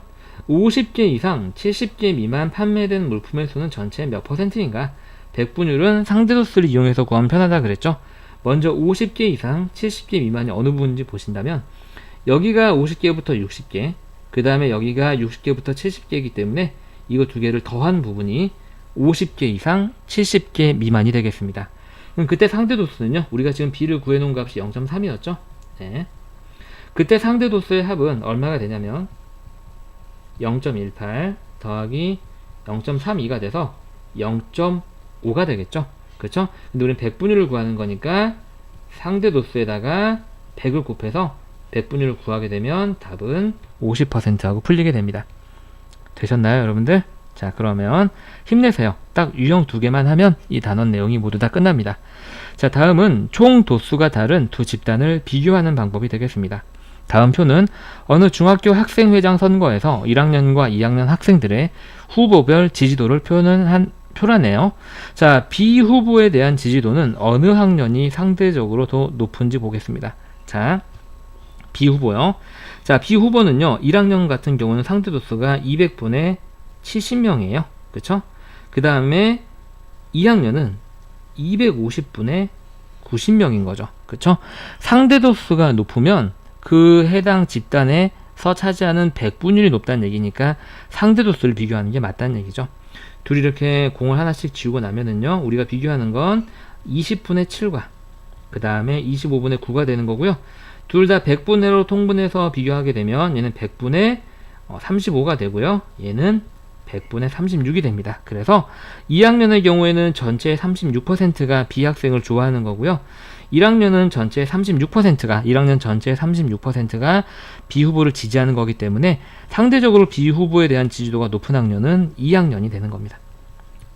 50개 이상 70개 미만 판매된 물품의 수는 전체 몇 %인가? 백분율은 상대도수를 이용해서 구하면 편하다 그랬죠? 먼저 50개 이상 70개 미만이 어느 부분인지 보신다면 여기가 50개부터 60개, 그 다음에 여기가 60개부터 70개이기 때문에 이거 두 개를 더한 부분이 50개 이상 70개 미만이 되겠습니다. 그럼 그때 상대도수는요, 우리가 지금 B를 구해놓은 값이 0.3이었죠? 네. 그때 상대도수의 합은 얼마가 되냐면 0.18 더하기 0.32가 돼서 0.5가 되겠죠? 그렇죠? 근데 우리는 백분율을 구하는 거니까 상대도수에다가 100을 곱해서 백분율을 구하게 되면 답은 50%하고 풀리게 됩니다. 되셨나요, 여러분들? 자, 그러면 힘내세요. 딱 유형 두 개만 하면 이 단원 내용이 모두 다 끝납니다. 자, 다음은 총 도수가 다른 두 집단을 비교하는 방법이 되겠습니다. 다음 표는 어느 중학교 학생회장 선거에서 1학년과 2학년 학생들의 후보별 지지도를 표라네요. 자, B 후보에 대한 지지도는 어느 학년이 상대적으로 더 높은지 보겠습니다. 자, B 후보요. 자, B 후보는요, 1학년 같은 경우는 상대도수가 200분의 70명이에요. 그쵸? 그 다음에 2학년은 250분의 90명인 거죠. 그쵸? 상대도수가 높으면 그 해당 집단에서 차지하는 백분율이 높다는 얘기니까 상대도수를 비교하는 게 맞다는 얘기죠. 둘이 이렇게 공을 하나씩 지우고 나면은요, 우리가 비교하는 건 20분의 7과 그 다음에 25분의 9가 되는 거고요. 둘 다 100분의로 통분해서 비교하게 되면 얘는 100분의 35가 되고요. 얘는 100분의 36이 됩니다. 그래서 2학년의 경우에는 전체의 36%가 B학생을 좋아하는 거고요. 1학년은 전체의 36%가 1학년 전체의 36%가 B 후보를 지지하는 거기 때문에 상대적으로 B 후보에 대한 지지도가 높은 학년은 2학년이 되는 겁니다.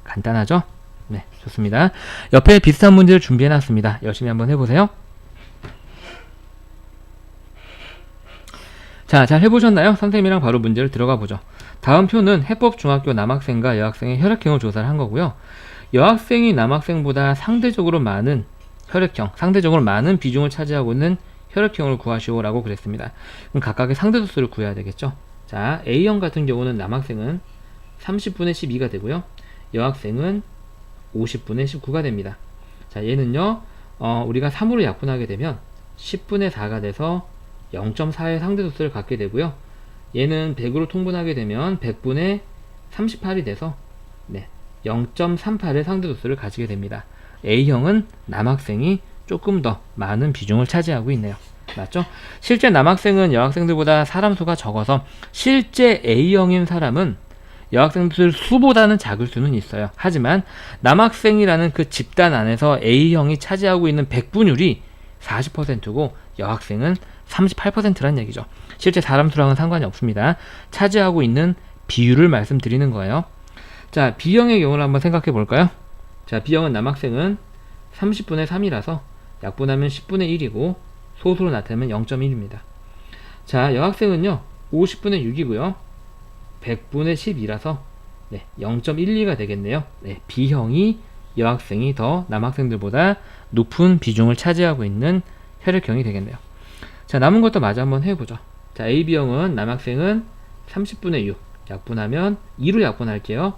간단하죠? 네, 좋습니다. 옆에 비슷한 문제를 준비해 놨습니다. 열심히 한번 해보세요. 자, 잘 해보셨나요? 선생님이랑 바로 문제를 들어가 보죠. 다음 표는 해법 중학교 남학생과 여학생의 혈액형을 조사를 한 거고요. 여학생이 남학생보다 상대적으로 많은 혈액형, 상대적으로 많은 비중을 차지하고 있는 혈액형을 구하시오라고 그랬습니다. 그럼 각각의 상대도수를 구해야 되겠죠. 자, A형 같은 경우는 남학생은 30분의 12가 되고요. 여학생은 50분의 19가 됩니다. 자, 얘는요, 우리가 3으로 약분하게 되면 10분의 4가 돼서 0.4의 상대도수를 갖게 되고요. 얘는 100으로 통분하게 되면 100분의 38이 돼서 0.38의 상대도수를 가지게 됩니다. A형은 남학생이 조금 더 많은 비중을 차지하고 있네요. 맞죠? 실제 남학생은 여학생들보다 사람 수가 적어서 실제 A형인 사람은 여학생들 수보다는 작을 수는 있어요. 하지만 남학생이라는 그 집단 안에서 A형이 차지하고 있는 백분율이 40%고 여학생은 38%라는 얘기죠. 실제 사람 수랑은 상관이 없습니다. 차지하고 있는 비율을 말씀드리는 거예요. 자, B형의 경우를 한번 생각해 볼까요? 자, B형은 남학생은 30분의 3이라서 약분하면 10분의 1이고 소수로 나타내면 0.1입니다. 자, 여학생은요 50분의 6이고요 100분의 12라서 0.12가 되겠네요. B형이 여학생이 더 남학생들보다 높은 비중을 차지하고 있는 혈액형이 되겠네요. 자, 남은 것도 마저 한번 해보죠. 자, AB형은 남학생은 30분의 6 약분하면 2로 약분할게요.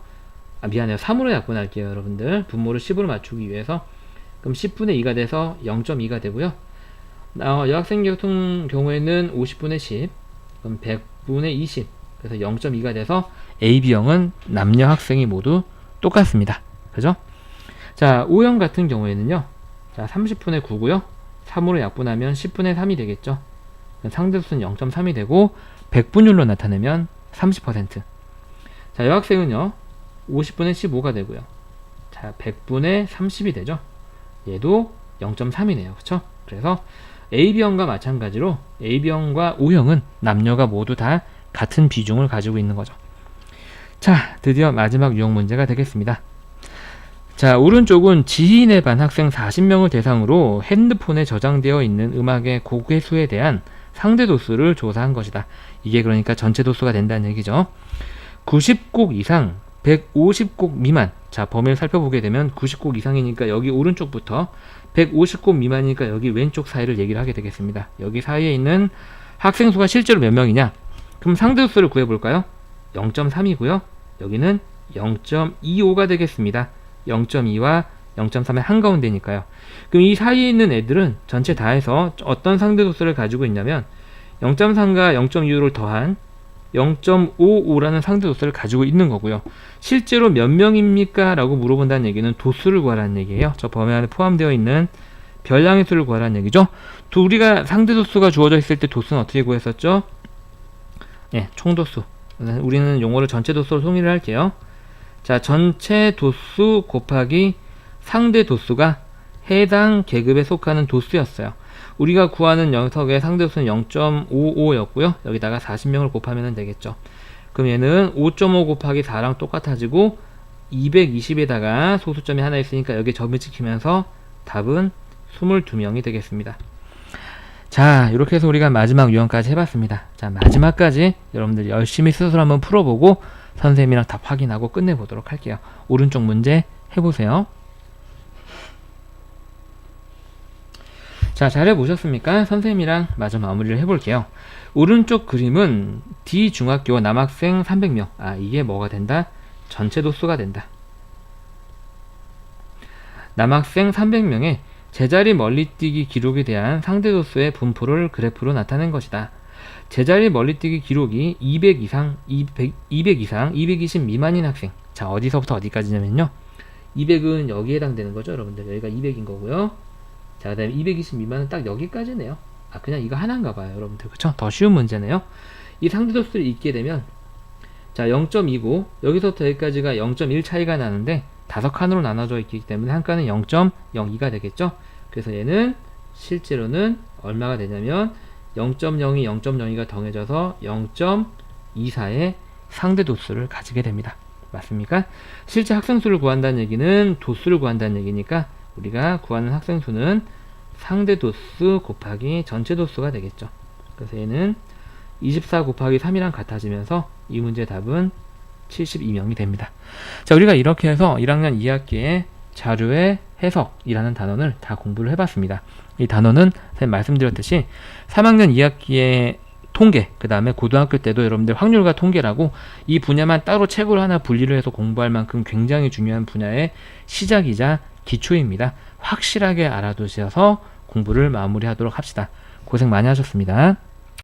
미안해요. 3으로 약분할게요. 여러분들 분모를 10으로 맞추기 위해서. 그럼 10분의 2가 돼서 0.2가 되고요. 여학생 같은 경우에는 50분의 10, 그럼 100분의 20, 그래서 0.2가 돼서 A, B형은 남녀 학생이 모두 똑같습니다. 그죠? 자, O형 같은 경우에는요. 자, 30분의 9고요. 3으로 약분하면 10분의 3이 되겠죠. 상대수는 0.3이 되고 100분율로 나타내면 30%. 자, 여학생은요. 50분의 15가 되고요. 자, 100분의 30이 되죠. 얘도 0.3이네요. 그쵸? 그래서 AB형과 마찬가지로 AB형과 O형은 남녀가 모두 다 같은 비중을 가지고 있는 거죠. 자, 드디어 마지막 유형 문제가 되겠습니다. 자, 오른쪽은 지인의 반 학생 40명을 대상으로 핸드폰에 저장되어 있는 음악의 곡 횟수에 대한 상대 도수를 조사한 것이다. 이게 그러니까 전체 도수가 된다는 얘기죠. 90곡 이상, 150곡 미만. 자, 범위를 살펴보게 되면 90곡 이상이니까 여기 오른쪽부터 150곡 미만이니까 여기 왼쪽 사이를 얘기를 하게 되겠습니다. 여기 사이에 있는 학생 수가 실제로 몇 명이냐? 그럼 상대 도수를 구해볼까요? 0.3이고요. 여기는 0.25가 되겠습니다. 0.2와 0.3의 한가운데니까요. 그럼 이 사이에 있는 애들은 전체 다 해서 어떤 상대 도수를 가지고 있냐면 0.3과 0.25를 더한 0.55라는 상대 도수를 가지고 있는 거고요. 실제로 몇 명입니까? 라고 물어본다는 얘기는 도수를 구하라는 얘기예요. 저 범위 안에 포함되어 있는 별량의 수를 구하라는 얘기죠. 우리가 상대 도수가 주어져 있을 때 도수는 어떻게 구했었죠? 예, 총도수. 우리는 용어를 전체 도수로 통일을 할게요. 자, 전체 도수 곱하기 상대 도수가 해당 계급에 속하는 도수였어요. 우리가 구하는 녀석의 상대 도수는 0.55였고요. 여기다가 40명을 곱하면 되겠죠. 그럼 얘는 5.5 곱하기 4랑 똑같아지고 220에다가 소수점이 하나 있으니까 여기에 점을 찍히면서 답은 22명이 되겠습니다. 자, 이렇게 해서 우리가 마지막 유형까지 해봤습니다. 자, 마지막까지 여러분들 열심히 스스로 한번 풀어보고 선생님이랑 답 확인하고 끝내보도록 할게요. 오른쪽 문제 해보세요. 자, 잘 해보셨습니까? 선생님이랑 마저 마무리를 해볼게요. 오른쪽 그림은 D중학교 남학생 300명. 이게 뭐가 된다? 전체 도수가 된다. 남학생 300명의 제자리 멀리뛰기 기록에 대한 상대 도수의 분포를 그래프로 나타낸 것이다. 제자리 멀리뛰기 기록이 200 이상, 220 미만인 학생. 자, 어디서부터 어디까지냐면요. 200은 여기에 해당되는 거죠, 여러분들. 여기가 200인 거고요. 자, 그 다음에 220 미만은 딱 여기까지네요. 그냥 이거 하나인가 봐요, 여러분들. 그쵸? 더 쉬운 문제네요. 이 상대도수를 잊게 되면, 자, 0.2고, 여기서부터 여기까지가 0.1 차이가 나는데, 5칸으로 나눠져 있기 때문에 한 칸은 0.02가 되겠죠? 그래서 얘는 실제로는 얼마가 되냐면, 0.02, 0.02가 더해져서 0.24의 상대도수를 가지게 됩니다. 맞습니까? 실제 학생수를 구한다는 얘기는 도수를 구한다는 얘기니까, 우리가 구하는 학생 수는 상대 도수 곱하기 전체 도수가 되겠죠. 그래서 얘는 24 곱하기 3이랑 같아지면서 이 문제의 답은 72명이 됩니다. 자, 우리가 이렇게 해서 1학년 2학기에 자료의 해석이라는 단원을 다 공부를 해봤습니다. 이 단원은 선생님 말씀드렸듯이 3학년 2학기의 통계, 그 다음에 고등학교 때도 여러분들 확률과 통계라고 이 분야만 따로 책으로 하나 분리를 해서 공부할 만큼 굉장히 중요한 분야의 시작이자 기초입니다. 확실하게 알아두셔서 공부를 마무리하도록 합시다. 고생 많이 하셨습니다.